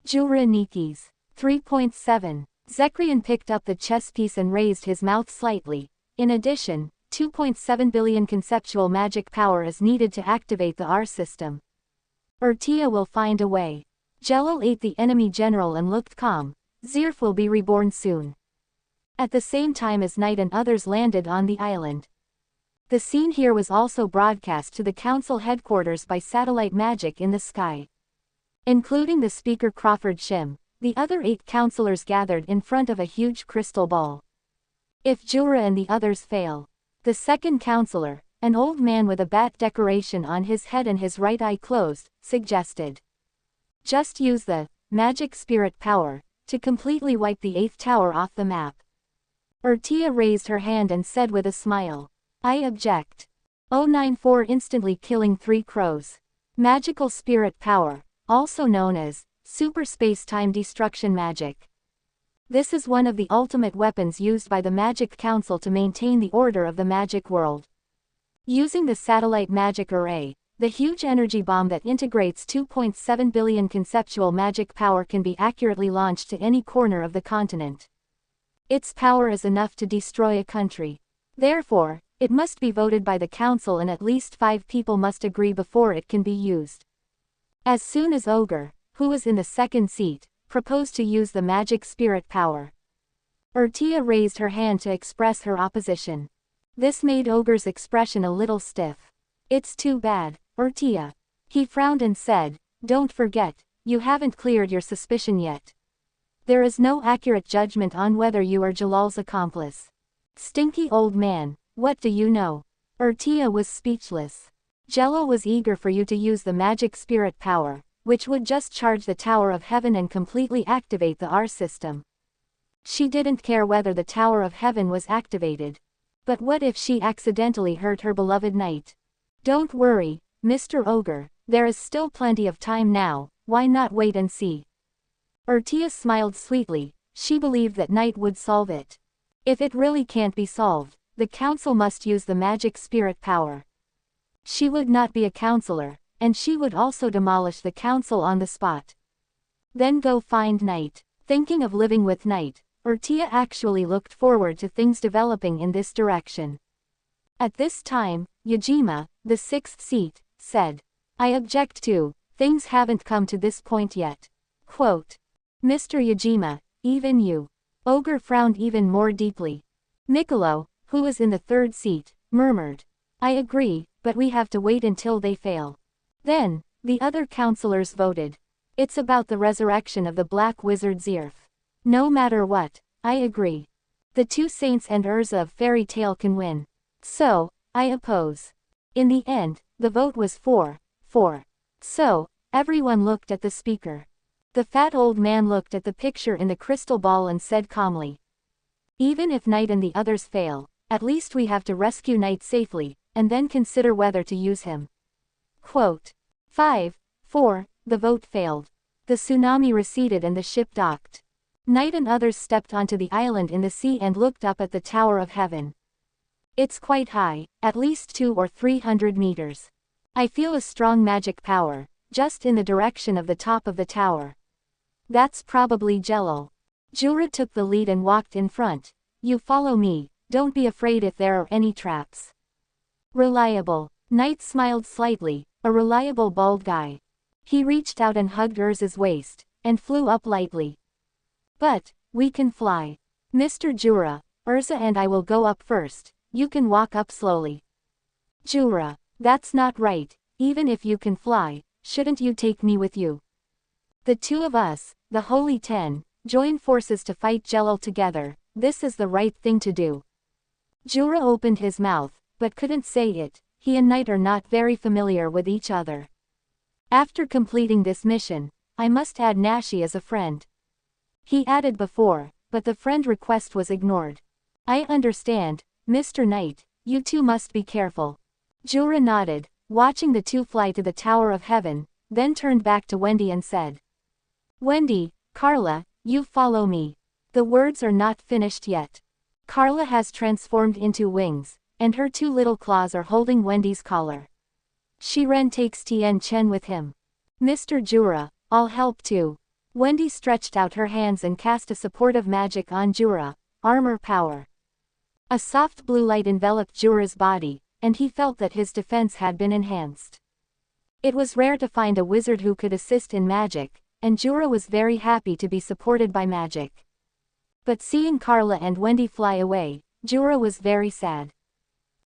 Speaker 1: Jura Nikis. 3.7. Zekrian picked up the chess piece and raised his mouth slightly. In addition, 2.7 billion conceptual magic power is needed to activate the R system. Urtia will find a way. Jello ate the enemy general and looked calm. Zirf will be reborn soon. At the same time as Knight and others landed on the island. The scene here was also broadcast to the council headquarters by satellite magic in the sky. Including the speaker Crawford Shim, the other 8 counselors gathered in front of a huge crystal ball. If Jura and the others fail, the second counselor, an old man with a bat decoration on his head and his right eye closed, suggested. Just use the magic spirit power to completely wipe the 8th tower off the map. Urtia raised her hand and said with a smile, I object. 094 instantly killing 3 crows. Magical spirit power, also known as super space-time destruction magic. This is one of the ultimate weapons used by the Magic Council to maintain the order of the magic world. Using the satellite magic array, the huge energy bomb that integrates 2.7 billion conceptual magic power can be accurately launched to any corner of the continent. Its power is enough to destroy a country. Therefore, it must be voted by the council and at least 5 people must agree before it can be used. As soon as Ogre, who was in the second seat, proposed to use the magic spirit power, Urtia raised her hand to express her opposition. This made Ogre's expression a little stiff. It's too bad, Urtia. He frowned and said, don't forget, you haven't cleared your suspicion yet. There is no accurate judgment on whether you are Jalal's accomplice. Stinky old man, what do you know? Urtia was speechless. Jello was eager for you to use the magic spirit power, which would just charge the Tower of Heaven and completely activate the R system. She didn't care whether the Tower of Heaven was activated. But what if she accidentally hurt her beloved knight? Don't worry, Mr. Ogre, there is still plenty of time now, why not wait and see? Urtia smiled sweetly, she believed that Knight would solve it. If it really can't be solved, the council must use the magic spirit power. She would not be a counselor, and she would also demolish the council on the spot. Then go find Knight. Thinking of living with Knight, Urtia actually looked forward to things developing in this direction. At this time, Yajima, the 6th seat, said, I object to, things haven't come to this point yet. Quote. Mr. Yajima, even you. Ogre frowned even more deeply. Niccolo, who was in the 3rd seat, murmured. I agree, but we have to wait until they fail. Then, the other counselors voted. It's about the resurrection of the Black Wizard Zirf. No matter what, I agree. The 2 saints and Urza of Fairy Tale can win. So, I oppose. In the end, the vote was 4-4. So, everyone looked at the speaker. The fat old man looked at the picture in the crystal ball and said calmly. Even if Knight and the others fail, at least we have to rescue Knight safely, and then consider whether to use him. Quote. 5-4, the vote failed. The tsunami receded and the ship docked. Knight and others stepped onto the island in the sea and looked up at the Tower of Heaven. It's quite high, at least 200 or 300 meters. I feel a strong magic power, just in the direction of the top of the tower. That's probably Jello. Jura took the lead and walked in front. You follow me, don't be afraid if there are any traps. Reliable. Knight smiled slightly, a reliable bald guy. He reached out and hugged Urza's waist, and flew up lightly. But, we can fly. Mr. Jura, Urza and I will go up first, you can walk up slowly. Jura, that's not right, even if you can fly, shouldn't you take me with you? The 2 of us, the Holy 10, join forces to fight Jello together, this is the right thing to do. Jura opened his mouth, but couldn't say it, he and Knight are not very familiar with each other. After completing this mission, I must add Nashi as a friend. He added before, but the friend request was ignored. I understand, Mr. Knight, you two must be careful. Jura nodded, watching the two fly to the Tower of Heaven, then turned back to Wendy and said, Wendy, Carla, you follow me. The words are not finished yet. Carla has transformed into wings, and her two little claws are holding Wendy's collar. Shiren takes Tien Chen with him. Mr. Jura, I'll help too. Wendy stretched out her hands and cast a supportive magic on Jura, armor power. A soft blue light enveloped Jura's body, and he felt that his defense had been enhanced. It was rare to find a wizard who could assist in magic, and Jura was very happy to be supported by magic. But seeing Carla and Wendy fly away, Jura was very sad.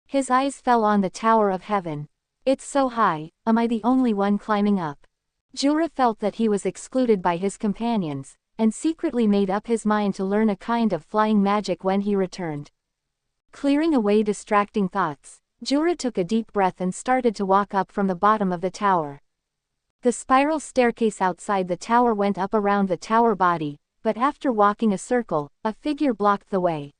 Speaker 1: His eyes fell on the Tower of Heaven. It's so high, am I the only one climbing up? Jura felt that he was excluded by his companions, and secretly made up his mind to learn a kind of flying magic when he returned. Clearing away distracting thoughts, Jura took a deep breath and started to walk up from the bottom of the tower. The spiral staircase outside the tower went up around the tower body, but after walking a circle, a figure blocked the way.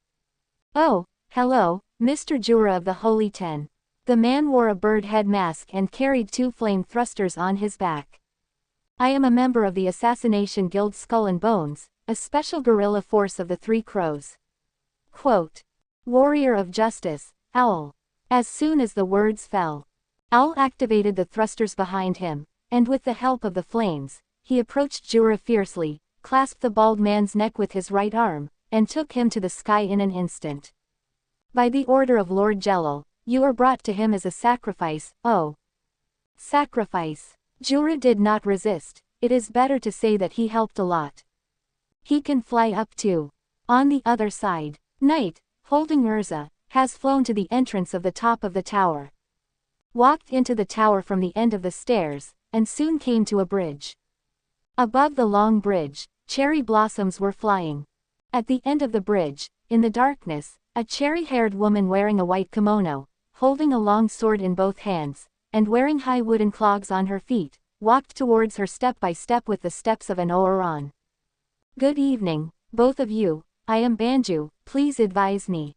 Speaker 1: Oh, hello, Mr. Jura of the Holy Ten. The man wore a bird head mask and carried two flame thrusters on his back. I am a member of the Assassination Guild Skull and Bones, a special guerrilla force of the Three Crows. Quote. Warrior of Justice, Owl. As soon as the words fell, Owl activated the thrusters behind him, and with the help of the flames, he approached Jura fiercely, clasped the bald man's neck with his right arm, and took him to the sky in an instant. By the order of Lord Jelal, you are brought to him as a sacrifice, oh. Sacrifice. Jura did not resist, it is better to say that he helped a lot. He can fly up too. On the other side, Knight, holding Urza, has flown to the entrance of the top of the tower. Walked into the tower from the end of the stairs, and soon came to a bridge. Above the long bridge, cherry blossoms were flying. At the end of the bridge, in the darkness, a cherry-haired woman wearing a white kimono, holding a long sword in both hands, and wearing high wooden clogs on her feet, walked towards her step by step with the steps of an Oran. Good evening, both of you, I am Banju, please advise me.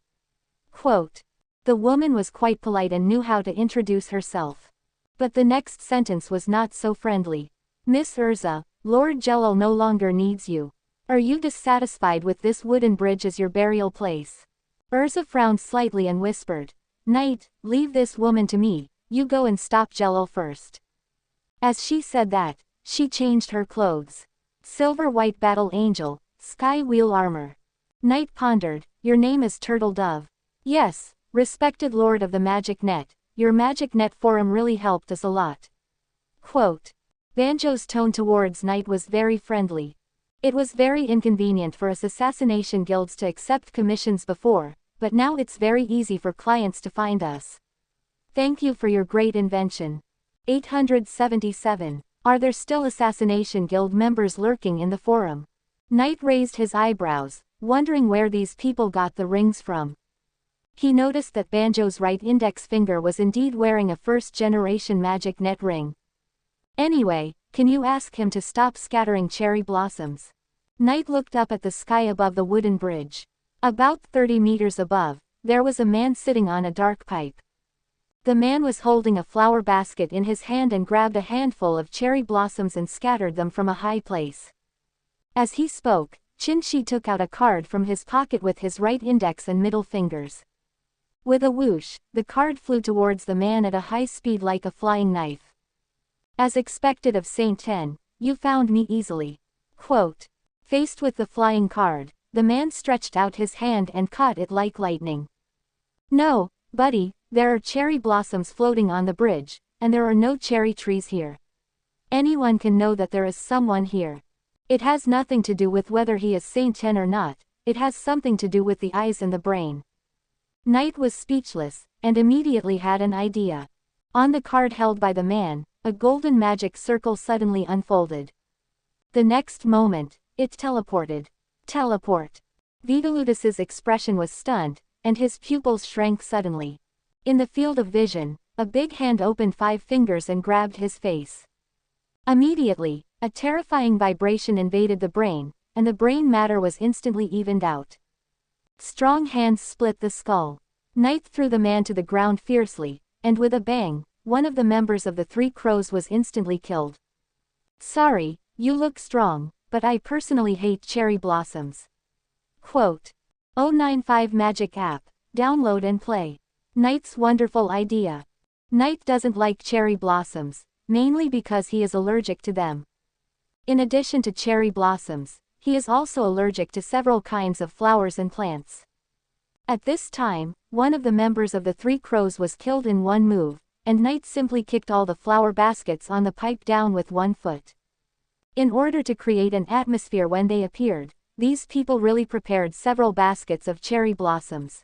Speaker 1: Quote. The woman was quite polite and knew how to introduce herself. But the next sentence was not so friendly. Miss Urza, Lord Jelal no longer needs you. Are you dissatisfied with this wooden bridge as your burial place? Urza frowned slightly and whispered, Knight, leave this woman to me, you go and stop Jelal first. As she said that, she changed her clothes. Silver white battle angel, sky wheel armor. Knight pondered, your name is Turtle Dove. Yes, respected lord of the magic net, your magic net forum really helped us a lot. Quote. Banjo's tone towards Knight was very friendly. It was very inconvenient for us assassination guilds to accept commissions before, but now it's very easy for clients to find us. Thank you for your great invention. 877. Are there still assassination guild members lurking in the forum? Knight raised his eyebrows, wondering where these people got the rings from. He noticed that Banjo's right index finger was indeed wearing a first-generation magic net ring. Anyway, can you ask him to stop scattering cherry blossoms? Knight looked up at the sky above the wooden bridge. About 30 meters above, there was a man sitting on a dark pipe. The man was holding a flower basket in his hand and grabbed a handful of cherry blossoms and scattered them from a high place. As he spoke, Chinshi took out a card from his pocket with his right index and middle fingers. With a whoosh, the card flew towards the man at a high speed like a flying knife. As expected of Saint Ten, you found me easily. Quote. Faced with the flying card, the man stretched out his hand and caught it like lightning. No, buddy, there are cherry blossoms floating on the bridge, and there are no cherry trees here. Anyone can know that there is someone here. It has nothing to do with whether he is Saint Ten or not, it has something to do with the eyes and the brain. Knight was speechless, and immediately had an idea. On the card held by the man, a golden magic circle suddenly unfolded. The next moment, it teleported. Teleport. Vigalutus's expression was stunned, and his pupils shrank suddenly. In the field of vision, a big hand opened 5 fingers and grabbed his face. Immediately, a terrifying vibration invaded the brain, and the brain matter was instantly evened out. Strong hands split the skull. Knight threw the man to the ground fiercely, and with a bang, one of the members of the 3 crows was instantly killed. Sorry, you look strong, but I personally hate cherry blossoms. Quote. 095 Magic App, download and play. Knight's wonderful idea. Knight doesn't like cherry blossoms, mainly because he is allergic to them. In addition to cherry blossoms, he is also allergic to several kinds of flowers and plants. At this time, one of the members of the 3 crows was killed in one move, and Knight simply kicked all the flower baskets on the pipe down with 1 foot. In order to create an atmosphere when they appeared, these people really prepared several baskets of cherry blossoms.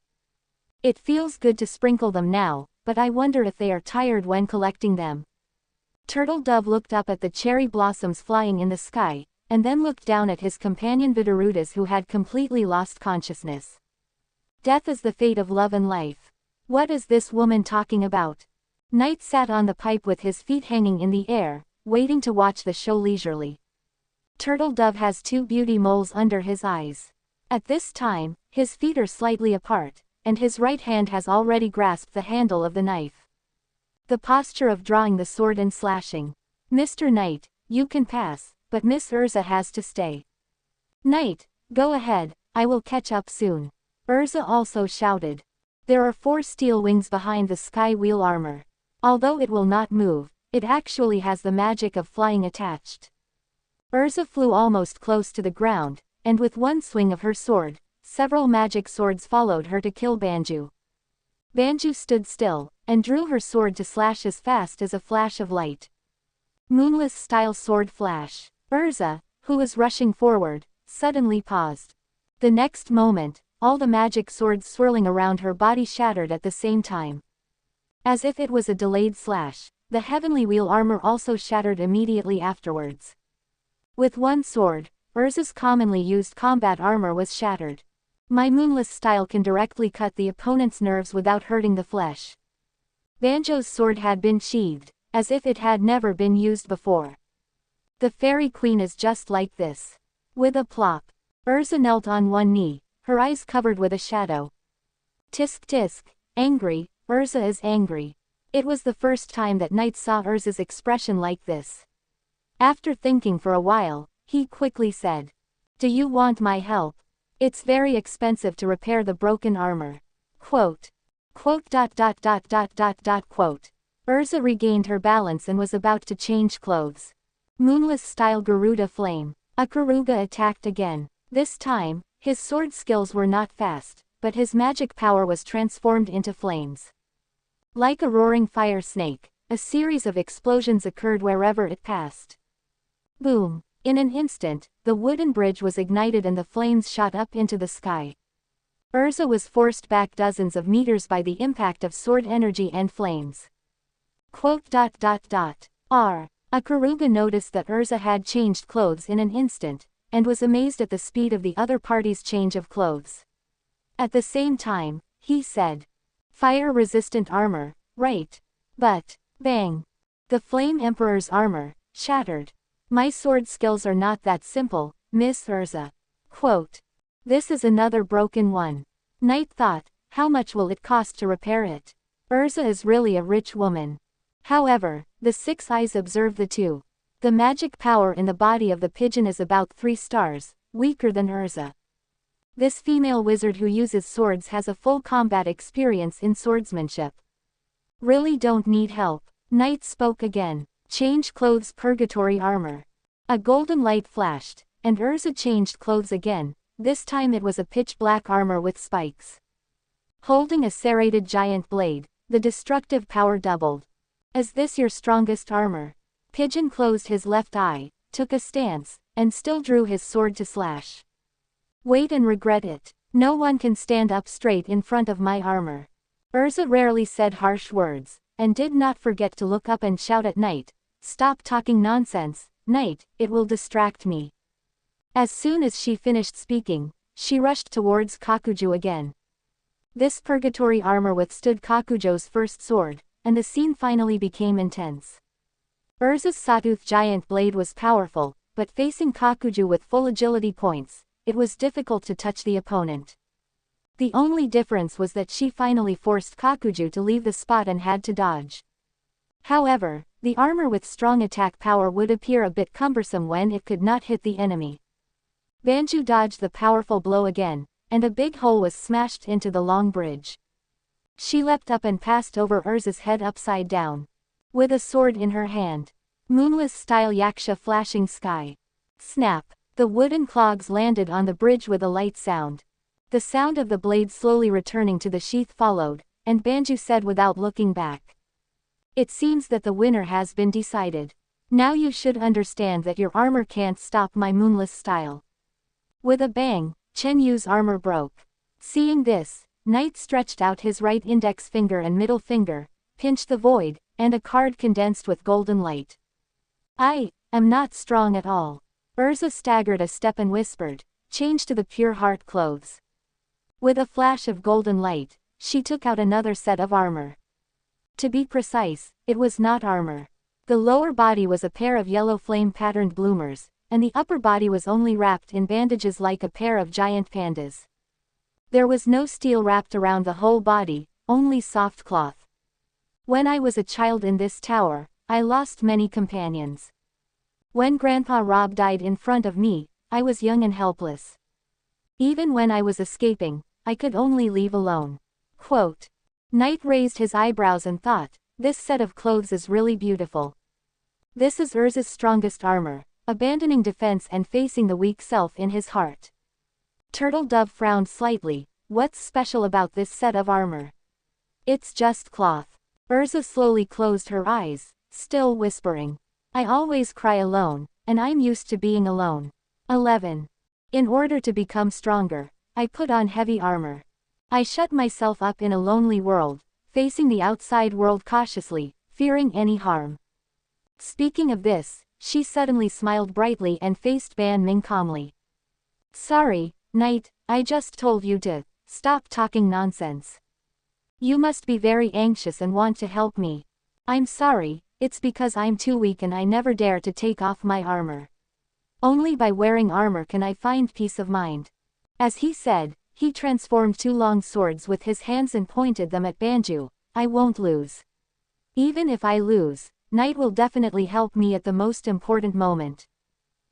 Speaker 1: It feels good to sprinkle them now, but I wonder if they are tired when collecting them. Turtle Dove looked up at the cherry blossoms flying in the sky, and then looked down at his companion Vidarudas, who had completely lost consciousness. Death is the fate of love and life. What is this woman talking about? Knight sat on the pipe with his feet hanging in the air, waiting to watch the show leisurely. Turtle Dove has 2 beauty moles under his eyes. At this time, his feet are slightly apart, and his right hand has already grasped the handle of the knife. The posture of drawing the sword and slashing. Mr. Knight, you can pass, but Miss Urza has to stay. Knight, go ahead, I will catch up soon. Urza also shouted. There are 4 steel wings behind the sky wheel armor. Although it will not move, it actually has the magic of flying attached. Urza flew almost close to the ground, and with one swing of her sword, several magic swords followed her to kill Banju. Banju stood still, and drew her sword to slash as fast as a flash of light. Moonless-style sword flash. Urza, who was rushing forward, suddenly paused. The next moment, all the magic swords swirling around her body shattered at the same time. As if it was a delayed slash, the heavenly wheel armor also shattered immediately afterwards. With one sword, Urza's commonly used combat armor was shattered. My moonless style can directly cut the opponent's nerves without hurting the flesh. Banjo's sword had been sheathed, as if it had never been used before. The Fairy Queen is just like this. With a plop, Urza knelt on one knee, her eyes covered with a shadow. Tisk tisk, angry, Urza is angry. It was the first time that Knight saw Urza's expression like this. After thinking for a while, he quickly said, "Do you want my help? It's very expensive to repair the broken armor." Quote. Quote. Urza regained her balance and was about to change clothes. Moonless-style Garuda Flame. Akaruga attacked again. This time, his sword skills were not fast, but his magic power was transformed into flames. Like a roaring fire snake, a series of explosions occurred wherever it passed. Boom! In an instant, the wooden bridge was ignited and the flames shot up into the sky. Urza was forced back dozens of meters by the impact of sword energy and flames. Quote. Akaruga noticed that Urza had changed clothes in an instant, and was amazed at the speed of the other party's change of clothes. At the same time, he said, "Fire-resistant armor, right? But, bang! The Flame Emperor's armor, shattered. My sword skills are not that simple, Miss Urza." Quote. This is another broken one. Knight thought, how much will it cost to repair it? Urza is really a rich woman. However, the 6 eyes observed the 2. The magic power in the body of the pigeon is about 3 stars, weaker than Urza. This female wizard who uses swords has a full combat experience in swordsmanship. Really don't need help. Knight spoke again. Change clothes. Purgatory armor. A golden light flashed, and Urza changed clothes again. This time it was a pitch-black armor with spikes. Holding a serrated giant blade, the destructive power doubled. Is this your strongest armor? Pigeon closed his left eye, took a stance, and still drew his sword to slash. Wait and regret it. No one can stand up straight in front of my armor. Urza rarely said harsh words, and did not forget to look up and shout at Knight, "Stop talking nonsense, Knight, it will distract me." As soon as she finished speaking, she rushed towards Kakujo again. This purgatory armor withstood Kakujo's first sword, and the scene finally became intense. Urza's sawtooth giant blade was powerful, but facing Kakuju with full agility points, it was difficult to touch the opponent. The only difference was that she finally forced Kakuju to leave the spot and had to dodge. However, the armor with strong attack power would appear a bit cumbersome when it could not hit the enemy. Banju dodged the powerful blow again, and a big hole was smashed into the long bridge. She leapt up and passed over Urza's head upside down. With a sword in her hand. Moonless-style yaksha flashing sky. Snap! The wooden clogs landed on the bridge with a light sound. The sound of the blade slowly returning to the sheath followed, and Banju said without looking back. It seems that the winner has been decided. Now you should understand that your armor can't stop my moonless style. With a bang, Chen Yu's armor broke. Seeing this, Knight stretched out his right index finger and middle finger, pinched the void, and a card condensed with golden light. I am not strong at all. Urza staggered a step and whispered, change to the pure heart clothes. With a flash of golden light, she took out another set of armor. To be precise, it was not armor. The lower body was a pair of yellow flame-patterned bloomers, and the upper body was only wrapped in bandages like a pair of giant pandas. There was no steel wrapped around the whole body, only soft cloth. When I was a child in this tower, I lost many companions. When Grandpa Rob died in front of me, I was young and helpless. Even when I was escaping, I could only leave alone. Quote. Knight raised his eyebrows and thought, this set of clothes is really beautiful. This is Urza's strongest armor, abandoning defense and facing the weak self in his heart. Turtle Dove frowned slightly, what's special about this set of armor? It's just cloth. Urza slowly closed her eyes, still whispering. I always cry alone, and I'm used to being alone. 11. In order to become stronger, I put on heavy armor. I shut myself up in a lonely world, facing the outside world cautiously, fearing any harm. Speaking of this, she suddenly smiled brightly and faced Ban Ming calmly. Sorry, Knight, I just told you to stop talking nonsense. You must be very anxious and want to help me. I'm sorry, it's because I'm too weak and I never dare to take off my armor. Only by wearing armor can I find peace of mind. As he said, he transformed two long swords with his hands and pointed them at Banju. I won't lose. Even if I lose, Knight will definitely help me at the most important moment.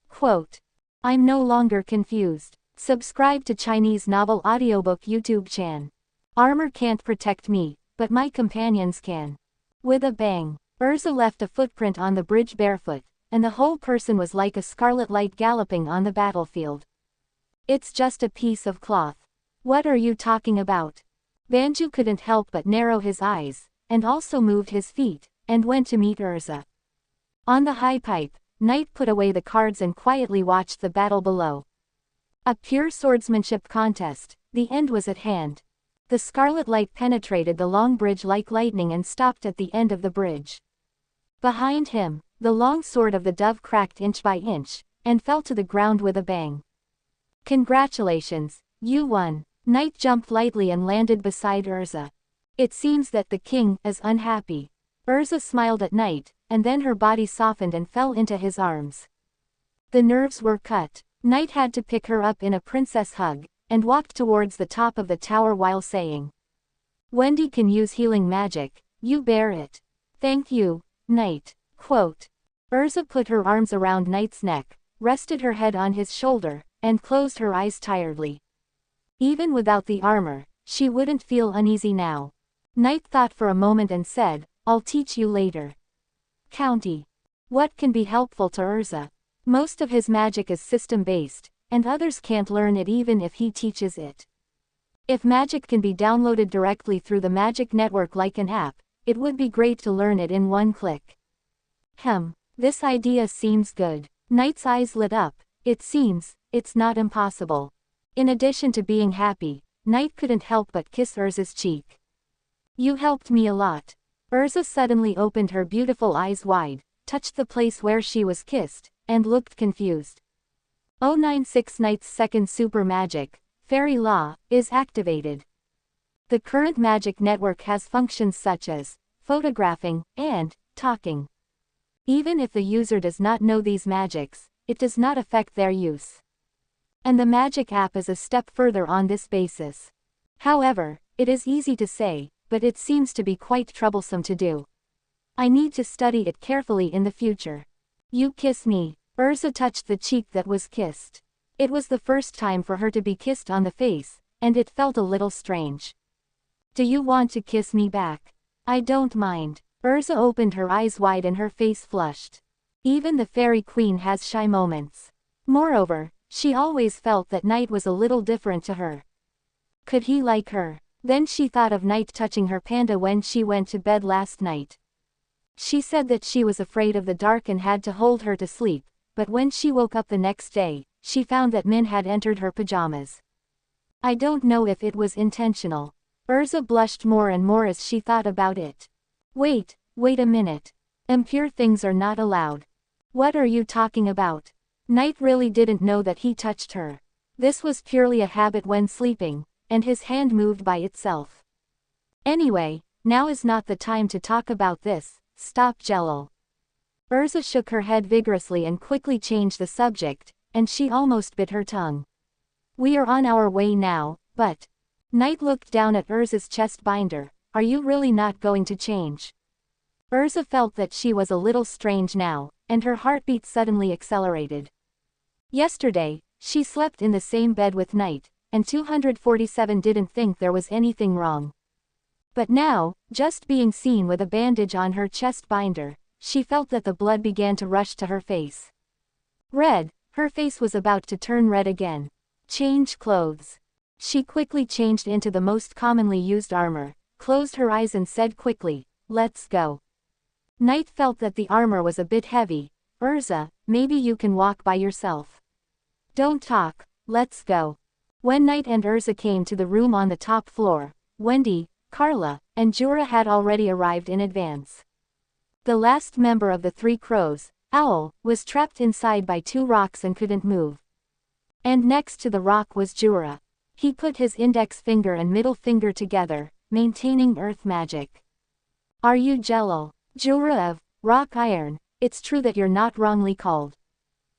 Speaker 1: Quote. I'm no longer confused. Subscribe to Chinese Novel Audiobook YouTube channel. Armor can't protect me, but my companions can. With a bang, Urza left a footprint on the bridge barefoot, and the whole person was like a scarlet light galloping on the battlefield. It's just a piece of cloth. What are you talking about? Banju couldn't help but narrow his eyes, and also moved his feet, and went to meet Urza. On the high pipe, Knight put away the cards and quietly watched the battle below. A pure swordsmanship contest, the end was at hand. The scarlet light penetrated the long bridge like lightning and stopped at the end of the bridge. Behind him, the long sword of the dove cracked inch by inch, and fell to the ground with a bang. Congratulations, you won. Knight jumped lightly and landed beside Urza. It seems that the king is unhappy. Urza smiled at Knight, and then her body softened and fell into his arms. The nerves were cut. Knight had to pick her up in a princess hug, and walked towards the top of the tower while saying, Wendy can use healing magic, you bear it. Thank you, Knight. Quote. Urza put her arms around Knight's neck, rested her head on his shoulder, and closed her eyes tiredly. Even without the armor, she wouldn't feel uneasy now. Knight thought for a moment and said, I'll teach you later. County. What can be helpful to Urza? Most of his magic is system-based, and others can't learn it even if he teaches it. If magic can be downloaded directly through the magic network like an app, it would be great to learn it in one click. This idea seems good. Knight's eyes lit up. It seems, it's not impossible. In addition to being happy, Knight couldn't help but kiss Urza's cheek. You helped me a lot. Urza suddenly opened her beautiful eyes wide, touched the place where she was kissed, and looked confused. 096 Knight's second super magic, Fairy Law, is activated. The current magic network has functions such as photographing, and talking. Even if the user does not know these magics, it does not affect their use. And the magic app is a step further on this basis. However, it is easy to say, but it seems to be quite troublesome to do. I need to study it carefully in the future. You kiss me. Urza touched the cheek that was kissed. It was the first time for her to be kissed on the face, and it felt a little strange. Do you want to kiss me back? I don't mind. Urza opened her eyes wide and her face flushed. Even the fairy queen has shy moments. Moreover, she always felt that Knight was a little different to her. Could he like her? Then she thought of Knight touching her panda when she went to bed last night. She said that she was afraid of the dark and had to hold her to sleep, but when she woke up the next day, she found that Min had entered her pajamas. I don't know if it was intentional. Urza blushed more and more as she thought about it. Wait a minute. Impure things are not allowed. What are you talking about? Knight really didn't know that he touched her. This was purely a habit when sleeping, and his hand moved by itself. Anyway, now is not the time to talk about this, stop Jelal. Urza shook her head vigorously and quickly changed the subject, and she almost bit her tongue. We are on our way now, but... Knight looked down at Urza's chest binder. Are you really not going to change? Urza felt that she was a little strange now, and her heartbeat suddenly accelerated. Yesterday, she slept in the same bed with Knight, and 247 didn't think there was anything wrong. But now, just being seen with a bandage on her chest binder, she felt that the blood began to rush to her face. Red, her face was about to turn red again. Change clothes. She quickly changed into the most commonly used armor, closed her eyes and said quickly, let's go. Knight felt that the armor was a bit heavy. Urza, maybe you can walk by yourself. Don't talk, let's go. When Knight and Urza came to the room on the top floor, Wendy, Carla, and Jura had already arrived in advance. The last member of the Three Crows, Owl, was trapped inside by two rocks and couldn't move. And next to the rock was Jura. He put his index finger and middle finger together, maintaining earth magic. Are you Jelal? Jura of Rock Iron, it's true that you're not wrongly called.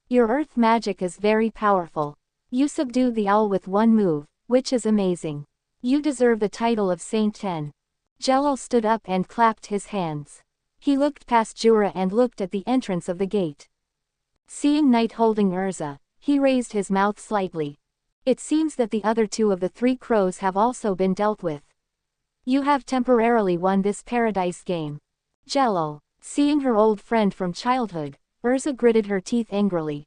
Speaker 1: Your earth magic is very powerful. You subdued the owl with one move, which is amazing. You deserve the title of Saint 10. Jelal stood up and clapped his hands. He looked past Jura and looked at the entrance of the gate. Seeing Knight holding Urza, he raised his mouth slightly. It seems that the other two of the Three Crows have also been dealt with. You have temporarily won this paradise game. Jelal, seeing her old friend from childhood, Urza gritted her teeth angrily.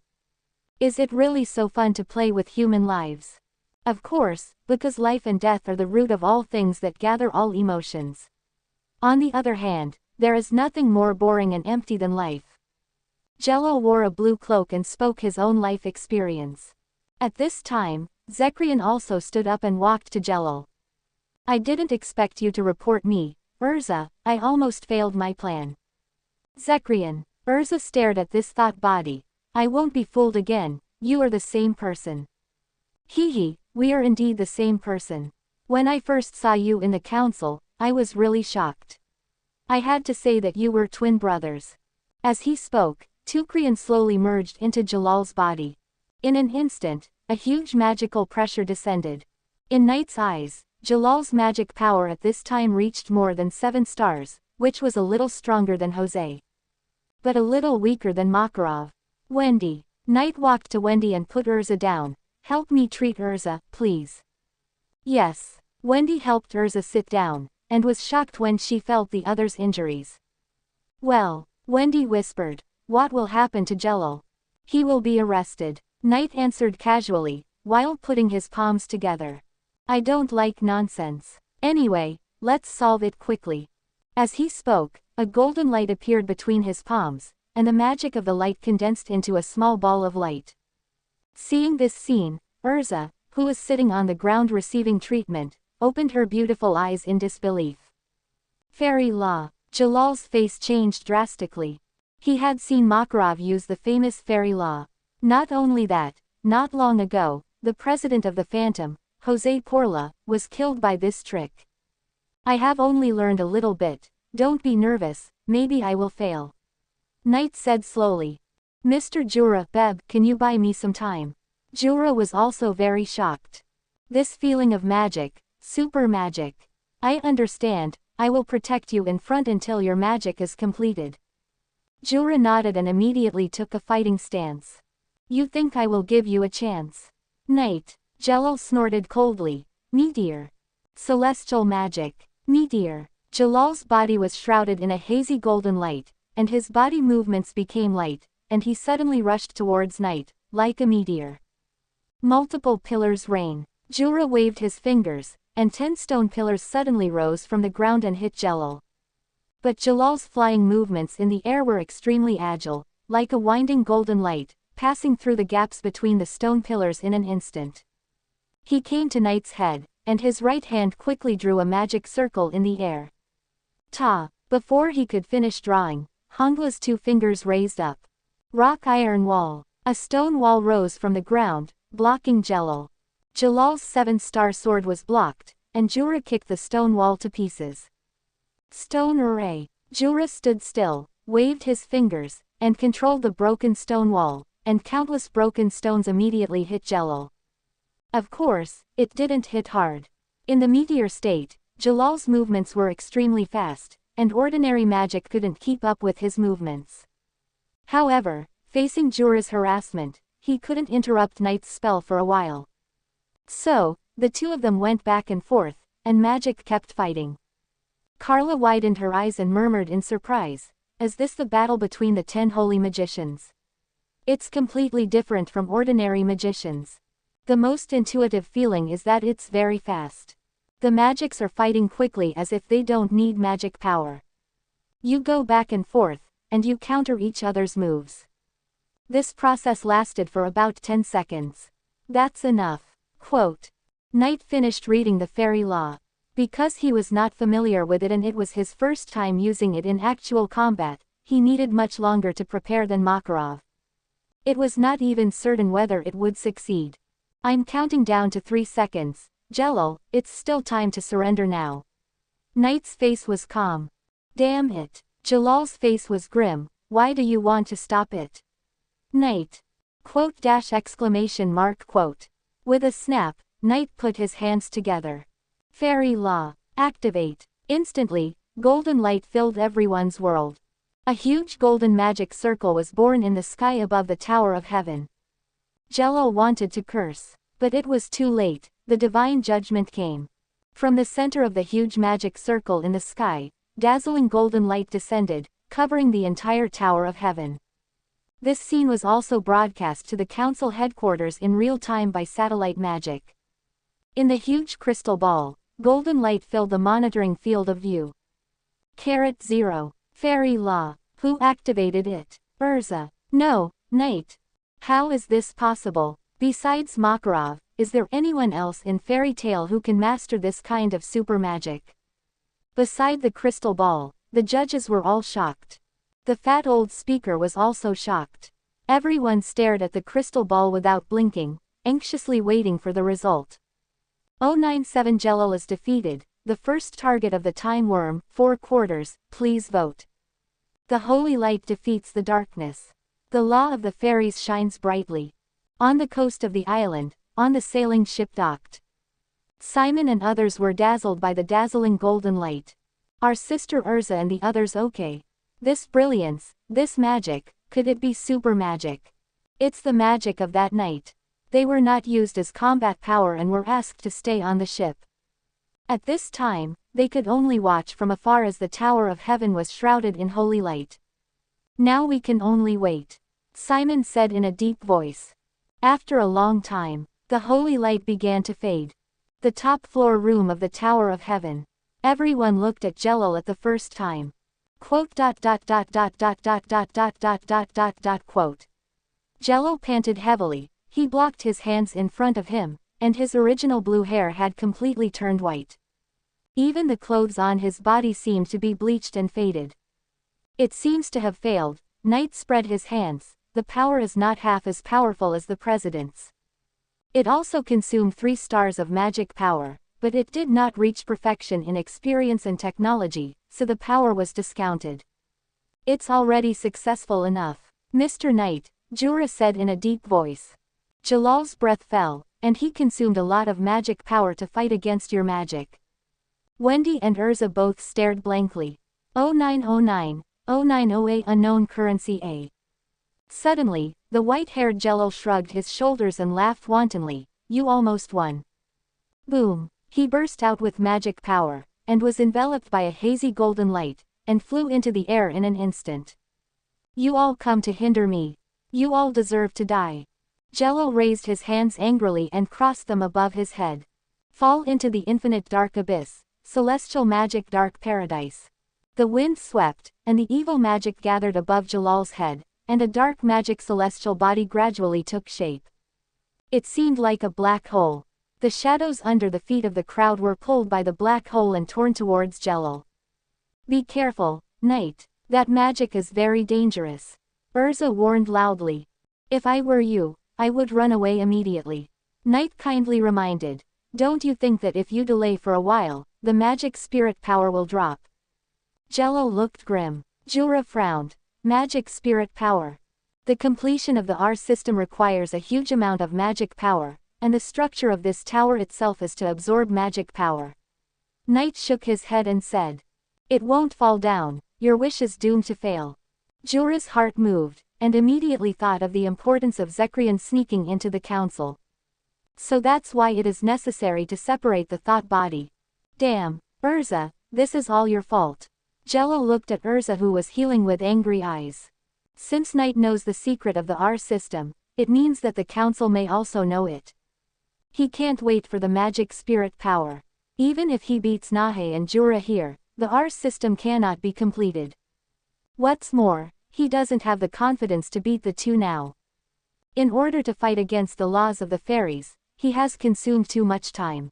Speaker 1: Is it really so fun to play with human lives? Of course, because life and death are the root of all things that gather all emotions. On the other hand, there is nothing more boring and empty than life. Jelal wore a blue cloak and spoke his own life experience. At this time, Zekrian also stood up and walked to Jelal. I didn't expect you to report me, Urza, I almost failed my plan. Zekrian. Urza stared at this thought body. I won't be fooled again, you are the same person. Hee, we are indeed the same person. When I first saw you in the council, I was really shocked. I had to say that you were twin brothers. As he spoke, Tukrian slowly merged into Jalal's body. In an instant, a huge magical pressure descended. In Knight's eyes, Jalal's magic power at this time reached more than 7 stars, which was a little stronger than Jose. But a little weaker than Makarov. Wendy. Knight walked to Wendy and put Urza down. Help me treat Urza, please. Yes. Wendy helped Urza sit down, and was shocked when she felt the other's injuries. Well, Wendy whispered, what will happen to Jelal? He will be arrested. Knight answered casually, while putting his palms together. I don't like nonsense. Anyway, let's solve it quickly. As he spoke, a golden light appeared between his palms, and the magic of the light condensed into a small ball of light. Seeing this scene, Urza, who was sitting on the ground receiving treatment, opened her beautiful eyes in disbelief. Fairy law. Jalal's face changed drastically. He had seen Makarov use the famous fairy law. Not only that, not long ago, the president of the Phantom, Jose Porla, was killed by this trick. I have only learned a little bit, Don't be nervous, maybe I will fail. Knight said slowly. Mr. Jura, Beb, can you buy me some time? Jura was also very shocked. This feeling of magic, super magic. I understand, I will protect you in front until your magic is completed. Jura nodded and immediately took a fighting stance. You think I will give you a chance? Knight. Jelal snorted coldly. Meteor. Celestial magic. Meteor. Jalal's body was shrouded in a hazy golden light, and his body movements became light, and he suddenly rushed towards Knight, like a meteor. Multiple pillars rain. Jura waved his fingers, and 10 stone pillars suddenly rose from the ground and hit Jelal. But Jalal's flying movements in the air were extremely agile, like a winding golden light, passing through the gaps between the stone pillars in an instant. He came to Knight's head, and his right hand quickly drew a magic circle in the air. Ta! Before he could finish drawing, Hongla's 2 fingers raised up. Rock iron wall. A stone wall rose from the ground, blocking Jelal. Jalal's 7-star sword was blocked, and Jura kicked the stone wall to pieces. Stone array. Jura stood still, waved his fingers, and controlled the broken stone wall, and countless broken stones immediately hit Jelal. Of course, it didn't hit hard. In the meteor state, Jalal's movements were extremely fast, and ordinary magic couldn't keep up with his movements. However, facing Jura's harassment, he couldn't interrupt Knight's spell for a while. So, the two of them went back and forth, and magic kept fighting. Carla widened her eyes and murmured in surprise, "Is this the battle between the 10 holy magicians? It's completely different from ordinary magicians. The most intuitive feeling is that it's very fast. The magics are fighting quickly as if they don't need magic power. You go back and forth, and you counter each other's moves." This process lasted for about 10 seconds. That's enough. Quote. Knight finished reading the fairy law. Because he was not familiar with it and it was his first time using it in actual combat, he needed much longer to prepare than Makarov. It was not even certain whether it would succeed. I'm counting down to 3 seconds. Jelal, it's still time to surrender now. Knight's face was calm. Damn it. Jalal's face was grim. Why do you want to stop it? Knight. Quote dash exclamation mark quote. With a snap, Knight put his hands together. Fairy law. Activate. Instantly, golden light filled everyone's world. A huge golden magic circle was born in the sky above the Tower of Heaven. Jelal wanted to curse, but it was too late. The divine judgment came. From the center of the huge magic circle in the sky, dazzling golden light descended, covering the entire Tower of Heaven. This scene was also broadcast to the council headquarters in real time by satellite magic. In the huge crystal ball, golden light filled the monitoring field of view. 0. Fairy law. Who activated it? Urza. No, Knight. How is this possible? Besides Makarov, is there anyone else in fairy tale who can master this kind of super magic? Beside the crystal ball, the judges were all shocked. The fat old speaker was also shocked. Everyone stared at the crystal ball without blinking, anxiously waiting for the result. 097 Jelal is defeated, the first target of the time worm, 4 quarters, please vote. The holy light defeats the darkness. The law of the fairies shines brightly. On the coast of the island, on the sailing ship docked. Simon and others were dazzled by the dazzling golden light. Our sister Urza and the others okay. This brilliance, this magic, could it be super magic? It's the magic of that night. They were not used as combat power and were asked to stay on the ship. At this time, they could only watch from afar as the Tower of Heaven was shrouded in holy light. Now we can only wait, Simon said in a deep voice. After a long time, the holy light began to fade. The top floor room of the Tower of Heaven. Everyone looked at Jelal at the first time. Quote. Jelal panted heavily. He blocked his hands in front of him, and his original blue hair had completely turned white. Even the clothes on his body seemed to be bleached and faded. It seems to have failed. Knight spread his hands. The power is not half as powerful as the president's. It also consumed 3 stars of magic power, but it did not reach perfection in experience and technology, so the power was discounted. It's already successful enough. Mr. Knight, Jura said in a deep voice. Jalal's breath fell, and he consumed a lot of magic power to fight against your magic. Wendy and Urza both stared blankly. 0909, 0908 unknown currency A. Suddenly, the white-haired Jalal shrugged his shoulders and laughed wantonly. You almost won. Boom. He burst out with magic power, and was enveloped by a hazy golden light, and flew into the air in an instant. You all come to hinder me. You all deserve to die. Jalal raised his hands angrily and crossed them above his head. Fall into the infinite dark abyss, celestial magic dark paradise. The wind swept, and the evil magic gathered above Jalal's head, and a dark magic celestial body gradually took shape. It seemed like a black hole. The shadows under the feet of the crowd were pulled by the black hole and torn towards Jalal. Be careful, Knight. That magic is very dangerous. Urza warned loudly. If I were you, I would run away immediately. Knight kindly reminded. Don't you think that if you delay for a while, the magic spirit power will drop? Jalal looked grim. Jura frowned. Magic spirit power. The completion of the R system requires a huge amount of magic power, and the structure of this tower itself is to absorb magic power. Knight shook his head and said. It won't fall down, your wish is doomed to fail. Jura's heart moved, and immediately thought of the importance of Zekrian sneaking into the council. So that's why it is necessary to separate the thought body. Damn, Urza, this is all your fault. Jalal looked at Urza who was healing with angry eyes. Since Knight knows the secret of the R system, it means that the council may also know it. He can't wait for the magic spirit power. Even if he beats Nahe and Jura here, the R system cannot be completed. What's more, he doesn't have the confidence to beat the two now. In order to fight against the laws of the fairies, he has consumed too much time.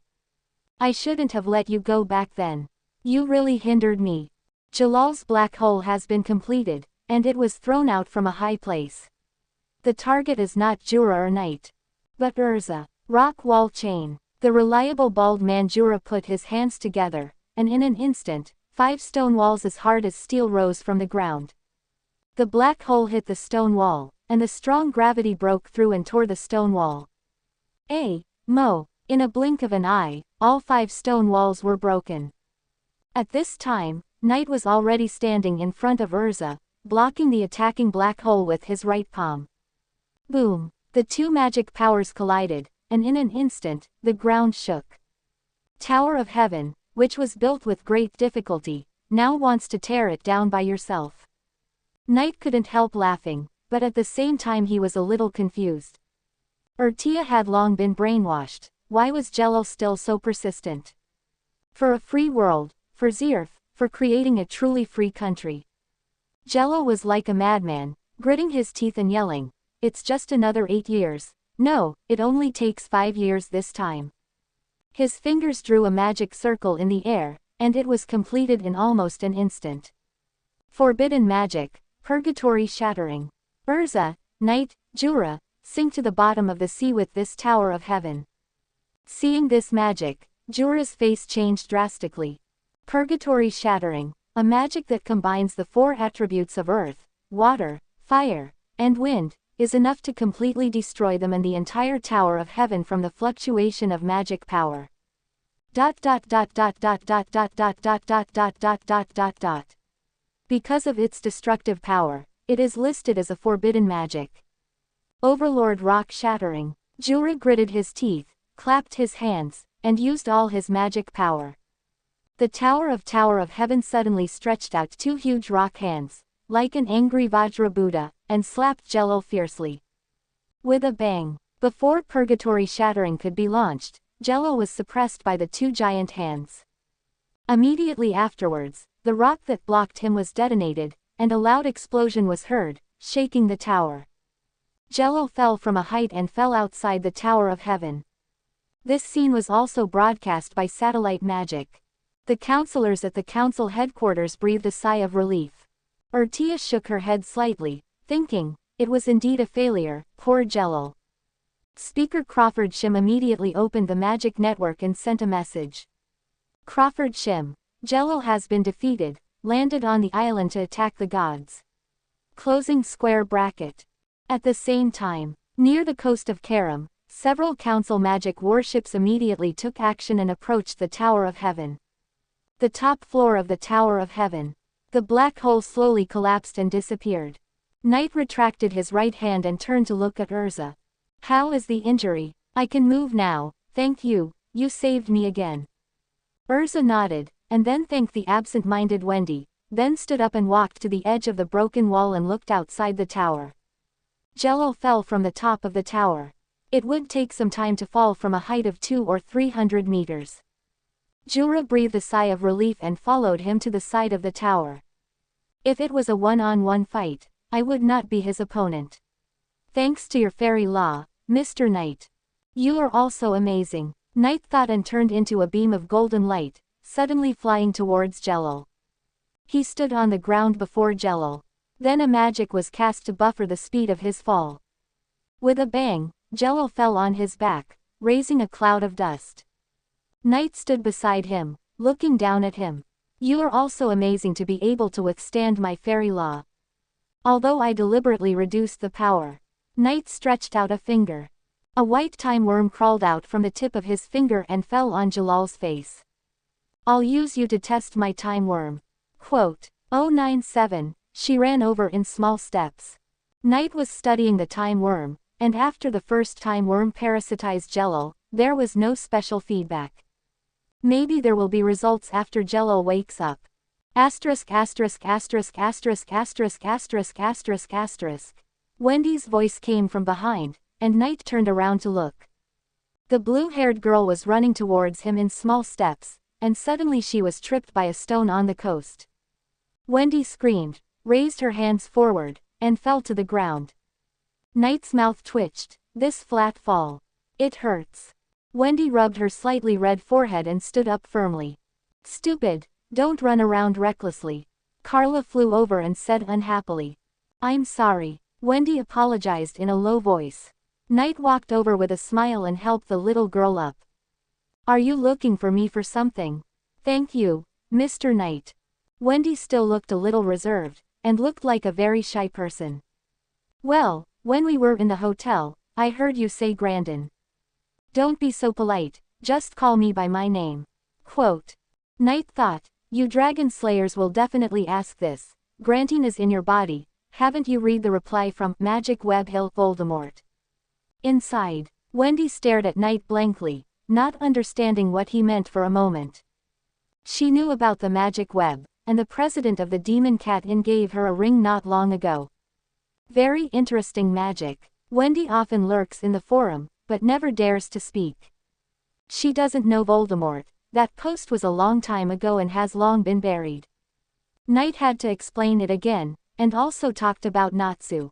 Speaker 1: I shouldn't have let you go back then. You really hindered me. Jalal's black hole has been completed, and it was thrown out from a high place. The target is not Jura or Knight, but Urza. Rock wall chain. The reliable bald man Jura put his hands together, and in an instant, 5 stone walls as hard as steel rose from the ground. The black hole hit the stone wall, and the strong gravity broke through and tore the stone wall. In a blink of an eye, all 5 stone walls were broken. At this time, Knight was already standing in front of Urza, blocking the attacking black hole with his right palm. Boom! The two magic powers collided, and in an instant, the ground shook. Tower of Heaven, which was built with great difficulty, now wants to tear it down by yourself. Knight couldn't help laughing, but at the same time he was a little confused. Urtia had long been brainwashed. Why was Jalal still so persistent? For a free world, for Zirf, for creating a truly free country. Jalal was like a madman, gritting his teeth and yelling, it's just another 8 years. No, it only takes 5 years this time. His fingers drew a magic circle in the air, and it was completed in almost an instant. Forbidden magic, purgatory shattering. Urza, Knight, Jura, sink to the bottom of the sea with this Tower of Heaven. Seeing this magic, Jura's face changed drastically. Purgatory shattering, a magic that combines the 4 attributes of earth, water, fire, and wind, is enough to completely destroy them and the entire Tower of Heaven from the fluctuation of magic power. Because of its destructive power, it is listed as a forbidden magic. Overlord rock shattering. Jura gritted his teeth, clapped his hands, and used all his magic power. The Tower of Heaven suddenly stretched out 2 huge rock hands, like an angry Vajra Buddha, and slapped Jalal fiercely. With a bang, before purgatory shattering could be launched, Jalal was suppressed by the 2 giant hands. Immediately afterwards, the rock that blocked him was detonated, and a loud explosion was heard, shaking the tower. Jalal fell from a height and fell outside the Tower of Heaven. This scene was also broadcast by satellite magic. The councillors at the council headquarters breathed a sigh of relief. Urtia shook her head slightly, thinking, it was indeed a failure, poor Jalal. Speaker Crawford Shim immediately opened the magic network and sent a message. Crawford Shim, Jalal has been defeated, landed on the island to attack the gods. Closing square bracket. At the same time, near the coast of Karam, several council magic warships immediately took action and approached the Tower of Heaven. The top floor of the Tower of Heaven. The black hole slowly collapsed and disappeared. Knight retracted his right hand and turned to look at Urza. "How is the injury?" "I can move now, thank you, you saved me again." Urza nodded, and then thanked the absent-minded Wendy, then stood up and walked to the edge of the broken wall and looked outside the tower. Jello fell from the top of the tower. It would take some time to fall from a height of 200 or 300 meters. Jura breathed a sigh of relief and followed him to the side of the tower. If it was a one-on-one fight, I would not be his opponent. "Thanks to your fairy law, Mr. Knight. You are also amazing," Knight thought, and turned into a beam of golden light, suddenly flying towards Jello. He stood on the ground before Jello. Then a magic was cast to buffer the speed of his fall. With a bang, Jello fell on his back, raising a cloud of dust. Knight stood beside him, looking down at him. "You are also amazing to be able to withstand my fairy law. Although I deliberately reduced the power." Knight stretched out a finger. A white time worm crawled out from the tip of his finger and fell on Jalal's face. "I'll use you to test my time worm." Quote, 097, she ran over in small steps. Knight was studying the time worm, and after the first time worm parasitized Jello, there was no special feedback. Maybe there will be results after Jello wakes up. Asterisk asterisk asterisk asterisk asterisk asterisk asterisk asterisk. Wendy's voice came from behind, and Knight turned around to look. The blue-haired girl was running towards him in small steps, and suddenly she was tripped by a stone on the coast. Wendy screamed, raised her hands forward, and fell to the ground. Knight's mouth twitched. "This flat fall. It hurts." Wendy rubbed her slightly red forehead and stood up firmly. "Stupid, don't run around recklessly." Carla flew over and said unhappily. "I'm sorry." Wendy apologized in a low voice. Knight walked over with a smile and helped the little girl up. "Are you looking for me for something?" "Thank you, Mr. Knight." Wendy still looked a little reserved, and looked like a very shy person. "Well, when we were in the hotel, I heard you say Grandin." "Don't be so polite, just call me by my name." Quote. Knight thought, "You dragon slayers will definitely ask this. Grandin is in your body, haven't you?" Read the reply from Magic Web Hill Voldemort. Inside, Wendy stared at Knight blankly, not understanding what he meant for a moment. She knew about the magic web, and the president of the Demon Cat Inn gave her a ring not long ago. Very interesting magic. Wendy often lurks in the forum, but never dares to speak. She doesn't know Voldemort. That post was a long time ago and has long been buried. Knight had to explain it again, and also talked about Natsu.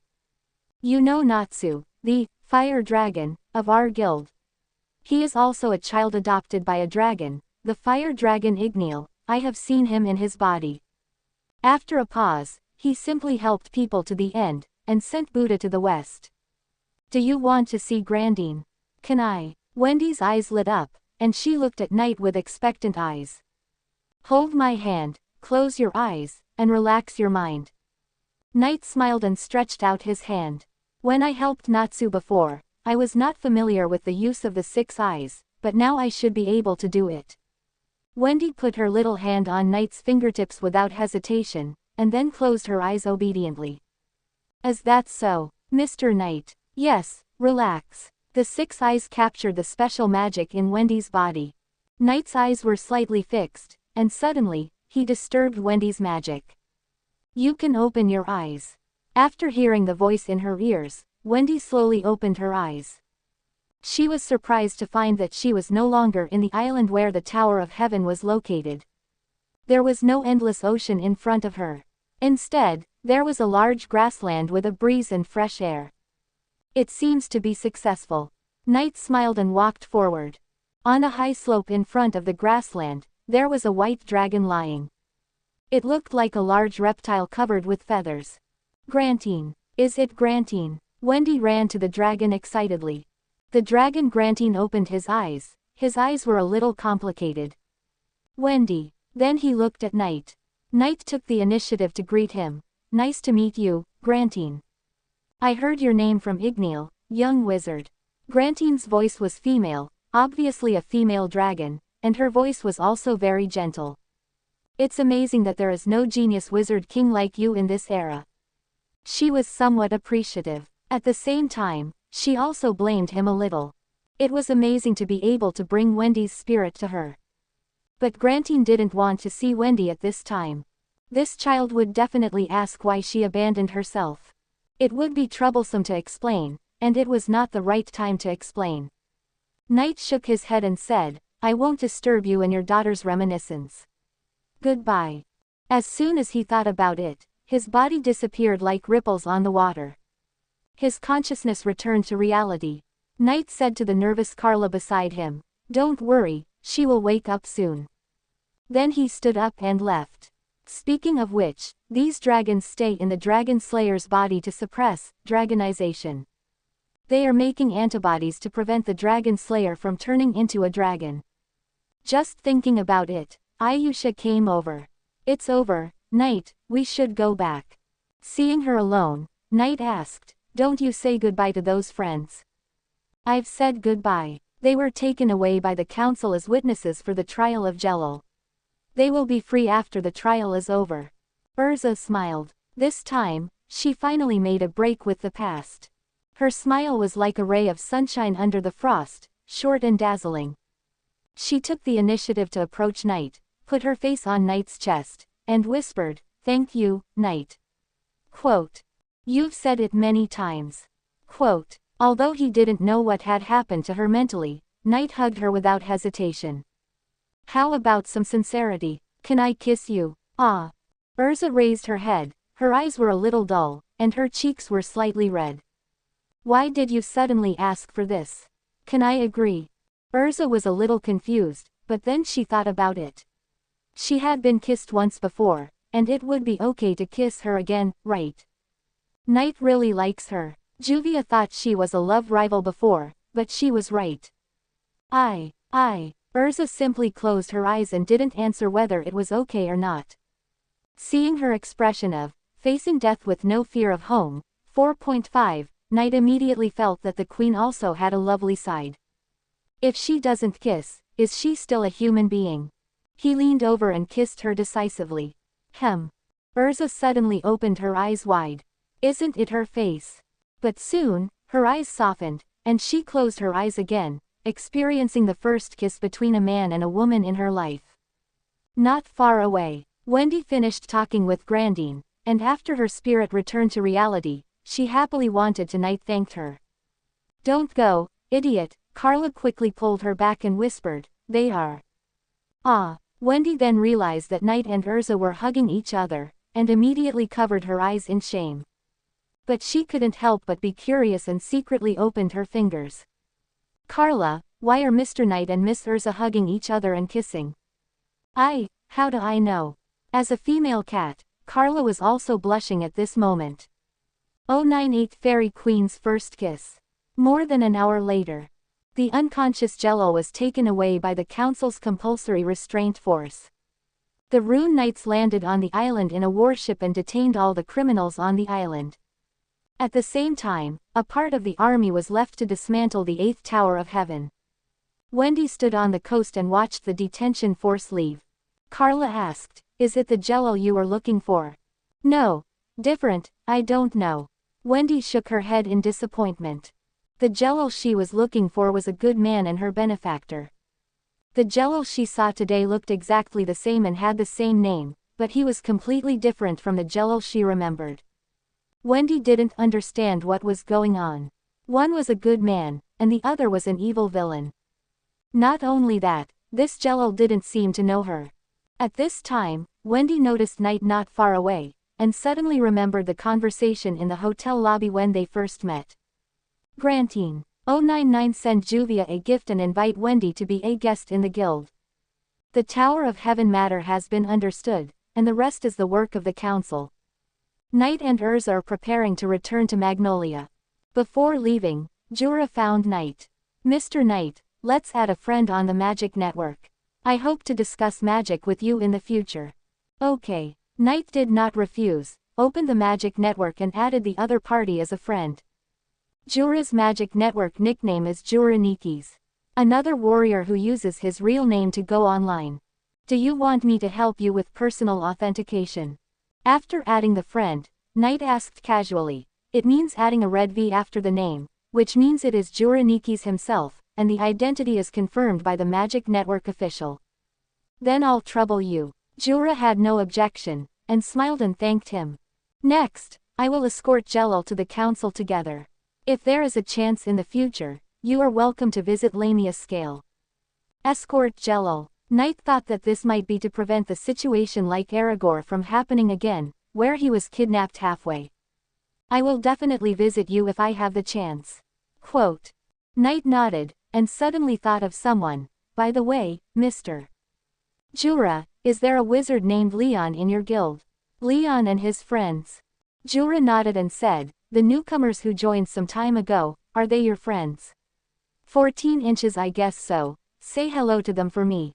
Speaker 1: "You know Natsu, the fire dragon of our guild. He is also a child adopted by a dragon, the fire dragon Igneal. I have seen him in his body." After a pause, he simply helped people to the end, and sent Buddha to the west. "Do you want to see Grandin?" "Can I?" Wendy's eyes lit up, and she looked at Knight with expectant eyes. "Hold my hand, close your eyes, and relax your mind." Knight smiled and stretched out his hand. "When I helped Natsu before, I was not familiar with the use of the 6 eyes, but now I should be able to do it." Wendy put her little hand on Knight's fingertips without hesitation, and then closed her eyes obediently. "Is that so, Mr. Knight?" "Yes, relax." The 6 eyes captured the special magic in Wendy's body. Knight's eyes were slightly fixed, and suddenly, he disturbed Wendy's magic. "You can open your eyes." After hearing the voice in her ears, Wendy slowly opened her eyes. She was surprised to find that she was no longer in the island where the Tower of Heaven was located. There was no endless ocean in front of her. Instead, there was a large grassland with a breeze and fresh air. "It seems to be successful." Knight smiled and walked forward. On a high slope in front of the grassland, there was a white dragon lying. It looked like a large reptile covered with feathers. "Grandin. Is it Grandin?" Wendy ran to the dragon excitedly. The dragon Grandin opened his eyes. His eyes were a little complicated. "Wendy." Then he looked at Knight. Knight took the initiative to greet him. Nice to meet you, Grantine. I heard your name from Igneal, young wizard. Grantine's voice was female, obviously a female dragon, and her voice was also very gentle. It's amazing that there is no genius wizard king like you in this era. She was somewhat appreciative. At the same time, she also blamed him a little. It was amazing to be able to bring Wendy's spirit to her. But Grantine didn't want to see Wendy at this time. This child would definitely ask why she abandoned herself. It would be troublesome to explain, and it was not the right time to explain. Knight shook his head and said, I won't disturb you in your daughter's reminiscence. Goodbye. As soon as he thought about it, his body disappeared like ripples on the water. His consciousness returned to reality. Knight said to the nervous Carla beside him, Don't worry, she will wake up soon. Then he stood up and left. Speaking of which, these dragons stay in the dragon slayer's body to suppress dragonization. They are making antibodies to prevent the dragon slayer from turning into a dragon. Just thinking about it, Ayusha came over. It's over, Knight, we should go back. Seeing her alone, Knight asked, Don't you say goodbye to those friends? I've said goodbye. They were taken away by the council as witnesses for the trial of Jelal. They will be free after the trial is over. Urza smiled. This time, she finally made a break with the past. Her smile was like a ray of sunshine under the frost, short and dazzling. She took the initiative to approach Knight, put her face on Knight's chest, and whispered, Thank you, Knight. Quote. You've said it many times. Quote. Although he didn't know what had happened to her mentally, Knight hugged her without hesitation. How about some sincerity? Can I kiss you? Ah. Urza raised her head, her eyes were a little dull, and her cheeks were slightly red. Why did you suddenly ask for this? Can I agree? Urza was a little confused, but then she thought about it. She had been kissed once before, and it would be okay to kiss her again, right? Knight really likes her. Juvia thought she was a love rival before, but she was right. Urza simply closed her eyes and didn't answer whether it was okay or not. Seeing her expression of, facing death with no fear of home, 4.5, Knight immediately felt that the queen also had a lovely side. If she doesn't kiss, is she still a human being? He leaned over and kissed her decisively. Urza suddenly opened her eyes wide. Isn't it her face? But soon, her eyes softened, and she closed her eyes again, experiencing the first kiss between a man and a woman in her life. Not far away, Wendy finished talking with Grandine, and after her spirit returned to reality, she happily wanted to Knight thanked her. Don't go, idiot, Carla quickly pulled her back and whispered, they are. Ah. Wendy then realized that Knight and Urza were hugging each other, and immediately covered her eyes in shame. But she couldn't help but be curious and secretly opened her fingers. Carla, why are Mr. Knight and Miss Urza hugging each other and kissing? How do I know? As a female cat, Carla was also blushing at this moment. 098 Fairy Queen's first kiss. More than an hour later. The unconscious Jello was taken away by the council's compulsory restraint force. The Rune Knights landed on the island in a warship and detained all the criminals on the island. At the same time, a part of the army was left to dismantle the 8th Tower of Heaven. Wendy stood on the coast and watched the detention force leave. Carla asked, Is it the Jello you are looking for? No. Different, I don't know. Wendy shook her head in disappointment. The Jello she was looking for was a good man and her benefactor. The Jello she saw today looked exactly the same and had the same name, but he was completely different from the Jello she remembered. Wendy didn't understand what was going on. One was a good man, and the other was an evil villain. Not only that, this Jello didn't seem to know her. At this time, Wendy noticed Knight not far away, and suddenly remembered the conversation in the hotel lobby when they first met. Grantine. 099 send Juvia a gift and invite Wendy to be a guest in the guild. The Tower of Heaven matter has been understood, and the rest is the work of the council. Knight and Urza are preparing to return to Magnolia. Before leaving, Jura found Knight. Mr. Knight, let's add a friend on the magic network. I hope to discuss magic with you in the future. Okay. Knight did not refuse, opened the magic network and added the other party as a friend. Jura's magic network nickname is Juraniki's. Another warrior who uses his real name to go online. Do you want me to help you with personal authentication? After adding the friend, Knight asked casually. It means adding a red V after the name, which means it is Juraniki's himself, and the identity is confirmed by the magic network official. Then I'll trouble you. Jura had no objection, and smiled and thanked him. Next, I will escort Jelal to the council together. If there is a chance in the future, you are welcome to visit Lamia Scale. Escort Jelal. Knight thought that this might be to prevent the situation like Aragorn from happening again, where he was kidnapped halfway. I will definitely visit you if I have the chance. Quote. Knight nodded, and suddenly thought of someone. By the way, Mr. Jura, is there a wizard named Leon in your guild? Leon and his friends. Jura nodded and said, the newcomers who joined some time ago, are they your friends? 14 inches I guess so, say hello to them for me.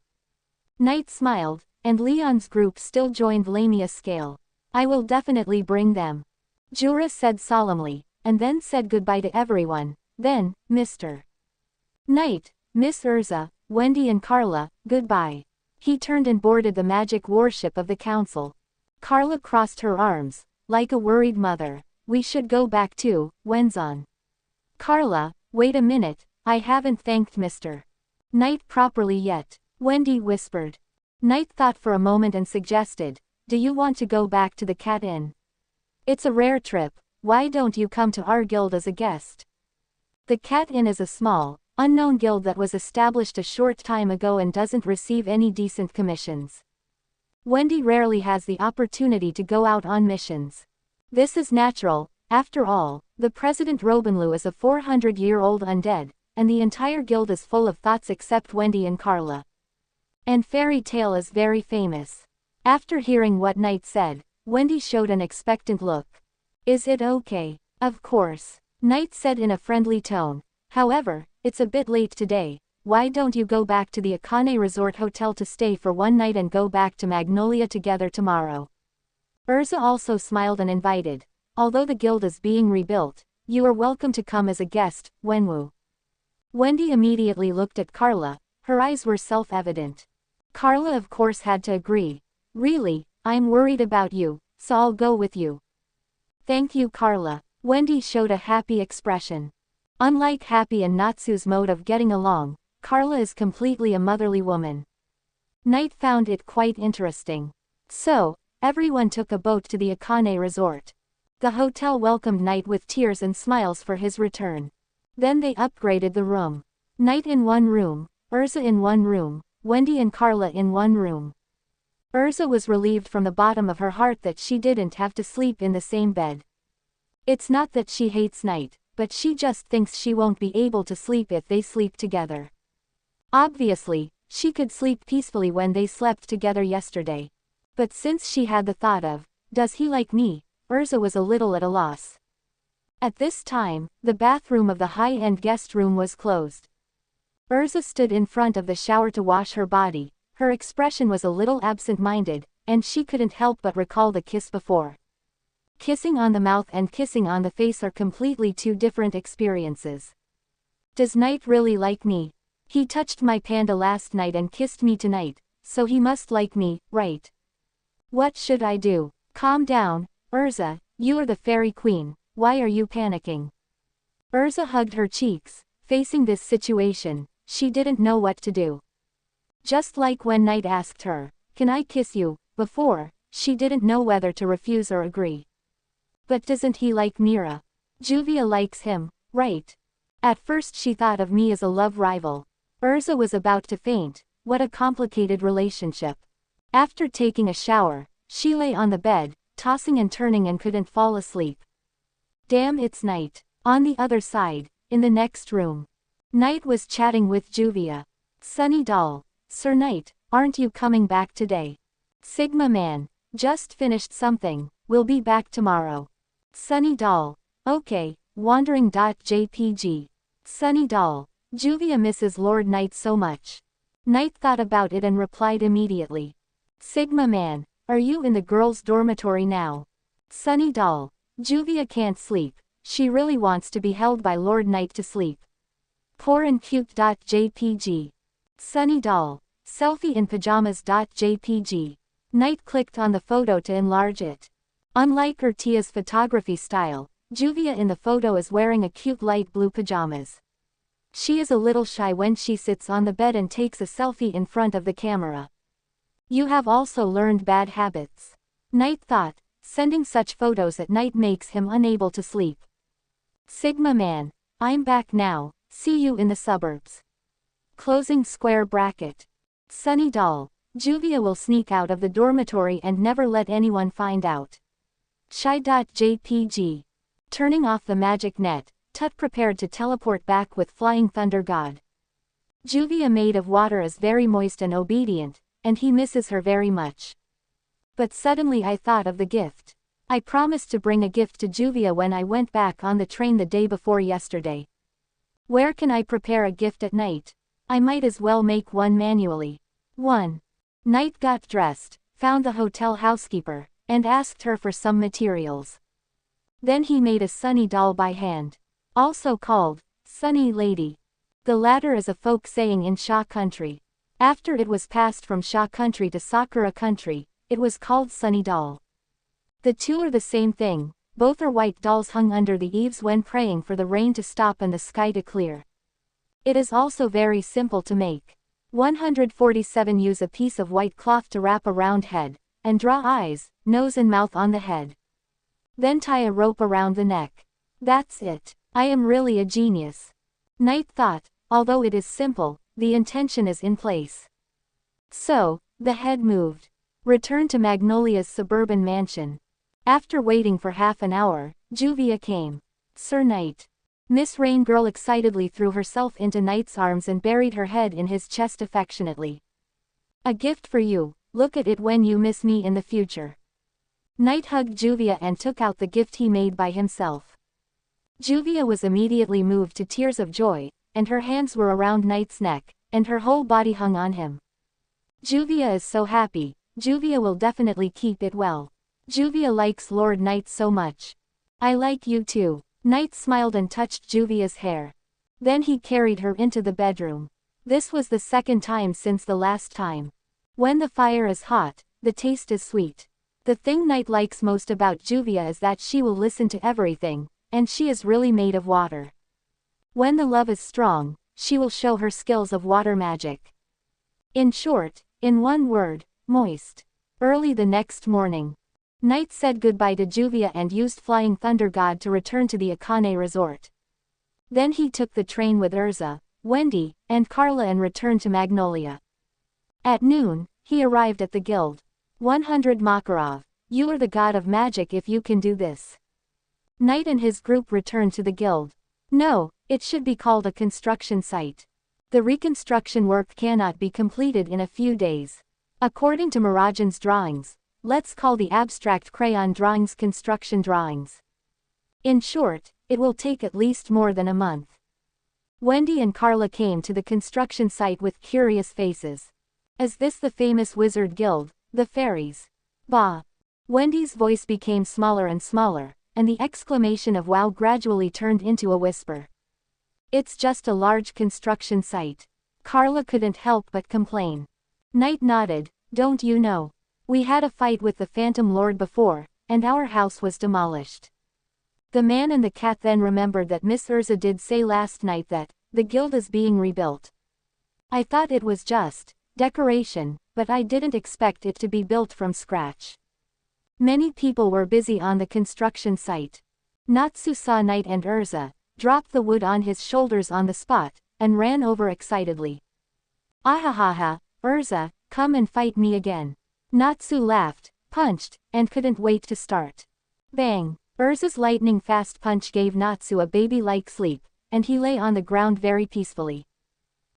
Speaker 1: Knight smiled, and Leon's group still joined Lamia Scale. I will definitely bring them. Jura said solemnly, and then said goodbye to everyone. Then, Mr. Knight, Miss Urza, Wendy and Carla, goodbye. He turned and boarded the magic warship of the council. Carla crossed her arms, like a worried mother. We should go back to Wenzon. Carla, wait a minute, I haven't thanked Mr. Knight properly yet. Wendy whispered. Knight thought for a moment and suggested, do you want to go back to the Cat Inn? It's a rare trip, why don't you come to our guild as a guest? The Cat Inn is a small, unknown guild that was established a short time ago and doesn't receive any decent commissions. Wendy rarely has the opportunity to go out on missions. This is natural, after all, the President Robenlu is a 400-year-old undead, and the entire guild is full of thoughts except Wendy and Carla. And Fairy Tale is very famous. After hearing what Knight said, Wendy showed an expectant look. Is it okay? Of course. Knight said in a friendly tone. However, it's a bit late today, why don't you go back to the Akane Resort Hotel to stay for one night and go back to Magnolia together tomorrow? Urza also smiled and invited. Although the guild is being rebuilt, you are welcome to come as a guest, Wenwu. Wendy immediately looked at Carla, her eyes were self-evident. Carla of course had to agree. Really, I'm worried about you, so I'll go with you. Thank you Carla. Wendy showed a happy expression. Unlike Happy and Natsu's mode of getting along, Carla is completely a motherly woman. Knight found it quite interesting. So, everyone took a boat to the Akane Resort. The hotel welcomed Knight with tears and smiles for his return. Then they upgraded the room. Knight in one room, Urza in one room, Wendy and Carla in one room. Urza was relieved from the bottom of her heart that she didn't have to sleep in the same bed. It's not that she hates Knight, but she just thinks she won't be able to sleep if they sleep together. Obviously, she could sleep peacefully when they slept together yesterday. But since she had the thought of, does he like me, Urza was a little at a loss. At this time, the bathroom of the high-end guest room was closed. Urza stood in front of the shower to wash her body. Her expression was a little absent-minded, and she couldn't help but recall the kiss before. Kissing on the mouth and kissing on the face are completely two different experiences. Does Knight really like me? He touched my panda last night and kissed me tonight, so he must like me, right? What should I do? Calm down, Urza, you are the fairy queen, why are you panicking? Urza hugged her cheeks. Facing this situation, she didn't know what to do. Just like when Knight asked her, can I kiss you, before, she didn't know whether to refuse or agree. But doesn't he like Mira? Juvia likes him, right? At first she thought of me as a love rival. Urza was about to faint. What a complicated relationship. After taking a shower, she lay on the bed, tossing and turning and couldn't fall asleep. Damn, it's Knight. On the other side, in the next room, Knight was chatting with Juvia. Sunny doll. Sir Knight, aren't you coming back today? Sigma man. Just finished something, we'll be back tomorrow. Sunny doll. Okay, wandering.jpg. Sunny doll. Juvia misses Lord Knight so much. Knight thought about it and replied immediately. Sigma man. Are you in the girls' dormitory now? Sunny doll. Juvia can't sleep. She really wants to be held by Lord Knight to sleep. Poor and cute.jpg. Sunny doll. Selfie in pajamas.jpg. Knight clicked on the photo to enlarge it. Unlike Urtia's photography style, Juvia in the photo is wearing a cute light blue pajamas. She is a little shy when she sits on the bed and takes a selfie in front of the camera. You have also learned bad habits. Knight thought, sending such photos at night makes him unable to sleep. Sigma man. I'm back now, see you in the suburbs. Closing square bracket. Sunny doll. Juvia will sneak out of the dormitory and never let anyone find out. Shy.jpg. Turning off the magic net, Tut prepared to teleport back with Flying Thunder God. Juvia made of water is very moist and obedient, and he misses her very much. But suddenly I thought of the gift. I promised to bring a gift to Juvia when I went back on the train the day before yesterday. Where can I prepare a gift at night? I might as well make one manually. 1. Knight got dressed, found the hotel housekeeper, and asked her for some materials. Then he made a Sunny doll by hand. Also called, Sunny Lady. The latter is a folk saying in Sha country. After it was passed from Sha country to Sakura country, it was called Sunny doll. The two are the same thing, both are white dolls hung under the eaves when praying for the rain to stop and the sky to clear. It is also very simple to make. 147 Use a piece of white cloth to wrap around head, and draw eyes, nose and mouth on the head. Then tie a rope around the neck. That's it. I am really a genius. Knight thought, although it is simple, the intention is in place. So, the head moved. Returned to Magnolia's suburban mansion. After waiting for half an hour, Juvia came. Sir Knight. Miss Rain Girl excitedly threw herself into Knight's arms and buried her head in his chest affectionately. A gift for you, look at it when you miss me in the future. Knight hugged Juvia and took out the gift he made by himself. Juvia was immediately moved to tears of joy, and her hands were around Knight's neck, and her whole body hung on him. Juvia is so happy, Juvia will definitely keep it well. Juvia likes Lord Knight so much. I like you too. Knight smiled and touched Juvia's hair. Then he carried her into the bedroom. This was the second time since the last time. When the fire is hot, the taste is sweet. The thing Knight likes most about Juvia is that she will listen to everything, and she is really made of water. When the love is strong, she will show her skills of water magic. In short, in one word, moist. Early the next morning, Knight said goodbye to Juvia and used Flying Thunder God to return to the Akane resort. Then he took the train with Urza, Wendy, and Carla and returned to Magnolia. At noon, he arrived at the guild. 100 Makarov, you are the god of magic if you can do this. Knight and his group returned to the guild. No, it should be called a construction site. The reconstruction work cannot be completed in a few days. According to Mirajan's drawings, let's call the abstract crayon drawings construction drawings. In short, it will take at least more than a month. Wendy and Carla came to the construction site with curious faces. Is this the famous wizard guild, the fairies? Bah! Wendy's voice became smaller and smaller, and the exclamation of wow gradually turned into a whisper. It's just a large construction site. Carla couldn't help but complain. Knight nodded, don't you know? We had a fight with the Phantom Lord before, and our house was demolished. The man and the cat then remembered that Miss Urza did say last night that, the guild is being rebuilt. I thought it was just decoration, but I didn't expect it to be built from scratch. Many people were busy on the construction site. Natsu saw Knight and Urza, dropped the wood on his shoulders on the spot, and ran over excitedly. Ahahaha, Urza, come and fight me again. Natsu laughed, punched, and couldn't wait to start. Bang! Urza's lightning-fast punch gave Natsu a baby-like sleep, and he lay on the ground very peacefully.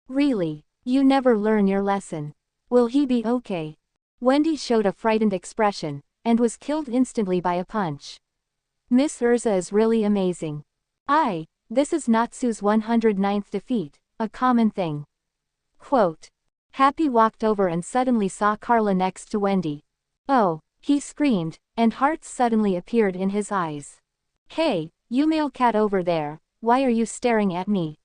Speaker 1: Really? You never learn your lesson. Will he be okay? Wendy showed a frightened expression, and was killed instantly by a punch. Miss Urza is really amazing. This is Natsu's 109th defeat, a common thing. Quote. Happy walked over and suddenly saw Carla next to Wendy. Oh, he screamed, and hearts suddenly appeared in his eyes. Hey, you male cat over there, why are you staring at me?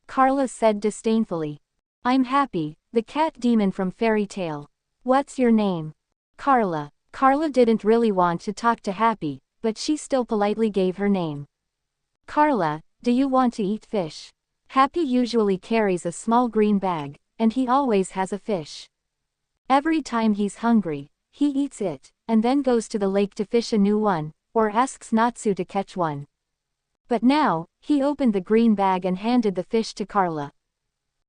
Speaker 1: Carla said disdainfully. I'm Happy, the cat demon from Fairy Tale. What's your name? Carla. Carla didn't really want to talk to Happy, but she still politely gave her name. Carla, do you want to eat fish? Happy usually carries a small green bag, and he always has a fish. Every time he's hungry, he eats it, and then goes to the lake to fish a new one, or asks Natsu to catch one. But now, he opened the green bag and handed the fish to Carla.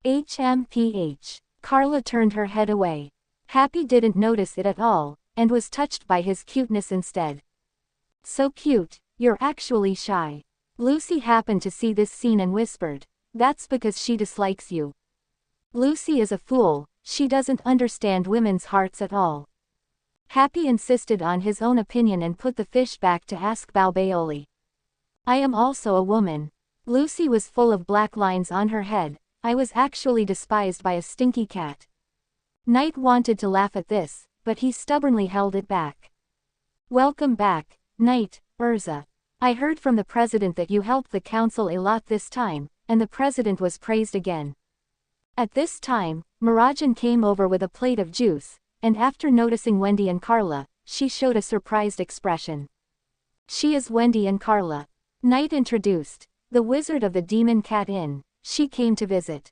Speaker 1: HMPH. Carla turned her head away. Happy didn't notice it at all, and was touched by his cuteness instead. So cute, you're actually shy. Lucy happened to see this scene and whispered, that's because she dislikes you. Lucy is a fool, she doesn't understand women's hearts at all. Happy insisted on his own opinion and put the fish back to ask Balbaoli. I am also a woman. Lucy was full of black lines on her head. I was actually despised by a stinky cat. Knight wanted to laugh at this, but he stubbornly held it back. Welcome back, Knight, Urza. I heard from the president that you helped the council a lot this time, and the president was praised again. At this time, Mirajan came over with a plate of juice, and after noticing Wendy and Carla, she showed a surprised expression. She is Wendy and Carla. Knight introduced, the wizard of the Demon Cat Inn. She came to visit.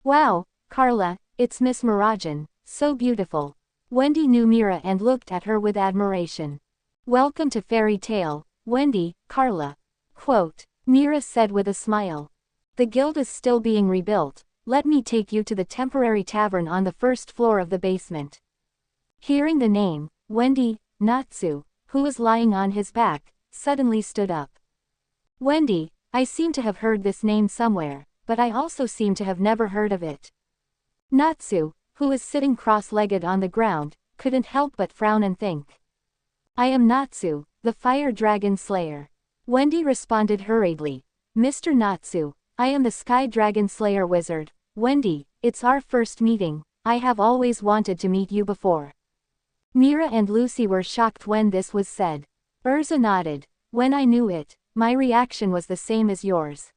Speaker 1: Wow, Carla, it's Miss Mirajan, so beautiful. Wendy knew Mira and looked at her with admiration. Welcome to Fairy Tale, Wendy, Carla. Quote, Mira said with a smile. The guild is still being rebuilt, let me take you to the temporary tavern on the first floor of the basement. Hearing the name, Wendy, Natsu, who was lying on his back, suddenly stood up. Wendy, I seem to have heard this name somewhere, but I also seem to have never heard of it. Natsu, who was sitting cross-legged on the ground, couldn't help but frown and think. I am Natsu, the Fire Dragon Slayer. Wendy responded hurriedly. Mr. Natsu, I am the Sky Dragon Slayer Wizard. Wendy, it's our first meeting, I have always wanted to meet you before. Mira and Lucy were shocked when this was said. Urza nodded. When I knew it, my reaction was the same as yours.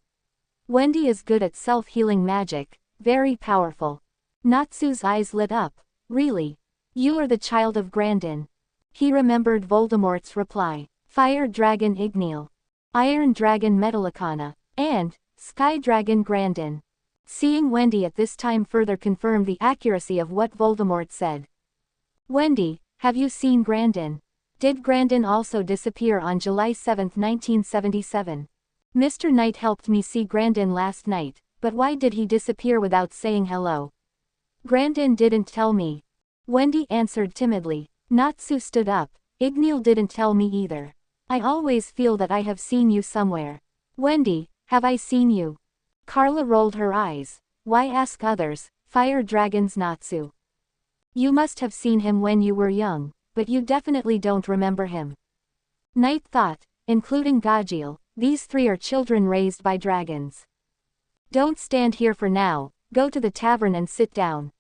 Speaker 1: Wendy is good at self-healing magic, very powerful. Natsu's eyes lit up. Really? You are the child of Grandin. He remembered Voldemort's reply. Fire Dragon Igneel. Iron Dragon Metallicana. And, Sky Dragon Grandin. Seeing Wendy at this time further confirmed the accuracy of what Voldemort said. Wendy, have you seen Grandin? Did Grandin also disappear on July 7, 1977? Mr. Knight helped me see Grandin last night, but why did he disappear without saying hello? Grandin didn't tell me. Wendy answered timidly. Natsu stood up. Igneel didn't tell me either. I always feel that I have seen you somewhere. Wendy, have I seen you? Carla rolled her eyes. Why ask others, Fire Dragon's Natsu? You must have seen him when you were young, but you definitely don't remember him. Knight thought, including Gajeel, these three are children raised by dragons. Don't stand here for now, go to the tavern and sit down.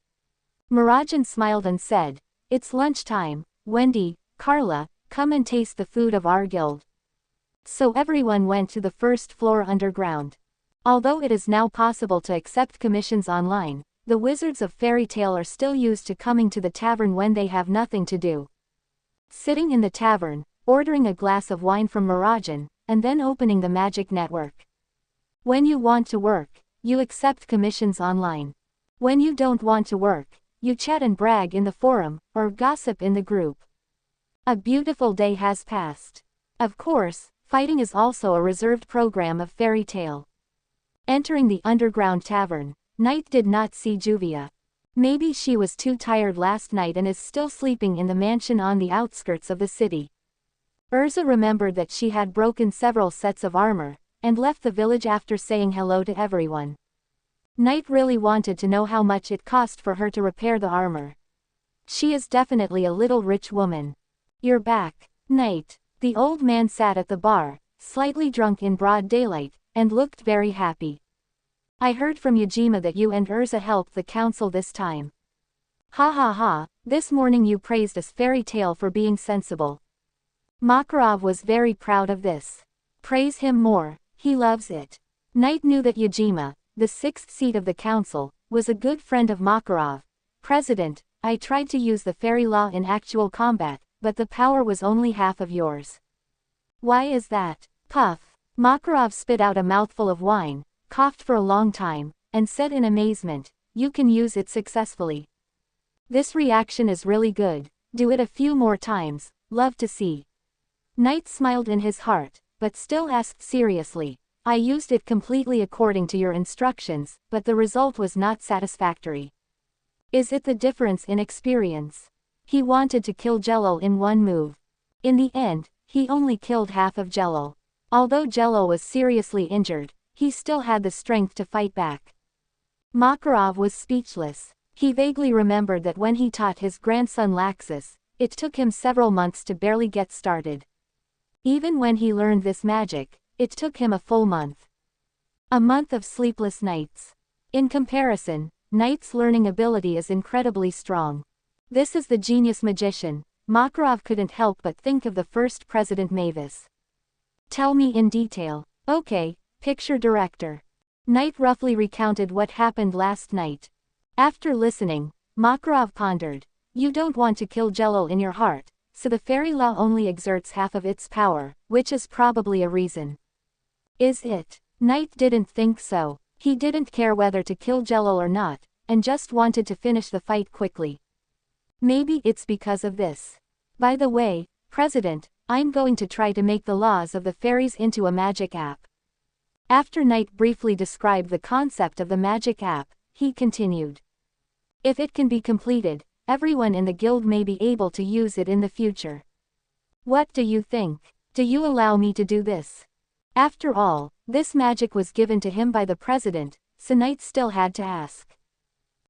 Speaker 1: Mirajan smiled and said, it's lunchtime, Wendy, Carla, come and taste the food of our guild. So everyone went to the first floor underground. Although it is now possible to accept commissions online, the wizards of Fairy Tale are still used to coming to the tavern when they have nothing to do. Sitting in the tavern, ordering a glass of wine from Mirajan, and then opening the magic network. When you want to work, you accept commissions online. When you don't want to work, you chat and brag in the forum, or gossip in the group. A beautiful day has passed. Of course, fighting is also a reserved program of Fairy Tale. Entering the underground tavern, Knight did not see Juvia. Maybe she was too tired last night and is still sleeping in the mansion on the outskirts of the city. Urza remembered that she had broken several sets of armor, and left the village after saying hello to everyone. Knight really wanted to know how much it cost for her to repair the armor. She is definitely a little rich woman. You're back, Knight. The old man sat at the bar, slightly drunk in broad daylight, and looked very happy. I heard from Yajima that you and Urza helped the council this time. Ha ha ha, this morning you praised us fairy tale for being sensible. Makarov was very proud of this. Praise him more, he loves it. Knight knew that Yajima, the sixth seat of the council, was a good friend of Makarov. President, I tried to use the fairy law in actual combat, but the power was only half of yours. Why is that? Puff. Makarov spit out a mouthful of wine, coughed for a long time, and said in amazement, you can use it successfully. This reaction is really good, do it a few more times, love to see. Knight smiled in his heart, but still asked seriously, I used it completely according to your instructions, but the result was not satisfactory. Is it the difference in experience? He wanted to kill Jello in one move. In the end, he only killed half of Jello. Although Jello was seriously injured, he still had the strength to fight back. Makarov was speechless. He vaguely remembered that when he taught his grandson Laxus, it took him several months to barely get started. Even when he learned this magic, it took him a full month. A month of sleepless nights. In comparison, Knight's learning ability is incredibly strong. This is the genius magician. Makarov couldn't help but think of the first President Mavis. Tell me in detail. Okay, picture director. Knight roughly recounted what happened last night. After listening, Makarov pondered. You don't want to kill Jello in your heart, so the fairy law only exerts half of its power, which is probably a reason. Is it? Knight didn't think so. He didn't care whether to kill Jello or not, and just wanted to finish the fight quickly. Maybe it's because of this. By the way, President, I'm going to try to make the laws of the fairies into a magic app. After Knight briefly described the concept of the magic app, he continued. If it can be completed, everyone in the guild may be able to use it in the future. What do you think? Do you allow me to do this? After all, this magic was given to him by the president, so Knight still had to ask.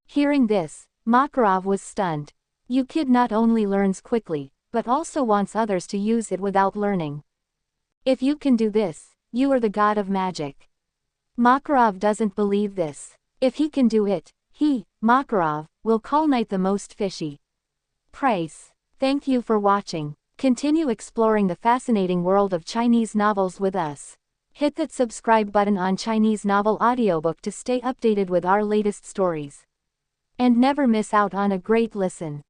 Speaker 1: Hearing this, Makarov was stunned. You kid not only learns quickly, but also wants others to use it without learning. If you can do this, you are the god of magic. Makarov doesn't believe this. If he can do it, he, Makarov, will call Knight the most fishy. Price. Thank you for watching. Continue exploring the fascinating world of Chinese novels with us. Hit that subscribe button on Chinese Novel Audiobook to stay updated with our latest stories. And never miss out on a great listen.